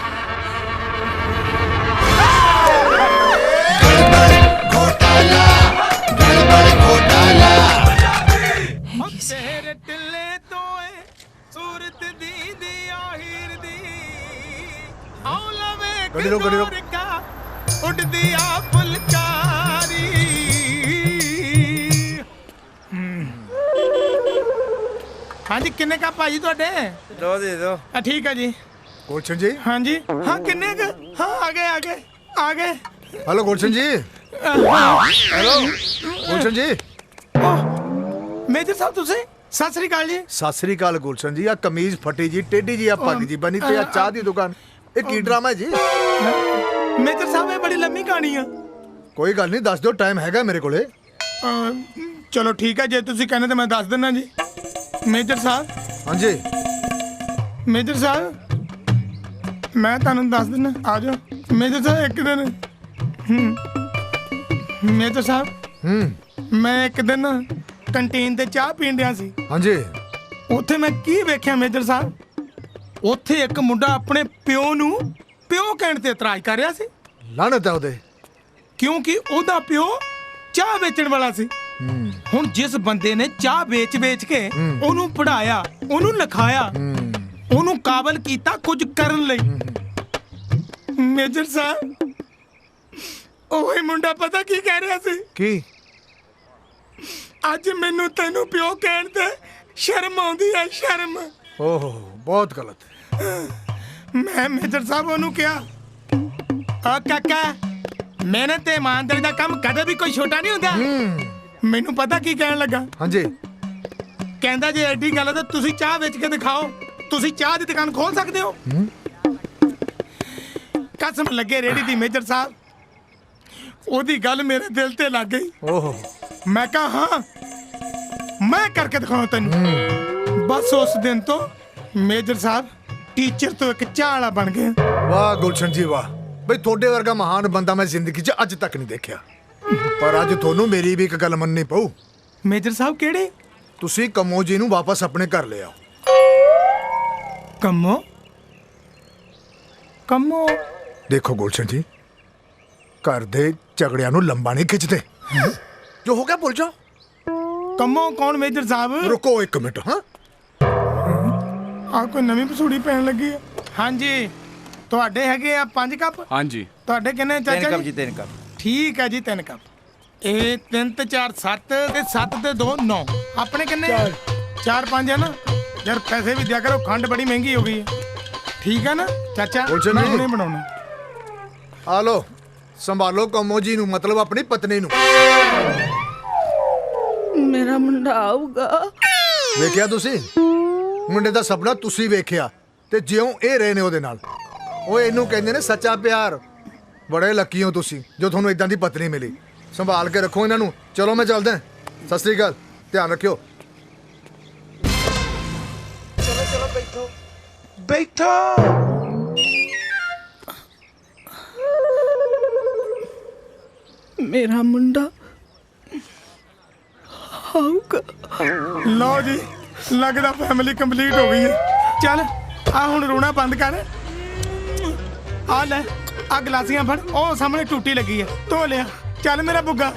ਤੇਰੇ ਟਿੱਲੇ ਤੋਂ ਏ ਸੂਰਤ ਦੀ ਦੀ ਆਹਿਰ ਦੀ ਆਉ ਲਵੇ ਗੱਡੀ ਰੋਕ ਉੱਡਦੀ ਆ ਫੁਲਕਾਰੀ। ਹਾਂਜੀ ਕਿੰਨੇ ਕੱਪ ਭਾਜੀ ਤੁਹਾਡੇ? 2 ਦੇ ਦਿਓ। ਠੀਕ ਹੈ ਜੀ। ਗੁਲਸ਼ਨ ਜੀ। ਹਾਂਜੀ ਹਾਂ, ਕਿੰਨੇ ਕ? ਹਾਂ ਆ ਗਏ। हेलो गुलशन जी। हेलो गुलशन जी। ਮੇਜਰ ਸਾਹਿਬ ਤੁਸੀਂ? ਸਤਿ ਸ੍ਰੀ ਅਕਾਲ ਜੀ। ਸਤਿ ਸ੍ਰੀ ਅਕਾਲ ਗੁਲਸ਼ਨ ਜੀ। ਆ ਕਮੀਜ਼ ਫਟੀ ਜੀ, ਟੇਢੀ ਜੀ, ਆ ਪੱਗ ਜੀ ਬਣੀ ਤੇ ਆ ਚਾਹ ਦੀ ਦੁਕਾਨ, ਇਹ ਕੀ ਡਰਾਮਾ ਹੈ ਜੀ? ਮੇਜਰ ਸਾਹਿਬ ਇਹ ਬੜੀ ਲੰਮੀ ਕਹਾਣੀ ਆ। ਕੋਈ ਗੱਲ ਨਹੀਂ, ਦੱਸ ਦਿਓ, ਟਾਈਮ ਹੈਗਾ ਮੇਰੇ ਕੋਲੇ। ਚਲੋ ਠੀਕ ਹੈ, ਜੇ ਤੁਸੀਂ ਕਹਿੰਦੇ ਤਾਂ ਮੈਂ ਦੱਸ ਦਿੰਦਾ ਜੀ। ਮੇਜਰ ਸਾਹਿਬ। ਹਾਂਜੀ ਮੇਜਰ ਸਾਹਿਬ, ਮੈਂ ਤੁਹਾਨੂੰ ਦੱਸ ਦਿੰਦਾ, ਆ ਜਾਓ। ਮੇਜਰ ਸਾਹਿਬ ਇੱਕ ਦਿਨ ਮੇਜਰ ਸਾਹਿਬ ਮੈਂ ਇੱਕ ਦਿਨ ਕੰਟੀਨ ਤੇ ਚਾਹ ਪੀਣ ਡਿਆ ਸੀ। ਹਾਂਜੀ। ਉੱਥੇ ਮੈਂ ਕੀ ਵੇਖਿਆ ਮੇਜਰ ਸਾਹਿਬ, ਉੱਥੇ ਇੱਕ ਮੁੰਡਾ ਆਪਣੇ ਪਿਓ ਨੂੰ ਪਿਓ ਕਹਿਣ ਤੇ ਇਤਰਾਜ਼ ਕਰ ਰਿਹਾ ਸੀ। ਲਾਹਨਤ ਹੈ ਉਹਦੇ, ਕਿਉਂਕਿ ਉਹਦਾ ਪਿਓ ਚਾਹ ਵੇਚਣ ਵਾਲਾ ਸੀ। ਹੁਣ ਜਿਸ ਬੰਦੇ ਨੇ ਚਾਹ ਵੇਚ ਕੇ ਉਹਨੂੰ ਪੜਾਇਆ, ਉਹਨੂੰ ਲਿਖਾਇਆ, ਉਹਨੂੰ ਕਾਬਲ ਕੀਤਾ ਕੁਝ ਕਰਨ ਲਈ, ਮੇਜਰ ਸਾਹਿਬ ਉਹੀ ਮੁੰਡਾ ਪਤਾ ਕੀ ਕਹਿ ਰਿਹਾ ਸੀ? ਕੀ? ਅੱਜ ਮੈਨੂੰ ਤੈਨੂੰ ਪਿਓ ਕਹਿਣ ਤੇ ਸ਼ਰਮ ਆਉਂਦੀ ਹੈ, ਸ਼ਰਮ। ਓਹ ਬਹੁਤ ਗਲਤ। ਮੈਂ ਮੇਜਰ ਸਾਹਿਬ ਉਹਨੂੰ ਕਿਹਾ, ਆ ਕਾਕਾ ਮਿਹਨਤ ਤੇ ਇਮਾਨਦਾਰੀ ਦਾ ਕੰਮ ਕਦੇ ਵੀ ਕੋਈ ਛੋਟਾ ਨਹੀਂ ਹੁੰਦਾ। ਮੈਨੂੰ ਪਤਾ ਕੀ ਕਹਿਣ ਲੱਗਾ? ਹਾਂਜੀ। ਕਹਿੰਦਾ ਜੇ ਐਡੀ ਗੱਲ ਹੈ ਤਾਂ ਤੁਸੀਂ ਚਾਹ ਵੇਚ ਕੇ ਦਿਖਾਓ, ਤੁਸੀਂ ਚਾਹ ਦੀ ਦੁਕਾਨ ਖੋਲ ਸਕਦੇ ਹੋ। ਕਸਮ ਲੱਗੇ ਰੇੜੀ ਦੀ ਮੇਜਰ ਸਾਹਿਬ, ਉਹਦੀ ਗੱਲ ਮੇਰੇ ਦਿਲ ਤੇ ਲੱਗ ਗਈ। ਓਹ ਮੈਂ ਕਹਾ ਹਾਂ ਮੈਂ ਕਰਕੇ ਦਿਖਾਉਂ ਤੈਨੂੰ। ਬਸ ਉਸ ਦਿਨ ਤੋਂ ਮੇਜਰ ਸਾਹਿਬ ਟੀਚਰ ਤੋਂ ਇੱਕ ਚਾਹ ਵਾਲਾ ਬਣ ਗਏ। ਵਾਹ ਗੁਲਸ਼ਨ ਜੀ ਵਾਹ, ਬਈ ਤੁਹਾਡੇ ਵਰਗਾ ਮਹਾਨ ਬੰਦਾ ਮੈਂ ਜ਼ਿੰਦਗੀ 'ਚ ਅੱਜ ਤੱਕ ਨਹੀਂ ਦੇਖਿਆ। ਪਰ ਅੱਜ ਤੁਹਾਨੂੰ ਮੇਰੀ ਵੀ ਇੱਕ ਗੱਲ ਮੰਨਣੀ ਪਊ। ਮੇਜਰ ਸਾਹਿਬ ਕਿਹੜੇ? ਤੁਸੀਂ ਕੰਮੋ ਜੀ ਨੂੰ ਵਾਪਸ ਆਪਣੇ ਘਰ ਲੈ ਆਓ। ਕੰਮੋ? ਕੰਮੋ? ਦੇਖੋ ਗੁਲਸ਼ਨ ਜੀ, ਘਰ ਦੇ ਝਗੜਿਆਂ ਨੂੰ ਲੰਬਾ ਨਹੀਂ ਖਿੱਚਦੇ। ਜੋ ਹੋ ਗਿਆ ਭੁੱਲ ਜਾਓ। ਕੰਮੋ ਕੌਣ ਮੇਜਰ ਸਾਹਿਬ? ਰੁਕੋ ਇੱਕ ਮਿੰਟ। ਹਾਂ ਆ ਕੋਈ ਨਵੀਂ ਪਸੂੜੀ ਪੈਣ ਲੱਗੀ ਹੈ। ਹਾਂਜੀ ਤੁਹਾਡੇ ਹੈਗੇ ਆ 5 ਕੱਪ? ਹਾਂਜੀ। ਤੁਹਾਡੇ ਕਿੰਨੇ ਚਾਚਾ ਜੀ? 3 ਕੱਪ। ਠੀਕ ਹੈ ਜੀ 3 ਕੱਪ। ਇਹ 3 ਤੇ 4 7 ਤੇ 7 ਤੇ 2 9। ਆਪਣੇ ਕਿੰਨੇ? 4 5 ਹੈ ਨਾ ਯਾਰ, ਪੈਸੇ ਵੀ ਦਿਆ ਕਰੋ, ਖੰਡ ਬੜੀ ਮਹਿੰਗੀ ਹੋ ਗਈ ਹੈ। ਠੀਕ ਹੈ ਨਾ ਚਾਚਾ? ਮੈਂ ਹੁਣੇ ਬਣਾਉਣਾ। ਆ ਲੋ ਸੰਭਾਲੋ ਕੰਮੋ ਜੀ ਨੂੰ, ਮਤਲਬ ਆਪਣੀ ਪਤਨੀ ਨੂੰ। ਮੇਰਾ ਮੁੰਡਾ ਆਊਗਾ। ਵੇਖਿਆ ਤੁਸੀਂ? ਮੁੰਡੇ ਦਾ ਸੁਪਨਾ ਤੁਸੀਂ ਵੇਖਿਆ ਤੇ ਜਿਉਂ ਇਹ ਰਹੇ ਨੇ ਉਹਦੇ ਨਾਲ। ਉਹ ਇਹਨੂੰ ਕਹਿੰਦੇ ਨੇ ਸੱਚਾ ਪਿਆਰ। ਬੜੇ ਲੱਕੀ ਹੋ ਤੁਸੀਂ ਜੋ ਤੁਹਾਨੂੰ ਇਦਾਂ ਦੀ ਪਤਨੀ ਮਿਲੀ। ਸੰਭਾਲ ਕੇ ਰੱਖੋ ਇਹਨਾਂ ਨੂੰ। ਚਲੋ ਮੈਂ ਚੱਲਦਾ। ਸਤਿ ਸ੍ਰੀ ਅਕਾਲ, ਧਿਆਨ ਰੱਖਿਓ। ਚਲੋ ਚਲੋ ਬੈਠੋ ਬੈਠੋ। ਮੇਰਾ ਮੁੰਡਾ ਆਊਗਾ। ਲਓ ਜੀ, ਲੱਗਦਾ ਫੈਮਿਲੀ ਕੰਪਲੀਟ ਹੋ ਗਈ ਹੈ। ਚੱਲ ਆ ਹੁਣ ਰੋਣਾ ਬੰਦ ਕਰ। ਆ ਲੈ ਆ ਗਲਾਸੀਆਂ ਫੜ, ਉਹ ਸਾਹਮਣੇ ਟੂਟੀ ਲੱਗੀ ਹੈ, ਧੋ ਲਿਆ। ਚੱਲ ਮੇਰਾ ਬੁੱਗਾ,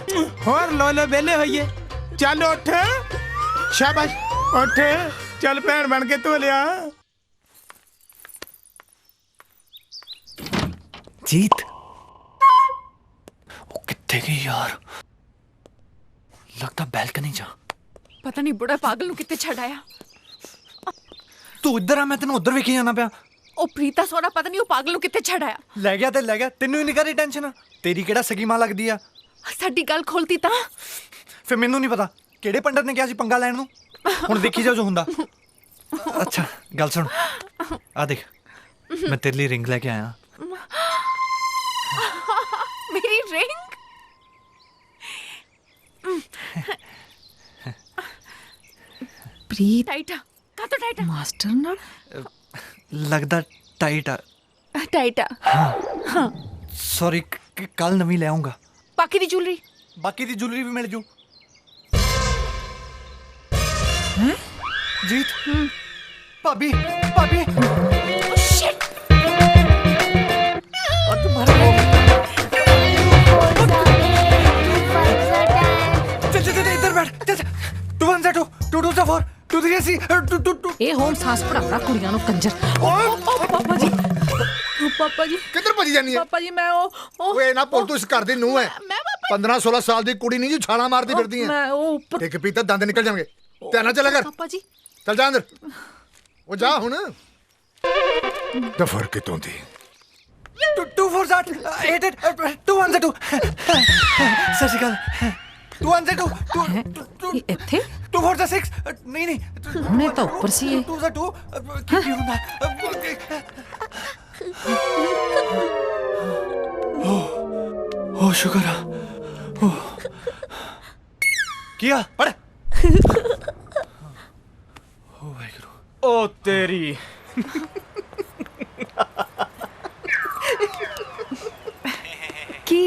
ਹੋਰ ਲੋ ਲੋ ਵਿਹਲੇ ਹੋਈਏ। ਚੱਲ ਉੱਠ, ਸ਼ਾਬਾਸ਼ ਉੱਠ, ਚੱਲ ਭੈਣ ਬਣ ਕੇ ਧੋ ਲਿਆ। ਜੀਤ ਉਹ ਕਿੱਥੇ ਗਈ ਯਾਰ? ਲੱਗਦਾ ਬੈਲਕਨੀ ਜਾ। ਪਤਾ ਨਹੀਂ ਬੁੜਾ ਪਾਗਲ ਨੂੰ ਕਿੱਥੇ ਛੱਡ ਆਇਆ। ਤੂੰ ਇੱਧਰ ਆ, ਮੈਂ ਤੈਨੂੰ ਉੱਧਰ ਵੇਖੀ ਜਾਣਾ ਪਿਆ। ਉਹ ਪ੍ਰੀਤਾ ਸੋਨਾ ਪਤਾ ਨਹੀਂ ਉਹ ਪਾਗਲ ਨੂੰ ਕਿੱਥੇ ਛੱਡ ਆਇਆ। ਲੈ ਗਿਆ ਤੇ ਲੈ ਗਿਆ, ਤੈਨੂੰ ਹੀ ਨਹੀਂ ਕਰੀ ਟੈਨਸ਼ਨ। ਤੇਰੀ ਕਿਹੜਾ ਸਗੀ ਮਾਂ ਲੱਗਦੀ ਆ? ਸਾਡੀ ਗੱਲ ਖੋਲਤੀ ਤਾਂ ਫਿਰ ਮੈਨੂੰ ਨਹੀਂ ਪਤਾ ਕਿਹੜੇ ਪੰਡਤ ਨੇ ਕਿਹਾ ਸੀ ਪੰਗਾ ਲੈਣ ਨੂੰ। ਹੁਣ ਦੇਖੀ ਜਾ ਜੋ ਹੁੰਦਾ। ਅੱਛਾ ਗੱਲ ਸੁਣ, ਆ ਦੇਖ ਮੈਂ ਤੇਰੇ ਲਈ ਰਿੰਗ ਲੈ ਕੇ ਆਇਆ। ਮੇਰੀ ਰਿੰਗ? ਪ੍ਰੀਤ ਟਾਈਟਾ ਕਾ ਤੋਂ ਟਾਈਟਾ? ਮਾਸਟਰ ਨਾਲ ਲੱਗਦਾ ਟਾਈਟ ਆ। ਟਾਈਟਾ ਹਾਂ ਸੌਰੀ, ਕੱਲ ਨਵੀਂ ਲੈ ਆਉਂਗਾ। ਬਾਕੀ ਦੀ ਜੁਐਲਰੀ? ਬਾਕੀ ਦੀ ਜੁਐਲਰੀ ਵੀ ਮਿਲ ਜੂ। ਜੀਤ ਭਾਬੀ ਭਾਬੀ ਸ਼ਿਟ और तुम्हारा इधर बैठ। 2 1 2 2 2 4 2 3 सी 2 2 2। ਇਹ ਹੋਮ ਸਾਸ ਪੜਾਉਣਾ ਕੁੜੀਆਂ ਨੂੰ ਕੰਜਰ। ਪਾਪਾ ਜੀ, ਪਾਪਾ ਜੀ ਕਿੱਧਰ ਭੱਜੀ ਜਾਨੀ ਹੈ? ਪਾਪਾ ਜੀ ਮੈਂ ਉਹ ਓਏ ਨਾ ਪੁੱਤ, ਤੂੰ ਇਸ ਘਰ ਦੀ ਨੂੰਹ ਹੈ। 15 16 ਸਾਲ ਦੀ ਕੁੜੀ ਨਹੀਂ ਜੀ ਛਾਲਾਂ ਮਾਰਦੀ ਫਿਰਦੀ ਹੈ। ਮੈਂ ਉਹ ਇੱਕ ਪੀਤਾ ਦੰਦ ਨਿਕਲ ਜਾਣਗੇ। ਧਿਆਨ ਨਾਲ ਚੱਲਿਆ ਕਰ। ਪਾਪਾ ਜੀ ਚੱਲ ਜਾ ਅੰਦਰ। ਉਹ ਜਾ ਹੁਣ। ਦਫਰ ਕਿਤੋਂ ਦੀ 2 4 8 8 2 1 2। ਸਤਿ ਸ਼੍ਰੀ ਅਕਾਲ। 2 1 2 2 ਇੱਥੇ 2 4 6 ਨਹੀਂ ਨਹੀਂ ਹੁਣੇ ਤਾਂ ਉੱਪਰ ਸੀ ਇਹ। 2 2 ਕੀ ਹੁੰਦਾ? ਓ ਸ਼ੁਕਰ ਆ। ਕੀ ਆ ਪੜ। ਓ ਵਾਹਿਗੁਰੂ। ਓ ਤੇਰੀ ਕੀ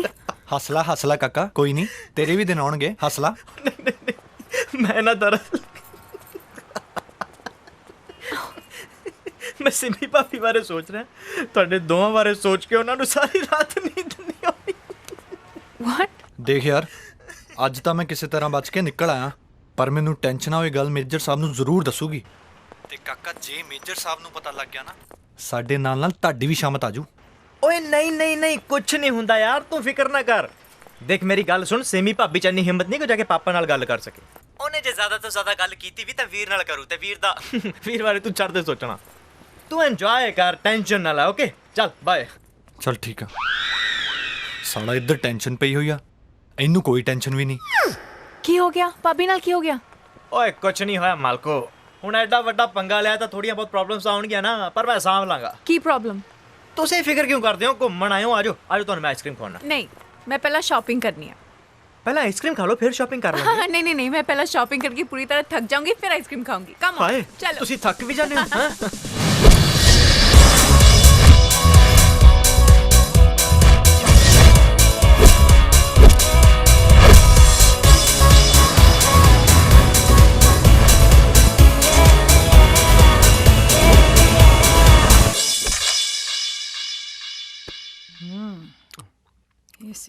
ਹੱਸਲਾ ਕਾਕਾ, ਕੋਈ ਨਹੀਂ, ਤੇਰੇ ਵੀ ਦਿਨ ਆਉਣਗੇ, ਹੱਸਲਾ। ਮੈਂ ਨਾ ਦਰਅਸਲ ਮੈਂ ਸਿੰਮੀ ਭਾਬੀ ਬਾਰੇ ਸੋਚ ਰਿਹਾ, ਤੁਹਾਡੇ ਦੋਵਾਂ ਬਾਰੇ ਸੋਚ ਕੇ ਉਹਨਾਂ ਨੂੰ ਸਾਰੀ ਰਾਤ ਨੀਂਦ ਨਹੀਂ ਆਉਂਦੀ। ਵਾਟ? ਦੇਖ ਯਾਰ, ਅੱਜ ਤਾਂ ਮੈਂ ਕਿਸੇ ਤਰ੍ਹਾਂ ਬਚ ਕੇ ਨਿਕਲ ਆਇਆ, ਪਰ ਮੈਨੂੰ ਟੈਨਸ਼ਨ ਆ, ਉਹ ਗੱਲ ਮੇਜਰ ਸਾਹਿਬ ਨੂੰ ਜ਼ਰੂਰ ਦੱਸੂਗੀ। ਤੇ ਕਾਕਾ, ਜੇ ਮੇਜਰ ਸਾਹਿਬ ਨੂੰ ਪਤਾ ਲੱਗ ਗਿਆ ਨਾ, ਸਾਡੇ ਨਾਲ ਤੁਹਾਡੀ ਵੀ ਸ਼ਾਮਤ ਆਜੂ। ਓਏ ਨਹੀਂ ਕੁਛ ਨਹੀਂ ਹੁੰਦਾ ਯਾਰ, ਤੂੰ ਫਿਕਰ ਨਾ ਕਰ। ਦੇਖ ਮੇਰੀ ਗੱਲ ਸੁਣ, ਸਿੰਮੀ ਭਾਬੀ ਚ ਇੰਨੀ ਹਿੰਮਤ ਨਹੀਂ ਕਿ ਜਾ ਕੇ ਪਾਪਾ ਨਾਲ ਗੱਲ ਕਰ ਸਕੇ। ਉਹਨੇ ਜੇ ਜ਼ਿਆਦਾ ਤੋਂ ਜ਼ਿਆਦਾ ਗੱਲ ਕੀਤੀ ਵੀ ਤਾਂ ਵੀਰ ਨਾਲ ਕਰੂ, ਤੇ ਵੀਰ ਬਾਰੇ ਤੂੰ ਛੱਡ ਦੇ ਸੋਚਣਾ। ਤੂੰ ਇੰਜੋਏ ਕਰ, ਟੈਨਸ਼ਨ ਨਾ ਲੈ, ਓਕੇ? ਚੱਲ ਬਾਏ। ਚਲ ਠੀਕ ਆ। ਸਾਲਾ ਇੱਧਰ ਟੈਨਸ਼ਨ ਪਈ ਹੋਈ ਆ, ਇਹਨੂੰ ਕੋਈ ਟੈਨਸ਼ਨ ਵੀ ਨਹੀਂ। ਕੀ ਹੋ ਗਿਆ ਭਾਬੀ ਨਾਲ, ਕੀ ਹੋ ਗਿਆ? ਓਏ ਕੁਛ ਨਹੀਂ ਹੋਇਆ ਮਾਲਕੋ, ਹੁਣ ਐਡਾ ਵੱਡਾ ਪੰਗਾ ਲਿਆ ਤਾਂ ਥੋੜੀਆਂ ਬਹੁਤ ਪ੍ਰੋਬਲਮਸ ਆਉਣਗੀਆਂ ਨਾ, ਪਰ ਮੈਂ ਸਾਂਭ ਲਾਂਗਾ। ਕੀ ਪ੍ਰੋਬਲਮ? ਤੁਸੀਂ ਫਿਕਰ ਕਿਉਂ ਕਰਦੇ ਹੋ? ਘੁੰਮਣ ਆਏ ਹੋ, ਆਜੋ ਤੁਹਾਨੂੰ ਮੈਂ ਆਈਸਕ੍ਰੀਮ ਖਵਾਉਣਾ। ਨਹੀਂ, ਮੈਂ ਪਹਿਲਾਂ ਸ਼ਾਪਿੰਗ ਕਰਨੀ ਹੈ। ਪਹਿਲਾਂ ਆਈਸਕ੍ਰੀਮ ਖਾ ਲਓ, ਫਿਰ ਸ਼ਾਪਿੰਗ ਕਰ ਲਾਂਗੇ। नहीं, मैं पहले शॉपिंग करके पूरी तरह थक जाऊंगी, फिर आइसक्रीम खाऊंगी। कम ऑन, चलो। ਤੁਸੀਂ ਥੱਕ ਵੀ ਜਾਂਦੇ ਹੋ? ਹਾਂ।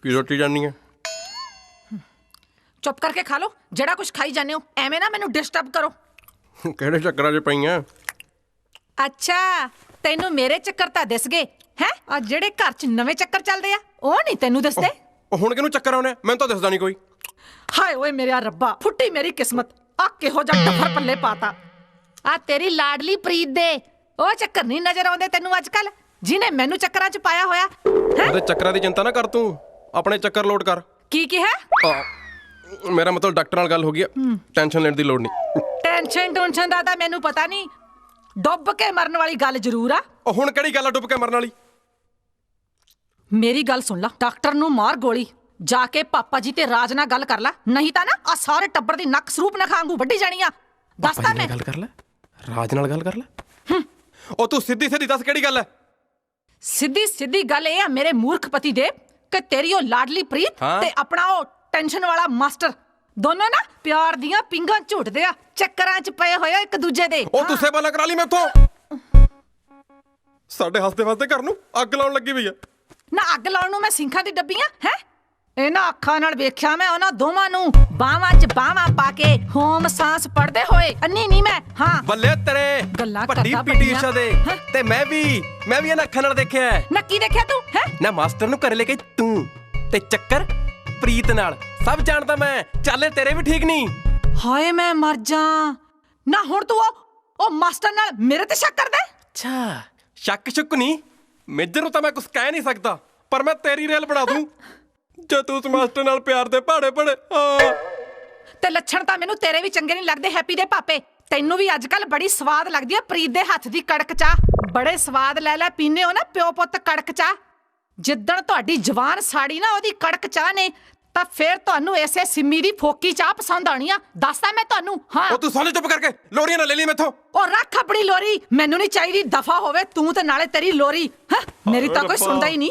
ਕੀ ਰੋਟੀ ਜਾਨੀ ਹੈ? ਚੁੱਪ ਕਰਕੇ ਖਾ ਲਓ, ਜਿਹੜਾ ਕੁਝ ਖਾਈ ਜਾਂਦੇ ਹੋ। ਐਵੇਂ ਨਾ ਮੈਨੂੰ ਡਿਸਟਰਬ ਕਰੋ। ਕਿਹੜੇ ਚੱਕਰਾਂ 'ਚ ਪਈਆਂ? ਅੱਛਾ, ਤੈਨੂੰ ਮੇਰੇ ਚੱਕਰ ਤਾਂ ਦਿਸ ਗਏ ਹੈ? ਆ ਜਿਹੜੇ ਘਰ 'ਚ ਨਵੇਂ ਚੱਕਰ ਚੱਲਦੇ ਆ, ਉਹ ਨਹੀਂ ਤੈਨੂੰ ਦਿਸਦੇ? ਹੁਣ ਕਿਹਨੂੰ ਚੱਕਰ ਆਉਣੇ? ਮੈਨੂੰ ਤਾਂ ਦਿਸਦਾ ਨਹੀਂ ਕੋਈ। ਹਾਏ ਓਏ ਮੇਰਾ ਰੱਬਾ, ਫੁੱਟੀ ਮੇਰੀ ਕਿਸਮਤ। ਆ ਕਿਹੋ ਜਿਹਾ ਟੱਫਰ ਪੱਲੇ ਪਾਤਾ। ਆ ਤੇਰੀ ਲਾਡਲੀ ਪ੍ਰੀਤ ਦੇ ਉਹ ਚੱਕਰ ਨਹੀਂ ਨਜ਼ਰ ਆਉਂਦੇ ਤੈਨੂੰ ਅੱਜ ਕੱਲ, ਜਿਹਨੇ ਮੈਨੂੰ ਚੱਕਰਾਂ 'ਚ ਪਾਇਆ ਹੋਇਆ ਹੈ? ਉਹਦੇ ਚੱਕਰਾਂ ਦੀ ਚਿੰਤਾ ਨਾ ਕਰ ਤੂੰ, ਆਪਣੇ ਚੱਕਰ ਲੋਡ ਕਰ। ਕੀ ਕਿਹਾ? ਮੇਰਾ ਮਤਲਬ ਡਾਕਟਰ ਨਾਲ ਗੱਲ ਹੋ ਗਈ ਹੈ, ਟੈਨਸ਼ਨ ਲੈਣ ਦੀ ਲੋੜ ਨਹੀਂ। ਟੈਨਸ਼ਨ ਦਾ ਤਾਂ ਮੈਨੂੰ ਪਤਾ ਨਹੀਂ, ਡੁੱਬ ਕੇ ਮਰਨ ਵਾਲੀ ਗੱਲ ਜ਼ਰੂਰ ਆ। ਹੁਣ ਕਿਹੜੀ ਗੱਲ ਆ ਡੁੱਬ ਕੇ ਮਰਨ ਵਾਲੀ? ਮੇਰੀ ਗੱਲ ਸੁਣ ਲਾ, ਡਾਕਟਰ ਨੂੰ ਮਾਰ ਗੋਲੀ, ਜਾ ਕੇ ਪਾਪਾ ਜੀ ਤੇ ਰਾਜ ਨਾਲ ਗੱਲ ਕਰ ਲੈ, ਨਹੀਂ ਤਾਂ ਨਾ ਆ ਸਾਰੇ ਟੱਬਰ ਦੀ ਨੱਕ ਸਰੂਪ ਨਾ ਖਾਂਗੂ ਵੱਢੀ ਜਾਣੀ ਆ। ਦੱਸਦਾ ਮੈਂ। ਗੱਲ ਕਰ ਲੈ, ਰਾਜ ਨਾਲ ਗੱਲ ਕਰ ਲੈ। ਉਹ ਤੂੰ ਸਿੱਧੀ ਦੱਸ ਕਿਹੜੀ ਗੱਲ ਹੈ? ਸਿੱਧੀ ਗੱਲ ਇਹ ਆ ਮੇਰੇ ਮੂਰਖ ਪਤੀ ਦੇ, ਕਿ ਤੇਰੀ ਉਹ ਲਾਡਲੀ ਪ੍ਰੀਤ ਤੇ ਆਪਣਾ ਉਹ ਟੈਨਸ਼ਨ ਵਾਲਾ ਮਾਸਟਰ ਦੋਨੋਂ ਨਾ ਪਿਆਰ ਦੀਆਂ ਪਿੰਗਾਂ ਝੂਟਦੇ ਆ, ਚੱਕਰਾਂ 'ਚ ਪਏ ਹੋਏ ਇੱਕ ਦੂਜੇ ਦੇ। ਉਹ ਤੂੰ ਸੇਵਾ ਨਾ ਕਰਾ ਲਈ ਮੈਥੋਂ। ਸਾਡੇ ਹੱਸਦੇ ਘਰ ਨੂੰ ਅੱਗ ਲਾਉਣ ਲੱਗੀ ਪਈ ਆ। ਨਾ ਅੱਗ ਲਾਉਣ ਨੂੰ ਮੈਂ ਸਿੰਖਾਂ ਦੀ ਡੱਬੀਆਂ ਹੈ? ਇਹਨਾਂ ਅੱਖਾਂ ਨਾਲ ਵੇਖਿਆ ਮੈਂ ਉਹਨਾਂ ਦੋਵਾਂ ਨੂੰ ਬਾਹਾਂ 'ਚ ਬਾਹਾਂ ਪਾ ਕੇ ਹੋਮ ਸਾਂਸ ਪੜਦੇ ਹੋਏ। ਅੰਨੀ ਨਹੀਂ ਮੈਂ। ਹਾਂ ਬੱਲੇ ਤੇਰੇ, ਗੱਲਾਂ ਵੱਡੀ ਕਰਦਾ ਪੀਟੀ ਊਸ਼ਾ ਦੇ। ਤੇ ਮੈਂ ਵੀ ਇਹਨਾਂ ਅੱਖਾਂ ਨਾਲ ਦੇਖਿਆ। ਨਾ ਕੀ ਦੇਖਿਆ ਤੂੰ ਹੈ? ਨਾ ਮਾਸਟਰ ਨੂੰ ਘਰੇ ਲੈ ਕੇ ਤੂੰ ਤੇ ਚੱਕਰ ਪ੍ਰੀਤ ਨਾਲ, ਸਭ ਜਾਣਦਾ ਮੈਂ। ਚੱਲ ਤੇਰੇ ਵੀ ਠੀਕ ਨਹੀਂ। ਹਾਏ ਮੈਂ ਮਰ ਜਾ। ਨਾ ਹੁਣ ਤੂੰ ਉਹ ਮਾਸਟਰ ਨਾਲ ਮੇਰੇ ਤੇ ਸ਼ੱਕ ਕਰਦਾ? ਅੱਛਾ, ਸ਼ੱਕ ਨਹੀਂ, ਮੇਜਰ ਨੂੰ ਤਾਂ ਮੈਂ ਕੁਝ ਕਹਿ ਨਹੀਂ ਸਕਦਾ, ਪਰ ਮੈਂ ਤੇਰੀ ਰੇਲ ਬਣਾ ਦੂੰ ਜੇ ਤੂੰ ਉਸ ਮਾਸਟਰ ਨਾਲ ਪਿਆਰ ਦੇ ਪਹਾੜੇ ਪੜੇ। ਤੇ ਲੱਛਣ ਤਾਂ ਮੈਨੂੰ ਤੇਰੇ ਵੀ ਚੰਗੇ ਨਹੀਂ ਲੱਗਦੇ ਹੈਪੀ ਦੇ ਪਾਪੇ। ਤੈਨੂੰ ਵੀ ਅੱਜ ਕੱਲ ਬੜੀ ਸਵਾਦ ਲੱਗਦੀ ਆ ਪ੍ਰੀਤ ਦੇ ਹੱਥ ਦੀ ਕੜਕ ਚਾਹ। ਬੜੇ ਸਵਾਦ ਲੈ ਪੀਨੇ ਹੋ ਨਾ ਪਿਓ ਪੁੱਤ ਕੜਕ ਚਾਹ। ਜਿੱਦਣ ਤੁਹਾਡੀ ਜਵਾਨ ਸਾੜੀ ਨਾ ਉਹਦੀ ਕੜਕ ਚਾਹ ਨੇ, ਤਾਂ ਫੇਰ ਤੁਹਾਨੂੰ ਐਸੇ ਸਿੰਮੀ ਦੀ ਫੋਕੀ ਚਾਹ ਪਸੰਦ ਆਣੀ ਆ। ਦੱਸਦਾ ਮੈਂ ਤੁਹਾਨੂੰ। ਹਾਂ ਉਹ ਤੂੰ ਸੋਨੇ ਚੁੱਪ ਕਰਕੇ ਲੋਰੀਆਂ ਨਾ ਲੈ ਲਈ ਮੈਥੋਂ। ਉਹ ਰੱਖ ਆਪਣੀ ਲੋਰੀ, ਮੈਨੂੰ ਨਹੀਂ ਚਾਹੀਦੀ। ਦਫਾ ਹੋਵੇ ਤੂੰ ਤੇ ਨਾਲੇ ਤੇਰੀ ਲੋਰੀ। ਮੇਰੀ ਤਾਂ ਕੋਈ ਸੁਣਦਾ ਹੀ ਨਹੀਂ।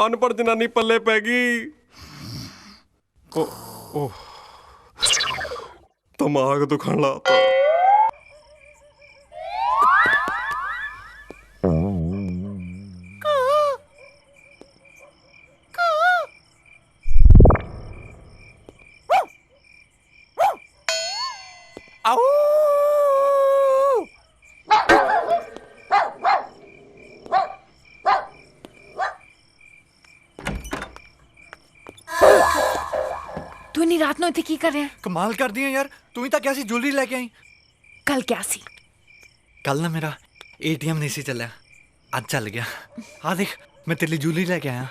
ਅਨਪੜ੍ਹ ਜਨਾਨੀ ਪੱਲੇ ਪੈ ਗਈ। ਓ ਦਿਮਾਗ ਦੁਖਣ ਲਾਤਾ। ਤੂੰ ਇੰਨੀ ਰਾਤ ਨੂੰ ਇੱਥੇ ਕੀ ਕਰ ਰਿਹਾ? ਕਮਾਲ ਕਰਦੀ ਆ ਯਾਰ, ਤੂੰ ਹੀ ਤਾਂ ਕਿਹਾ ਸੀ ਜੁਐਲਰੀ ਲੈ ਕੇ ਆਈ। ਕੱਲ ਕਿਆ ਸੀ? ਕੱਲ ਨਾ ਮੇਰਾ ਏਟੀਐਮ ਨਹੀਂ ਸੀ ਚੱਲਿਆ, ਅੱਜ ਚੱਲ ਗਿਆ। ਆ ਦੇਖ, ਮੈਂ ਤੇਰੇ ਲਈ ਜੁਐਲਰੀ ਲੈ ਕੇ ਆਇਆ।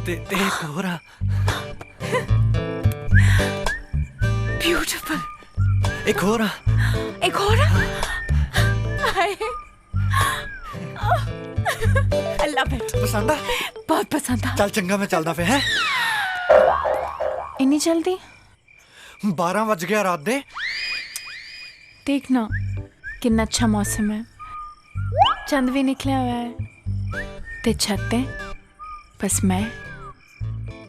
ਤੇ ਇੱਕ ਹੋਰ ਆ। ਬਿਊਟੀਫੁਲ। ਇੱਕ ਹੋਰ ਆ। ਹਾਏ I love it। ਪਸੰਦ ਆ? ਬਹੁਤ ਪਸੰਦ ਆ। ਚੱਲ ਚੰਗਾ, ਮੈਂ ਚੱਲਦਾ ਫੇ। ਹੈ ਇੰਨੀ ਜਲਦੀ? 12 ਵੱਜ ਗਿਆ ਰਾਤ ਦੇ। देखना कितना अच्छा मौसम है। चंद भी निकलिया हुआ है ते छतें बस मैं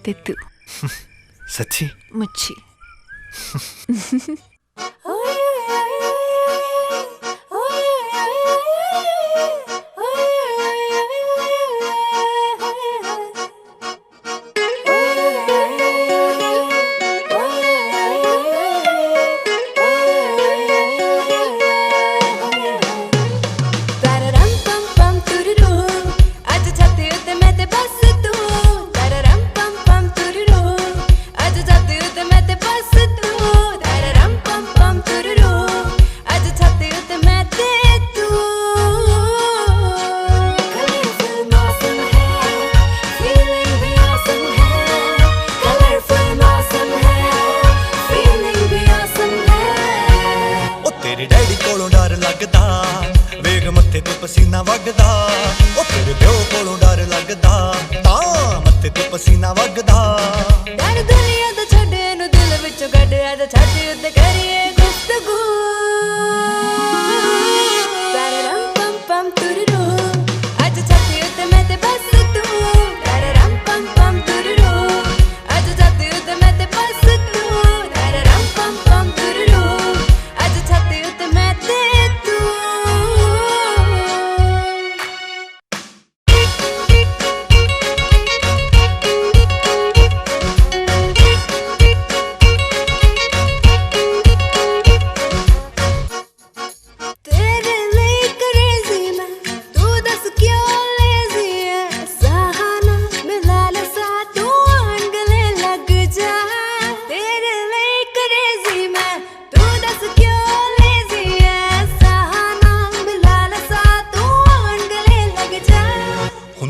ते तू। सच्ची? मुच्छी। ਪਸੀਨਾ ਵਗਦਾ ਉਹ ਤੇਰੇ ਪਿਓ ਕੋਲੋਂ ਡਰ ਲੱਗਦਾ ਤਾਂ ਮੱਥੇ ਤੇ ਪਸੀਨਾ ਵਗਦਾ ਡਰ ਦੁਨੀਆ ਦਾ ਛੱਡ ਇਹਨੂੰ ਦਿਲ ਵਿੱਚੋਂ ਕੱਢ ਆ ਛਾਤੀ ਉੱਤੇ ਕਰੀਏ ਗੁਫ਼ਤਗੂ ਤਰਰਮ ਪਮ ਪਮ ਤੁਰਰੂ ਅੱਜ ਛਾਤੀ ਉੱਤੇ ਮੈਂ ਤੇ ਬਸ ਤੂੰ ਤਰਰਮ ਪਮ ਪਮ ਤੁਰਰੂ ਅੱਜ ਛਾਤੀ ਉੱਤੇ ਮੈਂ ਤੇ ਬਸ ਤੂੰ ਤਰਰਮ ਪਮ ਪਮ ਤੁਰਰੂ ਅੱਜ ਛਾਤੀ ਉੱਤੇ ਮੈਂ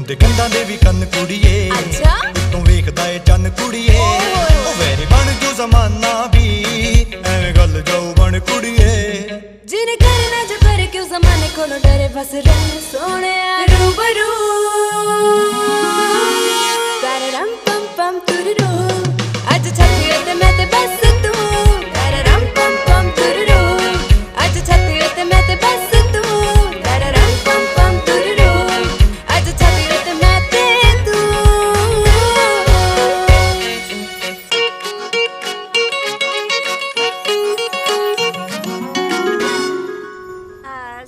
ਤੇ ਗੰਦਾਂ ਦੇ ਵੀ ਕੰਨ ਕੁੜੀਏ ਤੂੰ ਵੇਖਦਾ ਏ ਚੰਨ ਕੁੜੀਏ ਉਹ ਵੈਰੀ ਬਣ ਜੋ ਜ਼ਮਾਨਾ ਵੀ ਐਵੇਂ ਗੱਲ ਜਾਊ ਬਣ ਕੁੜੀਏ ਜਿਨ ਕਰਨਾ ਜੋ ਕਰ ਕਿਉਂ ਜ਼ਮਾਨੇ ਕੋਲੋਂ ਡਰੇ ਬਸ ਰਹਿ ਸੋਹਣਿਆ ਰੂਬਰੂ ਤਰਰਮ ਪਮ ਪਮ ਤੁਰਰੂ ਅੱਜ ਛੱਤੀ ਉੱਤੇ ਮੈਂ ਤੇ ਬਸ ਤੂੰ ਤਰਰਮ ਪਮ ਪਮ ਤੁਰਰੂ ਅੱਜ ਛੱਤੀ ਉੱਤੇ ਮੈਂ ਤੇ ਬਸ ਤੂੰ ਤਰਰਮ ਪਮ ਪਮ ਤੁਰਰੂ ਅੱਜ ਛੱਤੀ ਉੱਤੇ ਮੈਂ ਤੇ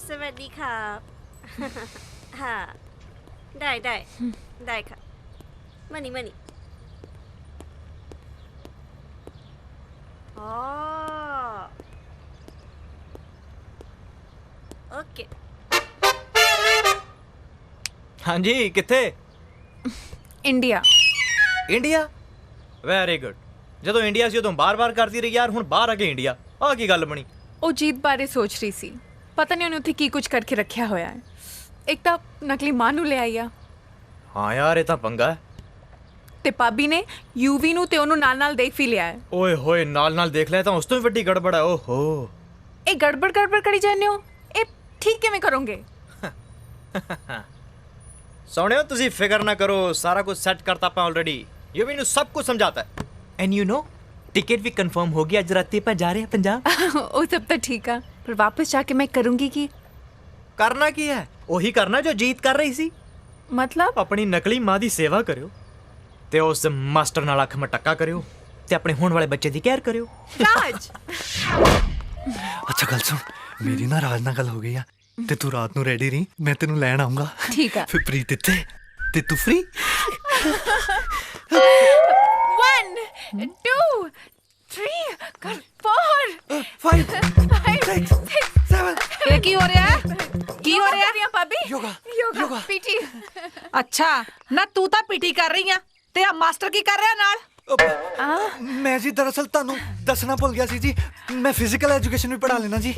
สวัสดีครับค่ะได้ค่ะมานี่อ๋อਓਕੇ ਹਾਂਜੀ ਕਿੱਥੇ? ਇੰਡੀਆ। ਇੰਡੀਆ? Very good. ਜਦੋਂ ਇੰਡੀਆ ਸੀ ਉਦੋਂ ਬਾਰ-ਬਾਰ ਕਰਦੀ ਰਹੀ ਯਾਰ, ਹੁਣ ਬਾਹਰ ਆ ਕੇ ਇੰਡੀਆ। ਆਹ ਕੀ ਗੱਲ ਬਣੀ? ਉਹ ਜੀਤ ਬਾਰੇ ਸੋਚ ਰਹੀ ਸੀ। ਪਤਾ ਨਹੀਂ ਉਹਨੇ ਉੱਥੇ ਕੀ ਕੁਝ ਕਰਕੇ ਰੱਖਿਆ ਹੋਇਆ ਹੈ। ਇੱਕ ਤਾਂ ਨਕਲੀ ਮਾਂ ਨੂੰ ਲੈ ਆਈ ਆ। ਹਾਂ ਯਾਰ ਇਹ ਤਾਂ ਪੰਗਾ ਹੈ। ਤੇ ਭਾਬੀ ਨੇ ਯੂਵੀ ਨੂੰ ਤੇ ਉਹਨੂੰ ਨਾਲ-ਨਾਲ ਦੇਖ ਵੀ ਲਿਆ ਹੈ। ਓਏ ਹੋਏ ਨਾਲ-ਨਾਲ ਦੇਖ ਲਿਆ ਤਾਂ ਉਸ ਤੋਂ ਵੀ ਵੱਡੀ ਗੜਬੜ ਹੈ। ਓਹੋ ਇਹ ਗੜਬੜ ਕਰੀ ਜਾਂਦੇ ਹੋ। ਇਹ ਠੀਕ ਕਿਵੇਂ ਕਰੋਗੇ? ਸੋਹਣਿਓ ਤੁਸੀਂ ਫਿਕਰ ਨਾ ਕਰੋ, ਸਾਰਾ ਕੁਝ ਸੈੱਟ ਕਰਤਾ ਆਪਾਂ ਆਲਰੇਡੀ। ਯੂਵੀ ਨੂੰ ਸਭ ਕੁਝ ਸਮਝਾਤਾ ਹੈ। ਐਂਡ ਯੂ ਨੋ टिकट भी कंफर्म हो गया। आज रात पे जा रहे हैं पंजाब। वो सब तो ठीक है, पर वापस जाके मैं करूंगी की करना की है? वही करना जो जीत कर रही सी। मतलब अपनी नकली मां दी सेवा करियो ते उस मास्टर नाल अख मटक्का करियो ते अपने होने वाले बच्चे दी केयर करियो। राज अच्छा गल सुन, मेरी ना राज नाल गल हो गई है ते तू रात नू रेडी रही, मैं तेनू लैण आऊंगा। ठीक है। फिर प्रीत इत्थे ते तू फ्री। 1 2 3 4 5 6 7 ਇਹ ਕੀ ਹੋ ਰਿਹਾ ਹੈ? ਕੀ ਹੋ ਰਿਹਾ ਹੈ ਭਾਬੀ? योगा पीटी। अच्छा ना तू ਤਾਂ ਪੀਟੀ ਕਰ ਰਹੀ ਆ ਤੇ ਆ ਮਾਸਟਰ ਕੀ ਕਰ ਰਿਹਾ ਨਾਲ? मैं जी दरअसल ਤੁਹਾਨੂੰ ਦੱਸਣਾ ਭੁੱਲ ਗਿਆ ਸੀ ਜੀ, ਮੈਂ ਫਿਜ਼ੀਕਲ ਐਜੂਕੇਸ਼ਨ ਵੀ ਪੜ੍ਹਾ ਲੈਣਾ ਜੀ।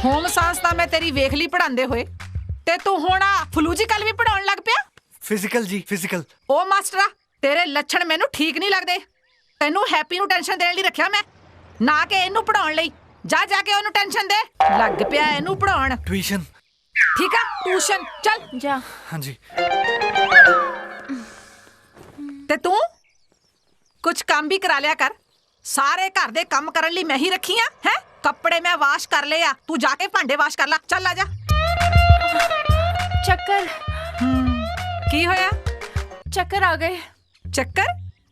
ਹੋਮ ਸਾਇੰਸ ਤਾਂ ਮੈਂ ਤੇਰੀ ਵੇਖ ਲਈ ਪੜਾਉਂਦੇ ਹੋਏ, ਤੇ ਤੂੰ ਹੁਣ ਆ ਫਿਜ਼ੀਕਲ ਵੀ ਪੜਾਉਣ ਲੱਗ ਪਿਆ? ਫਿਜ਼ੀਕਲ ਜੀ ਫਿਜ਼ੀਕਲ। ਉਹ ਮਾਸਟਰਾ ਤੇਰੇ ਲੱਛਣ ਮੈਨੂੰ ਠੀਕ ਨਹੀਂ ਲੱਗਦੇ। ਤੈਨੂੰ ਹੈਪੀ ਨੂੰ ਟੈਨਸ਼ਨ ਦੇਣ ਲਈ ਰੱਖਿਆ ਮੈਂ, ਨਾ ਕਿ ਇਹਨੂੰ ਪੜਾਉਣ ਲਈ। ਜਾ ਕੇ ਉਹਨੂੰ ਟੈਨਸ਼ਨ ਦੇ। ਲੱਗ ਪਿਆ ਇਹਨੂੰ ਪੜਾਉਣ। ਟਿਊਸ਼ਨ। ਠੀਕ ਆ ਟਿਊਸ਼ਨ ਚੱਲ ਜਾ। ਹਾਂਜੀ। ਤੇ ਤੂੰ ਕੁਝ ਕੰਮ ਵੀ ਕਰਾ ਲਿਆ ਕਰ। ਸਾਰੇ ਘਰ ਦੇ ਕੰਮ ਕਰਨ ਲਈ ਮੈਂ ਹੀ ਰੱਖੀ ਆ ਹੈ। ਕੱਪੜੇ ਮੈਂ ਵਾਸ਼ ਕਰ ਲਏ ਆ, ਤੂੰ ਜਾ ਕੇ ਭਾਂਡੇ ਵਾਸ਼ ਕਰ ਲੈ। ਚੱਲ ਆ ਜਾ। ਚੱਕਰ ਕੀ ਹੋਇਆ? ਚੱਕਰ ਆ ਗਏ। ਚੱਕਰ?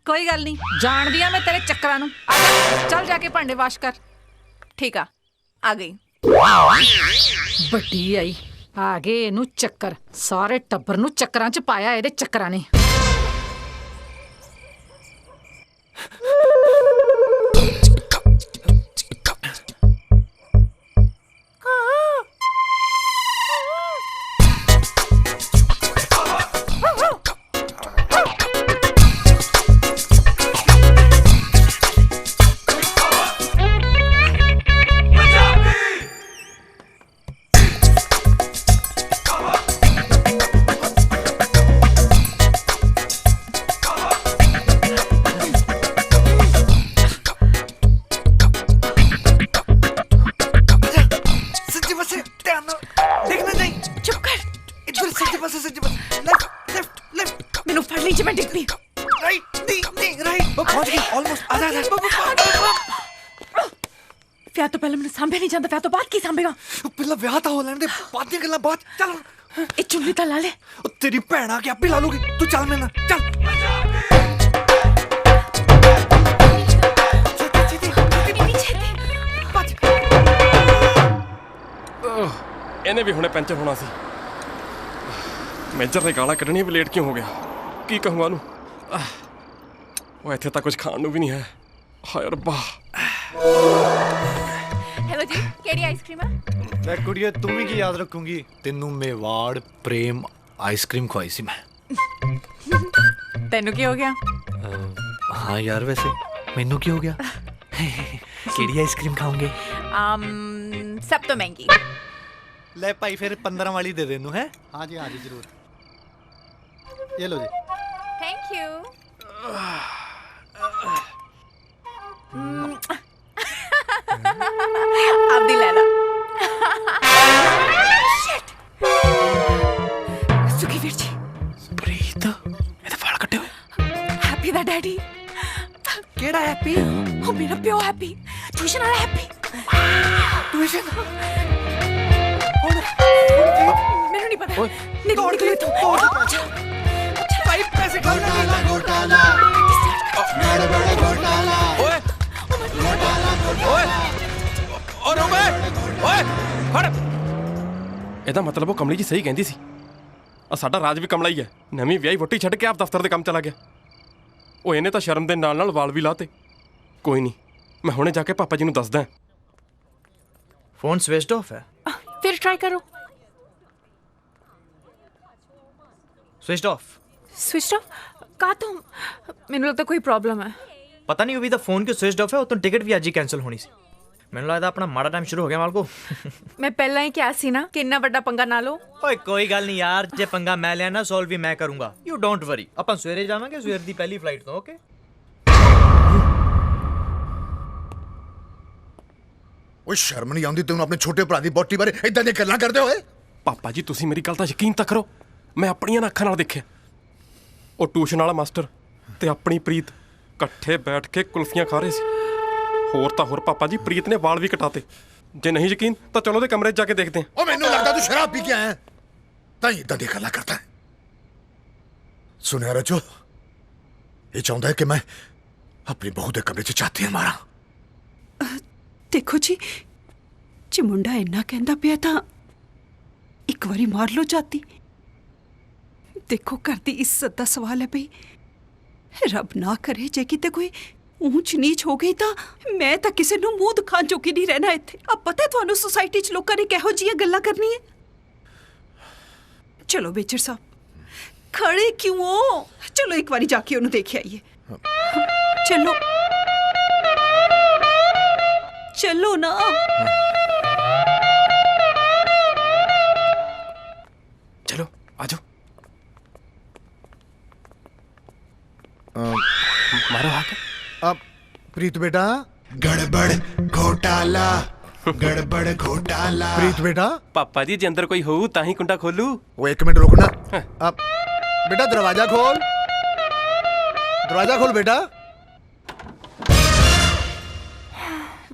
ਕੋਈ ਗੱਲ ਨਹੀਂ, ਜਾਣਦੀ ਆ ਮੈਂ ਤੇਰੇ ਚੱਕਰਾਂ ਨੂੰ। ਆ ਜਾ, ਚੱਲ ਜਾ ਕੇ ਭਾਂਡੇ ਵਾਸ਼ ਕਰ। ਠੀਕ ਆ ਗਈ। ਵੱਡੀ ਆਈ, ਆ ਗਏ ਇਹਨੂੰ ਚੱਕਰ। ਸਾਰੇ ਟੱਬਰ ਨੂੰ ਚੱਕਰਾਂ 'ਚ ਪਾਇਆ ਇਹਦੇ ਚੱਕਰਾਂ ਨੇ। ਮੈਨੂੰ ਫੜ ਲਈ ਜੇ ਮੈਂ ਡਿੱਗ ਪਈ। ਵਿਆਹ ਤੋਂ ਪਹਿਲਾਂ ਮੈਨੂੰ ਸਾਂਭਿਆ ਨਹੀਂ ਜਾਂਦਾ, ਵਿਆਹ ਤੋਂ ਬਾਅਦ ਕੀ ਸਾਂਭੇਗਾ? ਪਹਿਲਾਂ ਵਿਆਹ ਤਾਂ ਹੋ ਲੈਣ ਦੇ, ਬਾਅਦ ਦੀਆਂ ਗੱਲਾਂ ਬਾਅਦ। ਚੱਲ ਇਹ ਚੁੰਨੀ ਤਾਂ ਲਾ ਲੈ। ਉਹ ਤੇਰੀ ਭੈਣ ਆ ਕੇ ਆਪੇ ਲਾ ਲੂਗੀ, ਤੂੰ ਚੱਲ ਮੇਰੇ ਨਾਲ ਚੱਲ। ਇਹਨੇ ਵੀ ਹੁਣੇ ਪੈਂਚਰ ਹੋਣਾ ਸੀ। ਮੇਜਰ ਨੇ ਗਾਲਾਂ ਕੱਢਣੀਆਂ ਵੀ ਲੇਟ ਕਿਉਂ ਹੋ ਗਿਆ? ਕੀ ਕਹੂੰਗਾ ਉਹਨੂੰ? ਉਹ ਇੱਥੇ ਤਾਂ ਕੁਝ ਖਾਣ ਨੂੰ ਵੀ ਨਹੀਂ ਹੈ। ਹਾਏ ਰੱਬਾ। ਹੈਲੋ ਜੀ, ਕਿਹੜੀ ਆਈਸਕ੍ਰੀਮ ਆ? ਲੈ ਕੁੜੀਏ, ਤੂੰ ਵੀ ਕੀ ਯਾਦ ਰੱਖੂੰਗੀ? ਤੈਨੂੰ ਮੇਵਾੜ ਪ੍ਰੇਮ ਆਈਸਕ੍ਰੀਮ ਖਵਾਈ ਸੀ ਮੈਂ। ਤੈਨੂੰ ਕੀ ਹੋ ਗਿਆ? ਹਾਂ ਯਾਰ, ਵੈਸੇ ਮੈਨੂੰ ਕੀ ਹੋ ਗਿਆ? ਕਿਹੜੀ ਆਈਸਕ੍ਰੀਮ ਖਾਓਗੇ? ਸਭ ਤੋਂ ਮਹਿੰਗੀ। ਲੈ ਭਾਈ, ਫਿਰ 15 ਵਾਲੀ ਦੇ ਦੇ ਇਹਨੂੰ। ਹੈ? हाँ जी जरूर। ये लो जी। Thank you. ਆਪਦੀ ਲੈ ਲਾ। ਸੁਖੀ ਵੀਰ ਜੀ। ਪ੍ਰੀਤ, ਇਹਦੇ ਵਾਲ ਕੱਟੇ ਹੋਏ। ਹੈਪੀ ਦਾ ਡੈਡੀ। ਕਿਹੜਾ ਹੈਪੀ? ਉਹ ਮੇਰਾ ਪਿਓ ਹੈਪੀ, ਟਿਊਸ਼ਨ ਵਾਲਾ ਹੈਪੀ। ਟਿਊਸ਼ਨ? ਮੈਨੂੰ ਨਹੀਂ ਪਤਾ। ਨਿਕਲ ਇੱਥੋਂ। ਭਾਈ ਪੈਸੇ ਖਾਓ ਨਾ। घोटाला गड़बड़ घोटाला ਓਏ ਓਏ ਓ ਰੋਬੇ ਓਏ ਫੜ। ਇਹਦਾ ਮਤਲਬ ਉਹ ਕਮਲੀ ਜੀ ਸਹੀ ਕਹਿੰਦੀ ਸੀ। ਆ ਸਾਡਾ ਰਾਜ ਵੀ ਕਮਲਾ ਹੀ ਹੈ। ਨਵੀਂ ਵਿਆਹੀ ਵੋਟੀ ਛੱਡ ਕੇ ਆਪ ਦਫ਼ਤਰ ਦੇ ਕੰਮ ਚਲਾ ਗਿਆ। ਉਹ ਇਹਨੇ ਤਾਂ ਸ਼ਰਮ ਦੇ ਨਾਲ ਵਾਲ ਵੀ ਲਾਤੇ। ਕੋਈ ਨਹੀਂ, ਮੈਂ ਹੁਣੇ ਜਾ ਕੇ ਪਾਪਾ ਜੀ ਨੂੰ ਦੱਸਦਾ। फोन स्विच ऑफ है। फिर ट्राई करो। Switch off. Switch off? कहा तो मैंने लगता कोई प्रॉब्लम है। पता नहीं अभी तो फोन क्यों स्विच ऑफ है। तो टिकट भी आज ही कैंसिल होनी सी। मैंने लगता अपना माड़ा टाइम शुरू हो गया मालको। मैं पहला ही क्या सी ना कि इतना बड़ा पंगा ना लो। ओए कोई गल नहीं यार, जे पंगा मैं लिया ना सॉल्व भी मैं करूंगा। You don't worry. अपन सवेरे जावांगे, सवेर दी पहली फ्लाइट तो। ओके। ਓਏ ਸ਼ਰਮ ਨਹੀਂ ਆਉਂਦੀ ਤੈਨੂੰ ਆਪਣੇ ਛੋਟੇ ਭਰਾ ਦੀ ਬੋਟੀ ਬਾਰੇ ਇਦਾਂ ਦੀਆਂ ਗੱਲਾਂ ਕਰਦੇ ਹੋਏ? ਪਾਪਾ ਜੀ, ਤੁਸੀਂ ਮੇਰੀ ਗੱਲ ਤਾਂ ਯਕੀਨ ਤਾਂ ਕਰੋ। ਮੈਂ ਆਪਣੀਆਂ ਅੱਖਾਂ ਨਾਲ ਦੇਖਿਆ। ਉਹ ਟਿਊਸ਼ਨ ਵਾਲਾ ਮਾਸਟਰ ਤੇ ਆਪਣੀ ਪ੍ਰੀਤ ਇਕੱਠੇ ਬੈਠ ਕੇ ਕੁਲਫੀਆਂ ਖਾ ਰਹੇ ਸੀ। ਹੋਰ ਤਾਂ ਹੋਰ ਪਾਪਾ ਜੀ, ਪ੍ਰੀਤ ਨੇ ਵਾਲ ਵੀ ਕਟਾਤੇ। ਜੇ ਨਹੀਂ ਯਕੀਨ ਤਾਂ ਚਲੋ ਉਹਦੇ ਕਮਰੇ 'ਚ ਜਾ ਕੇ ਦੇਖਦੇ ਹਾਂ। ਉਹ ਮੈਨੂੰ ਲੱਗਦਾ ਤੂੰ ਸ਼ਰਾਬ ਪੀ ਕੇ ਆਇਆ ਤਾਂ ਹੀ ਇਦਾਂ ਦੀਆਂ ਗੱਲਾਂ ਕਰਦਾ ਹੈ। ਸੁਣਿਆ ਰਜੋ, ਇਹ ਚਾਹੁੰਦਾ ਹੈ ਕਿ ਮੈਂ ਆਪਣੀ ਬਹੂ ਦੇ ਕਮਰੇ 'ਚ ਝਾਤੀਆਂ ਮਾਰਾਂ। ਦੇਖੋ ਜੀ, ਜੇ ਮੁੰਡਾ ਇੰਨਾ ਕਹਿੰਦਾ ਪਿਆ ਤਾਂ ਇੱਕ ਵਾਰੀ ਮਾਰ ਲਓ ਝਾਤੀ। ਦੇਖੋ, ਘਰ ਦੀ ਇੱਜ਼ਤ ਦਾ ਸਵਾਲ ਹੈ ਬਈ। ਰੱਬ ਨਾ ਕਰੇ ਜੇ ਕਿਤੇ ਕੋਈ ਊਂਚ ਨੀਚ ਹੋ ਗਈ ਤਾਂ ਮੈਂ ਤਾਂ ਕਿਸੇ ਨੂੰ ਮੂੰਹ ਦਿਖਾਉਣ ਜੋਗੀ ਨਹੀਂ ਰਹਿਣਾ ਇੱਥੇ। ਆ ਪਤਾ ਤੁਹਾਨੂੰ ਸੋਸਾਇਟੀ 'ਚ ਲੋਕਾਂ ਨੇ ਕਿਹੋ ਜਿਹੀਆਂ ਗੱਲਾਂ ਕਰਨੀਆਂ। ਚਲੋ ਬੇਚਰ ਸਾਹਿਬ, ਖੜੇ ਕਿਉਂ ਹੋ? ਚਲੋ ਇੱਕ ਵਾਰੀ ਜਾ ਕੇ ਉਹਨੂੰ ਦੇਖ ਆਈਏ। ਚਲੋ चलो ना। चलो आ जाओ। मारो हाथ। अब प्रीत बेटा। गड़बड़ घोटाला गड़बड़ घोटाला। प्रीत बेटा। पापा जी, जे अंदर कोई हो ताही कुंडा खोलू। वो एक मिनट रुकना। अब बेटा दरवाजा खोल, दरवाजा खोल बेटा।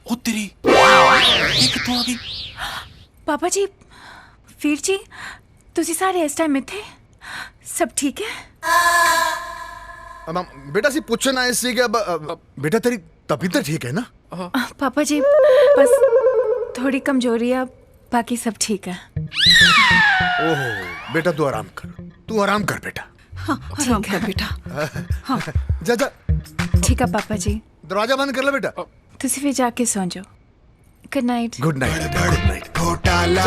ओ तेरी, ये कितों आ गई? पापा जी, ਵੀਰ ਜੀ ਤੁਸੀਂ ਸਾਰੇ ਇਸ ਟਾਈਮ ਇੱਥੇ ਸਭ ਠੀਕ ਹੈ? बेटा सी पूछना है इससे कि बेटा तेरी तबीयत ठीक है ना? पापा जी बस थोड़ी कमजोरी है, बाकी सब ठीक है। ओहो बेटा तू आराम कर बेटा। हाँ, आराम कर बेटा। हाँ। जा जा ठीक है पापा जी। दरवाजा बंद कर ले बेटा। तुसी भी जाके सो जाओ। Good night. Good night. घोटाला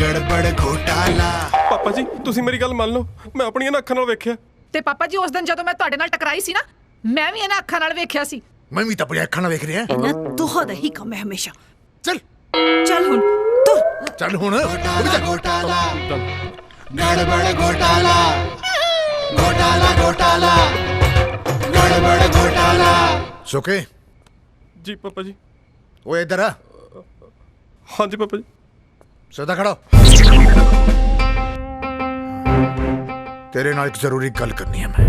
गड़बड़ घोटाला। ਪਾਪਾ ਜੀ ਤੁਸੀਂ ਮੇਰੀ ਗੱਲ ਮੰਨ ਲਓ, ਮੈਂ ਆਪਣੀਆਂ ਅੱਖਾਂ ਨਾਲ ਵੇਖਿਆ। ਤੇ ਪਾਪਾ ਜੀ ਉਸ ਦਿਨ ਜਦੋਂ ਮੈਂ ਤੁਹਾਡੇ ਨਾਲ ਟਕਰਾਈ ਸੀ ਨਾ, ਮੈਂ ਵੀ ਇਹਨਾਂ ਅੱਖਾਂ ਨਾਲ ਵੇਖਿਆ ਸੀ। मैं भी तो अपनी अखा ना देख रही है। ਇਹਨਾਂ ਦੋਹਾਂ ਦਾ ਹੀ ਕੰਮ ਹੈ ਹਮੇਸ਼ਾ। चल ਹੁਣ ਤੁਰ। चल हुन घोटाला गड़बड़ घोटाला घोटाला घोटाला गड़बड़ घोटाला। सुखे जी पापा जी। वो इधर आ। हाँ जी पापा जी। सीधा खड़ा हो। तेरे नाल एक जरूरी गल करनी है मैं।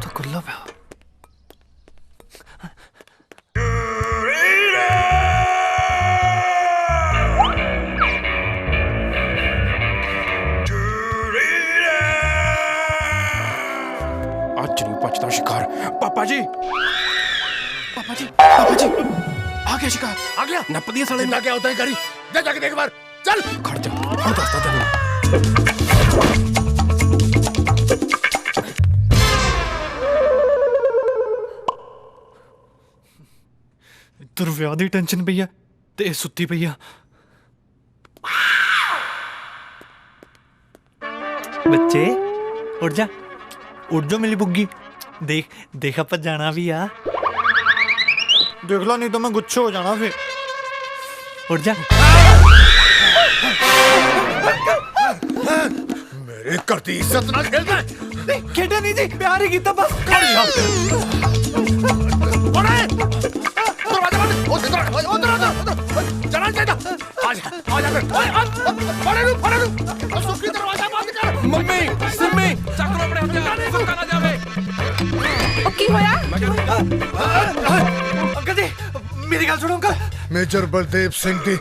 तो खुला पे आज नहीं बचता शिकार। पापा जी पापा जी पापा जी आ गया शिकार। आ गया नप दिया साले जिंदा क्या होता है करी जा जाके देख बार। चल खड़ जा हम दसता तेन। ਤੇਰੇ ਵਿਆਹ ਦੀ ਟੈਨਸ਼ਨ ਪਈ ਆ ਤੇ ਇਹ ਸੁੱਤੀ ਪਈ ਆ। ਬੱਚੇ ਉੱਠ ਜਾ ਮੇਰੀ ਬੁੱਗੀ। ਦੇਖ ਆਪਾਂ ਜਾਣਾ ਵੀ ਆ। ਦੇਖ ਲਾ ਨਹੀਂ ਤਾਂ ਮੈਂ ਗੁੱਸੇ ਹੋ ਜਾਣਾ ਫੇ। ਉੱਠ ਜਾ। मेरे घर की इज्जत ना खेलना है। खेड़ा नहीं जी, प्यार ही कीता बस। मम्मी सिम्मी चक लो अपने हथियार, धक्का ना जावे। ਉਹ ਕੀ ਹੋਇਆ? अंकल जी मेरी गल सुनो अंकल। मेजर बलदेव सिंह दी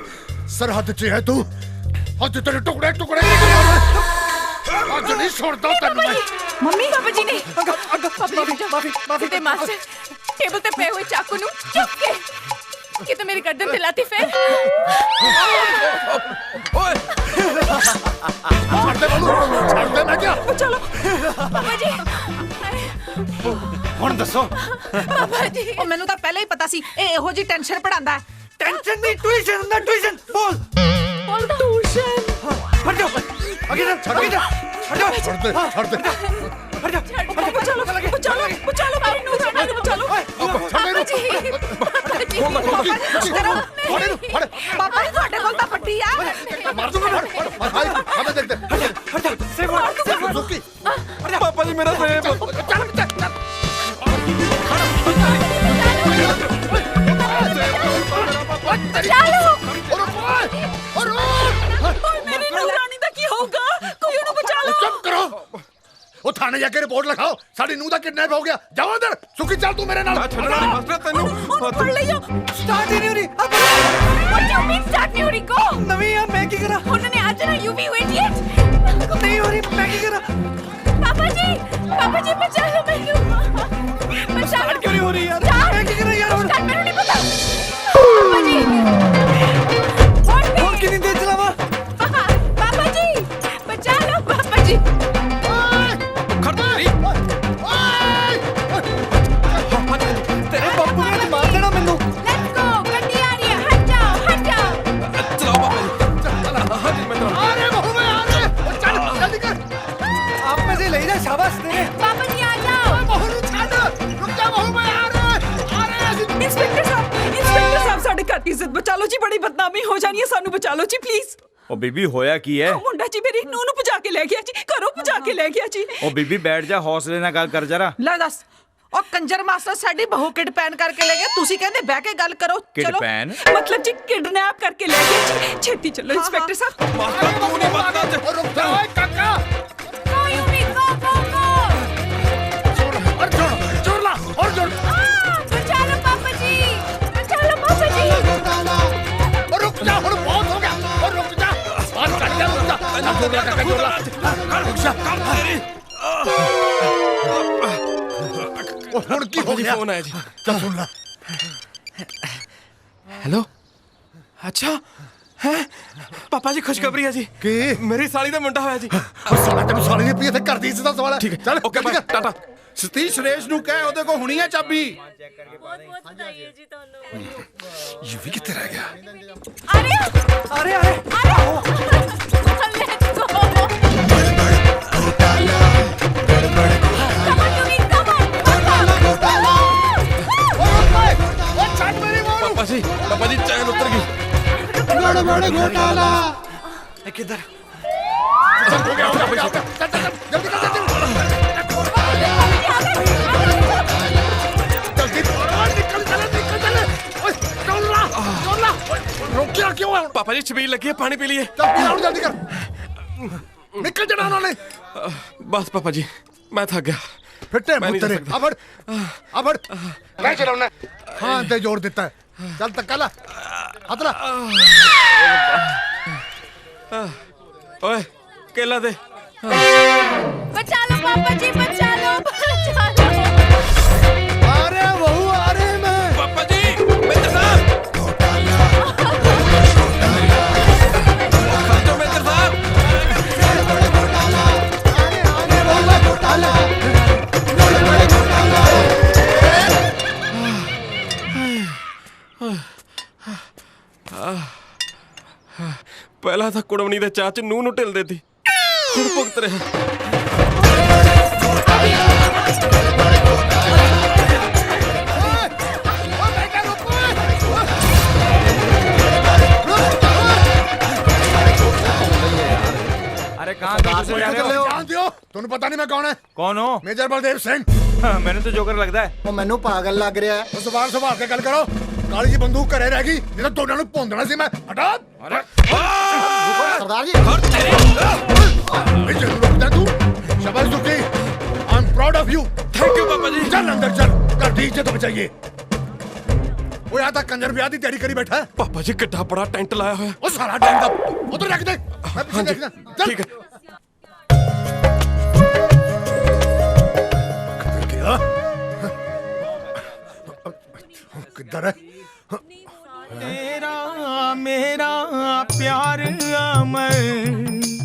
सरहद च है तू। आज तेरे टुकड़े टुकड़े आज नहीं छोड़ता तेन मैं। मम्मी पापा जी ने माफी ते मास्टर टेबल ते पे हुए चाकू नु चुप के कि तो मेरी गर्दन पे लाती फिर। ओए छोड़ दे मैं क्या। चलो पापा जी। ਹੁਣ ਦੱਸੋ पापा जी ਉਹ ਮੈਨੂੰ ਤਾਂ ਪਹਿਲਾਂ ਹੀ ਪਤਾ ਸੀ ਇਹ ਇਹੋ ਜੀ ਟੈਨਸ਼ਨ ਪੜਾਉਂਦਾ ਹੈ। टेंशन नहीं ट्यूशन ना ट्यूशन बोल ट्यूशन। हट जाओ आगे चल आगे चल हट जाओ छोड़ दे हट जा चलो भाई नूर राना को चलो। पापा जी ਪਾਪਾ ਜੀ ਤੁਹਾਡੇ ਕੋਲ ਤਾਂ ਪੱਟੀ ਆ। मार दूंगा भाई हमें देख दे हट जा सेव सुखी पापा जी मेरा सेब। मेरी नूर रानी ਦਾ ਕੀ ਹੋਊਗਾ? ਕੋਈ ਉਹਨੂੰ ਬਚਾ ਲਓ। चुप करो। वो थाने जाके रिपोर्ट लिखाओ साड़ी नूह दा किडनैप हो गया। जाओ अंदर सुखी चल तू मेरे नाल। छड़ना नहीं मास्टर तेनू। ਫੜ ਲਈਓ। स्टार्ट ही नहीं हो रही What do you mean start नहीं हो रही को? नवी है मैं की करा उन्होंने आज ना यू भी idiot। नहीं हो रही मैं की करा पापा जी बचा लो मैनू। बचा लो। क्यों नहीं हो रही यार मैं की करा यार और मैनू नहीं पता। पापा जी और कितनी देर चलावा पापा जी बचा लो पापा जी। तेरे बापू ने मार देना मेनू। Let's go गड्डी आ रही है हट जाओ। चलाओ पापा जी। हाँ जी मैं तो अरे बहू में आ रहे चल जल्दी कर। आप में से ले जा शाबाश तेरे। पापा जी आ जाओ। बहू नु छाड़ रुक जा बहू में आ रहे। ਇੰਸਪੈਕਟਰ ਸਾਹਿਬ ਸਾਡੇ ਘਰ ਦੀ ਇੱਜ਼ਤ ਬਚਾ ਲਓ ਜੀ। ਬੜੀ ਬਦਨਾਮੀ ਹੋ ਜਾਣੀ ਹੈ, ਸਾਨੂੰ ਬਚਾ ਲਓ ਜੀ ਪਲੀਜ਼। ਉਹ ਬੀਬੀ ਹੋਇਆ ਕੀ ਹੈ? ਮੁੰਡਾ ਜੀ ਮੇਰੀ ਨੂੰਹ ਨੂੰ ਭਜਾ ਕੇ ਲੈ ਗਿਆ ਜੀ, ਘਰੋਂ ਭਜਾ ਕੇ ਲੈ ਗਿਆ ਜੀ। ਉਹ ਬੀਬੀ ਬੈਠ ਜਾ, ਹੌਸਲੇ ਨਾਲ ਗੱਲ ਕਰ ਜਰਾ। ਲੈ ਦੱਸ ਉਹ ਕੰਜਰ ਮਾਸਟਰ ਸਾਡੀ ਬਹੂ ਕਿਡਪੈਨ ਕਰਕੇ ਲੈ ਗਿਆ, ਤੁਸੀਂ ਕਹਿੰਦੇ ਬਹਿ ਕੇ ਗੱਲ ਕਰੋ। ਚਲੋ ਕਿਡਪੈਨ? ਮਤਲਬ ਜੀ ਕਿਡਨੈਪ ਕਰਕੇ ਲੈ ਗਿਆ ਜੀ। ਛੇਤੀ ਚੱਲੋ ਇੰਸਪੈਕਟਰ ਸਾਹਿਬ। मास्टर तू नहीं बचता। रुक जा ओए काका। Go you be go। ਹੁਣ ਕੀ ਹੋ ਗਿਆ? फोन आया जी। ਚੱਲ ਸੁਣ ਲੈ। हेलो अच्छा है पापा जी खुशखबरी है जी की मेरी साली ਦਾ ਮੁੰਡਾ ਹੋਇਆ ਜੀ। ਸਾਲਾ ਤੈਨੂੰ ਸਾਲੀ ਦੀ ਪਈ ਇੱਥੇ ਘਰ ਦੀ ਇੱਜ਼ਤ ਦਾ ਸਵਾਲ ਹੈ। ਠੀਕ ਹੈ ਚੱਲ ਓਕੇ ਬਾਏ ਟਾਟਾ। ਸਤੀਸ਼ ਸੁਰੇਸ਼ ਨੂੰ ਕਹਿ ਉਹਦੇ ਕੋਲ ਹੁਣੀ ਹੈ ਚਾਬੀ। ਬਹੁਤ ਵਧਾਈ ਹੈ ਜੀ ਤੁਹਾਨੂੰ। ਯੂਵੀ ਕਿੱਥੇ ਰਹਿ ਗਿਆ? पापा जी चैन उतर गई। किधर? हो गया जल्दी रोकिया क्यों है? पापा जी छबील लगी है पानी पी लिए। जल्दी कर निकल जाना उन्होंने। बस पापा जी मैं थक गया। फिटे मैं नहीं तेरे जा अब मैं चलाऊंगा। हाँ ते जोर देता है। चल तक्का ला हथला। ओए केला दे। बचा लो पापा जी बचा लो। अरे बहू आ रहे हैं मैं। पापा जी मित्र साहब मित्र साहब ਪਹਿਲਾਂ ਤਾਂ ਕੁੜਮਣੀ ਦੇ ਚਾਹ ਚ ਨੂੰਹ ਨੂੰ ਢਿਲਦੇ ਸੀ ਹੁਣ ਭੁਗਤ ਰਿਹਾ। अरे कहाँ जा रहे हो? जानते हो ਤੁਹਾਨੂੰ ਪਤਾ ਨਹੀਂ ਮੈਂ ਕੌਣ ਹੈ? कौन हो? ਮੇਜਰ ਬਲਦੇਵ ਸਿੰਘ। मैंने तो जोकर लगता है। ਉਹ ਮੈਨੂੰ ਪਾਗਲ ਲੱਗ ਰਿਹਾ ਹੈ। ਉਹ ਸਵਾਲ ਸੰਭਾਲ ਕੇ ਗੱਲ ਕਰੋ। ਕਾਲੀ ਜੀ ਬੰਦੂਕ ਘਰੇ ਰਹਿ ਗਈ ਜਿਹੜਾ ਦੋਨਾਂ ਨੂੰ ਭੌਂਦਣਾ ਸੀ ਮੈਂ। ਹਟਾ ਸਰਦਾਰ ਜੀ ਇਹ ਜ਼ਰੂਰ ਰੁਕਦਾ ਤੂੰ। ਸ਼ਾਬਾਸ਼ ਦੁੱਕੀ I am proud of you. Thank you ਪਾਪਾ ਜੀ। ਚੱਲ ਅੰਦਰ ਚੱਲ ਘਰ ਦੀ ਇੱਜ਼ਤ ਬਚਾਈਏ। ਉਹ ਆ ਤਾਂ ਕੰਜਰ ਵਿਆਹ ਦੀ ਤਿਆਰੀ ਕਰੀ ਬੈਠਾ ਹੈ। ਪਾਪਾ ਜੀ ਕਿੱਡਾ ਬੜਾ ਟੈਂਟ ਲਾਇਆ ਹੋਇਆ। ਉਹ ਸਾਰਾ ਟਾਈਮ ਦਾ ਉਧਰ ਰੱਖ ਦੇ ਮੈਂ ਪਿੱਛੇ ਦੇਖਦਾ। ਚੱਲ ਠੀਕ ਹੈ। किधर है? तेरा मेरा प्यार अमर।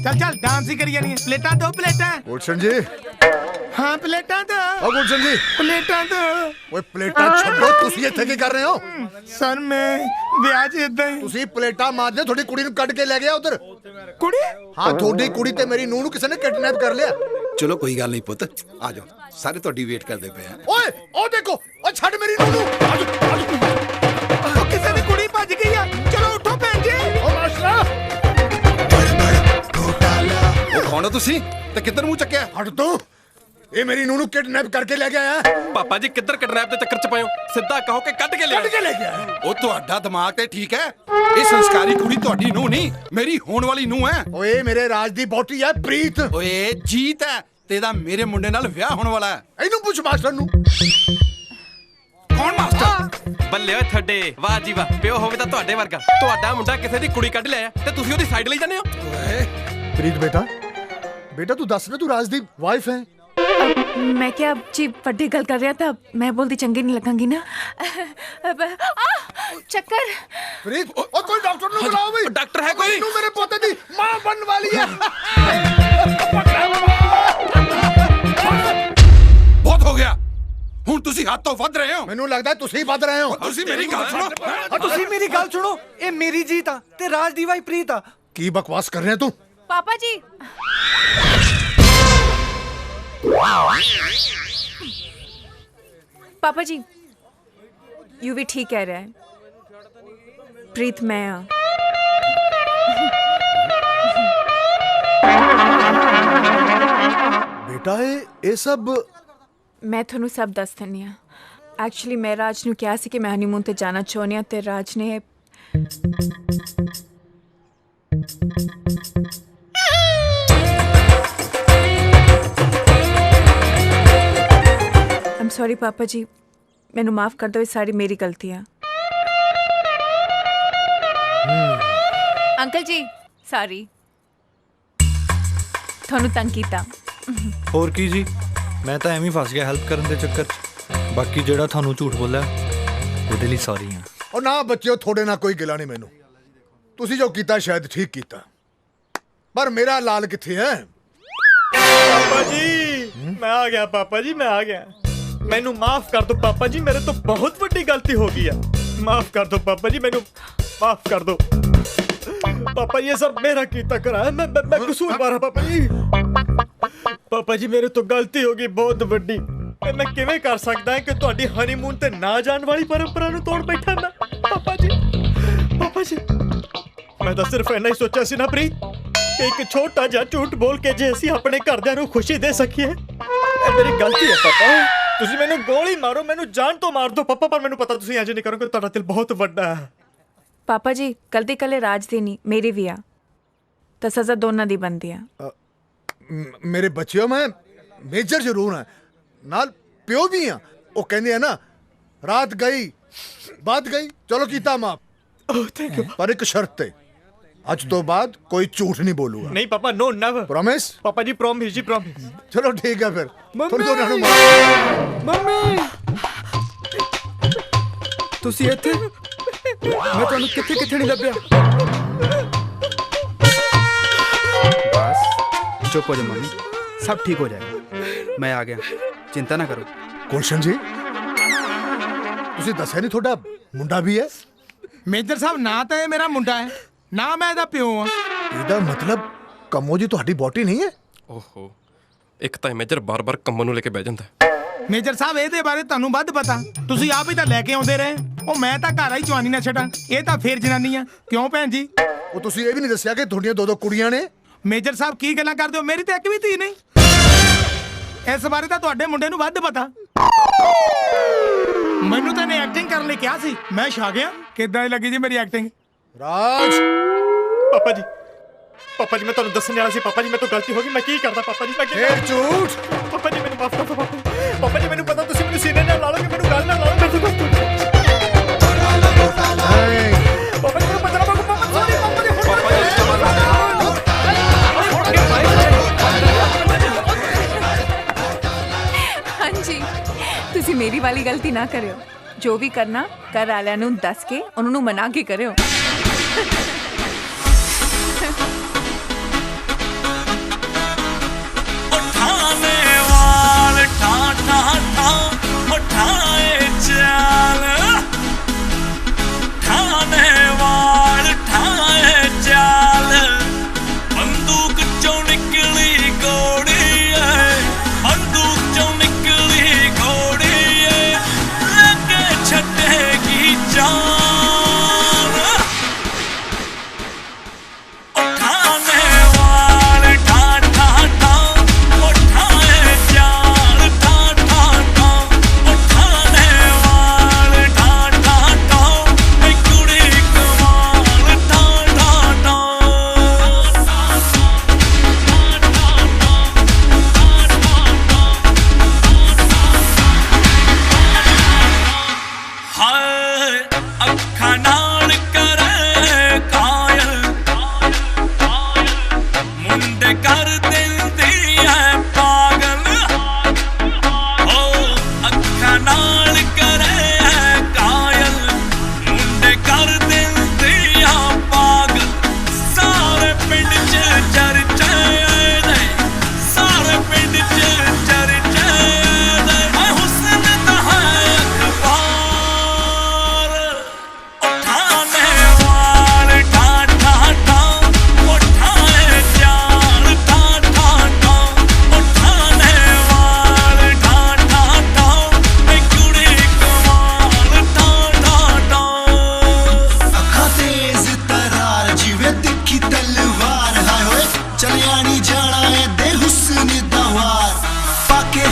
चल चल डांस ही करी जानी है। प्लेटा दो प्लेटा। गुलशन जी हाँ प्लेटा दो। ओ गुलशन जी प्लेटा दो। ਓਏ ਪਲੇਟਾਂ ਛੱਡੋ ਤੁਸੀਂ ਇੱਥੇ ਕੀ ਕਰ ਰਹੇ ਹੋ? ਸਰ ਮੈਂ ਵਿਆਹ 'ਚ ਇਦਾਂ ਹੀ ਤੁਸੀਂ ਪਲੇਟਾਂ ਮਾਰਦੇ ਤੁਹਾਡੀ ਕੁੜੀ ਨੂੰ ਕੱਢ ਕੇ ਲੈ ਗਿਆ ਉਧਰ। ਕੁੜੀ? ਹਾਂ ਤੁਹਾਡੀ ਕੁੜੀ ਤੇ ਮੇਰੀ ਨੂੰਹ ਨੂੰ ਕਿਸੇ ਨੇ ਕਿਡਨੈਪ ਕਰ ਲਿਆ। ਚਲੋ ਕੋਈ ਗੱਲ ਨਹੀਂ ਪੁੱਤ ਆ ਜਾਓ ਸਾਰੇ ਤੁਹਾਡੀ ਵੇਟ ਕਰਦੇ ਪਏ ਆ। ਓਏ ਉਹ ਦੇਖੋ ਉਹ ਛੱਡ ਮੇਰੀ ਨੂੰਹ ਨੂੰ। ਉਹ ਕਿਸੇ ਦੀ ਕੁੜੀ ਭੱਜ ਗਈ ਆ। ਚਲੋ ਉੱਠੋ ਭੈਣ ਜੀ। ਓ ਮਾਸਟਰ ਉਹ ਕੌਣ ਹੋ ਤੁਸੀਂ ਤੇ ਕਿੱਧਰ ਮੂੰਹ ਚੱਕਿਆ? ਹਟ ਤੂੰ। ਇਹ ਮੇਰੀ ਨੂੰਹ ਨੂੰ ਕਿਡਨੈਪ ਕਰਕੇ ਲੈ ਗਿਆ ਹੈ। ਪਾਪਾ ਜੀ ਕਿੱਧਰ ਕਿਡਨੈਪ ਦੇ ਚੱਕਰ ਚ ਪਏ ਹੋ? ਸਿੱਧਾ ਕਹੋ ਕਿ ਕੱਢ ਕੇ ਲਿਆ। ਲੈ ਗਿਆ। ਉਹ ਤੁਹਾਡਾ ਦਿਮਾਗ ਤੇ ਠੀਕ ਹੈ? ਇਹ ਸੰਸਕਾਰੀ ਕੁੜੀ ਤੁਹਾਡੀ ਨੂੰਹ ਨਹੀਂ ਮੇਰੀ ਹੋਣ ਵਾਲੀ ਨੂੰਹ ਹੈ। ਓਏ ਮੇਰੇ ਰਾਜ ਦੀ ਬੋਟੀ ਹੈ ਪ੍ਰੀਤ। ਓਏ ਜੀਤ ਹੈ ਤੇ ਇਹਦਾ ਮੇਰੇ ਮੁੰਡੇ ਨਾਲ ਵਿਆਹ ਹੋਣ ਵਾਲਾ ਹੈ। ਇਹਨੂੰ ਪੁੱਛ ਮਾਸਟਰ ਨੂੰ। ਕੌਣ ਮਾਸਟਰ? ਬੱਲੇ ਓਏ ਤੁਹਾਡੇ ਵਾਹ ਜੀ ਵਾਹ। ਪਿਓ ਹੋਵੇ ਤਾਂ ਤੁਹਾਡੇ ਵਰਗਾ। ਤੁਹਾਡਾ ਮੁੰਡਾ ਕਿਸੇ ਦੀ ਕੁੜੀ ਕੱਢ ਲਿਆ ਤੇ ਤੁਸੀਂ ਉਹਦੀ ਸਾਈਡ ਲਈ ਜਾਂਦੇ ਹੋ। ਪ੍ਰੀਤ ਬੇਟਾ ਬੇਟਾ ਤੂੰ ਦੱਸ ਨਾ ਤੂੰ ਰਾਜ ਦੀ ਵਾਈਫ ਹੈ। मैं क्या जी बड़ी गल कर रहा था। मैं बोलती चंगी नहीं लगेंगी ना। चक्कर। प्रीत और कोई डॉक्टर ਨੂੰ ਬੁਲਾਓ ਬਈ। ਡਾਕਟਰ ਹੈ ਕੋਈ? ਨੂੰ ਮੇਰੇ ਪੋਤੇ ਦੀ ਮਾਂ ਬਣਨ ਵਾਲੀ ਹੈ। ਬਹੁਤ ਹੋ ਗਿਆ ਹੁਣ ਤੁਸੀਂ ਹੱਥੋਂ ਵੱਧ ਰਹੇ ਹੋ। ਮੈਨੂੰ ਲੱਗਦਾ ਤੁਸੀਂ ਵੱਧ ਰਹੇ ਹੋ। ਤੁਸੀਂ ਮੇਰੀ ਗੱਲ ਸੁਣੋ। ਤੁਸੀਂ ਮੇਰੀ ਗੱਲ ਸੁਣੋ। ਇਹ ਮੇਰੀ ਜੀਤ ਆ ਤੇ ਰਾਜ ਦੀ ਵਾਈ ਪ੍ਰੀਤ ਆ। ਕੀ ਬਕਵਾਸ ਕਰ ਰਿਹਾ ਤੂੰ? पापा जी पापा जी यू भी ठीक कह रहा है। प्रीत मैं हाँ। बेटा ये सब मैं थोनू सब दस दिनी हाँ। एक्चुअली मैं राज नू कहा सी कि मैं हनीमून ते जाना चाहनी हाँ ते राज ने आई एम सॉरी पापा जी मैनू माफ कर दो। ये सारी मेरी गलती है। अंकल जी सॉरी। ਤੁਹਾਨੂੰ ਤੰਗ ਕੀਤਾ। ਹੋਰ ਕੀ ਜੀ, ਮੈਂ ਤਾਂ ਐਵੇਂ ਹੀ ਫਸ ਗਿਆ ਹੈਲਪ ਕਰਨ ਦੇ ਚੱਕਰ 'ਚ। ਬਾਕੀ ਜਿਹੜਾ ਤੁਹਾਨੂੰ ਝੂਠ ਬੋਲਿਆ ਉਹਦੇ ਲਈ ਸੌਰੀ ਆ। ਉਹ ਨਾ ਬੱਚਿਓ, ਤੁਹਾਡੇ ਨਾਲ ਕੋਈ ਗਿਲਾ ਨਹੀਂ ਮੈਨੂੰ। ਤੁਸੀਂ ਜੋ ਕੀਤਾ ਸ਼ਾਇਦ ਠੀਕ ਕੀਤਾ, ਪਰ ਮੇਰਾ ਲਾਲ ਕਿੱਥੇ ਹੈ? ਪਾਪਾ ਜੀ ਮੈਂ ਆ ਗਿਆ, ਪਾਪਾ ਜੀ ਮੈਂ ਆ ਗਿਆ। ਮੈਨੂੰ ਮਾਫ ਕਰ ਦਿਓ ਪਾਪਾ ਜੀ, ਮੇਰੇ ਤੋਂ ਬਹੁਤ ਵੱਡੀ ਗਲਤੀ ਹੋ ਗਈ ਹੈ। ਮਾਫ ਕਰ ਦਿਓ ਪਾਪਾ जी, ਮੈਨੂੰ माफ कर दो पापा, ये सब मेरा कीता करा है। मैं कसूरवार हूं पापा जी। पापा जी मेरे तो गलती होगी बहुत बड़ी। मैं किवें कर सकदा है कि तुहाडी हनीमून ते ना जाण वाली परंपरा नूं तोड़ बैठा मैं। पापा जी मैं तो सिर्फ इन्ना ही सोचा सी ना प्रीत कि एक छोटा जिहा झूठ बोल के जे असीं अपने घरदिआं नूं खुशी दे सकीए। ये मेरी गलती है पापा। तुसीं मैनूं गोली मारो, मैनूं जान तो मार दो पापा, पर मैनूं पता तुसीं इंज नहीं करोगे। तुहाडा दिल बहुत वड्डा है पापा जी। गलती कले राज दी नहीं, मेरी भी आ, तो सजा दोनों दी बनती है। मेरे बच्चों मैं मेजर जरूर है, नाल प्यो भी हाँ। वो कहते हैं ना, रात गई बात गई, चलो कीता माफ। पर एक शर्त है, आज तो बाद कोई झूठ नहीं बोलूंगा। नहीं पापा, नो नेवर। प्रॉमिस पापा जी, प्रॉमिस जी प्रॉमिस। चलो ठीक है फिर। ਮੰਮੀ ਤੁਸੀਂ ਇੱਥੇ? ਮੈਂ ਤੁਹਾਨੂੰ ਕਿੱਥੇ ਕਿੱਥੇ ਨਹੀਂ ਲੱਭਿਆ। बस चुप हो जाओ मम्मी, सब ठीक हो जाएगा। मैं आ गया, चिंता ना करो। गुलशन जी ਤੁਸੀਂ ਦੱਸਿਆ ਨਹੀਂ ਤੁਹਾਡਾ ਮੁੰਡਾ ਵੀ ਹੈ? ਮੇਜਰ ਸਾਹਿਬ ਨਾ ਤਾਂ ਇਹ ਮੇਰਾ ਮੁੰਡਾ ਹੈ, ਨਾ ਮੈਂ ਇਹਦਾ ਪਿਓ ਆ। ਇਹਦਾ ਮਤਲਬ ਕੰਮੋ ਜੀ ਤੁਹਾਡੀ ਬੋਟੀ ਨਹੀਂ ਹੈ? ਓਹੋ, ਇੱਕ ਤਾਂ ਮੇਜਰ ਬਾਰ-ਬਾਰ ਕੰਮੋਂ ਨੂੰ ਲੈ ਕੇ ਬਹਿ ਜਾਂਦਾ। ਮੇਜਰ ਸਾਹਿਬ ਇਹਦੇ ਬਾਰੇ ਤੁਹਾਨੂੰ ਵੱਧ ਪਤਾ, ਤੁਸੀਂ ਆਪ ਹੀ ਤਾਂ ਲੈ ਕੇ ਆਉਂਦੇ ਰਹੇ। ਉਹ ਮੈਂ ਤਾਂ ਘਰ ਆਈ ਜਵਾਨੀ ਨਾ ਛੱਡਾਂ, ਇਹ ਤਾਂ ਫੇਰ ਜਨਾਨੀ ਆ। ਕਿਉਂ ਭੈਣ ਜੀ? ਉਹ ਤੁਸੀਂ ਇਹ ਵੀ ਨਹੀਂ ਦੱਸਿਆ ਕਿ ਤੁਹਾਡੀਆਂ ਦੋ ਕੁੜੀਆਂ ਨੇ। ਮੇਜਰ ਸਾਹਿਬ ਕੀ ਗੱਲਾਂ ਕਰਦੇ ਹੋ, ਮੇਰੀ ਤਾਂ ਇੱਕ ਵੀ ਧੀ ਨਹੀਂ। ਇਸ ਬਾਰੇ ਤਾਂ ਤੁਹਾਡੇ ਮੁੰਡੇ ਨੂੰ ਵੱਧ ਪਤਾ। ਮੈਨੂੰ ਤਾਂ ਇਹਨੇ ਐਕਟਿੰਗ ਕਰਨ ਲਈ ਕਿਹਾ ਸੀ, ਮੈਂ ਛਾ ਗਿਆ। ਕਿੱਦਾਂ ਲੱਗੀ ਜੀ ਮੇਰੀ ਐਕਟਿੰਗ? ਰਾਜ ਪਾਪਾ ਜੀ, ਪਾਪਾ ਜੀ ਮੈਂ ਤੁਹਾਨੂੰ ਦੱਸਣ ਵਾਲਾ ਸੀ। ਪਾਪਾ ਜੀ ਮੇਰੇ ਤੋਂ ਗਲਤੀ ਹੋ ਗਈ, ਮੈਂ ਕੀ ਕਰਦਾ ਪਾਪਾ ਜੀ? ਮੈਂ ਫੇਰ ਝੂਠ। ਪਾਪਾ ਜੀ ਮੈਨੂੰ ਮਾਫ ਕਰ ਦਿਓ ਪਾਪਾ। ਪਾਪਾ ਜੀ ਮੈਨੂੰ ਪਤਾ ਤੁਸੀਂ ਮੈਨੂੰ ਸੀਨੇ ਨਾਲ ਲਾ ਲੋਗੇ, ਮੈਨੂੰ ਗੱਲ ਨਾਲ ਲਾਓ। ਮੇਰੇ ਤੋਂ ਗਲਤੀ ਪਾਪਾ ਜੀ ਮੈਨੂੰ ਪਤਾ ਲੱਗਾ। ਪਾਪਾ ਸੌਰੀ ਪਾਪਾ ਜੀ। हाँ जी, ਤੁਸੀਂ ਮੇਰੀ ਵਾਲੀ ਗਲਤੀ ਨਾ ਕਰਿਓ। ਜੋ ਵੀ ਕਰਨਾ ਘਰ ਵਾਲਿਆਂ ਨੂੰ ਦੱਸ ਕੇ ਉਹਨਾਂ ਨੂੰ ਮਨਾ ਕੇ ਕਰਿਓ।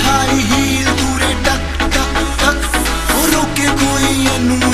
ਹਾਈ ਹੀਲ ਦੂਰੇ ਟਕ ਟਕ ਟਕ, ਉਹ ਰੋਕੇ ਕੋਈ ਇਹਨੂੰ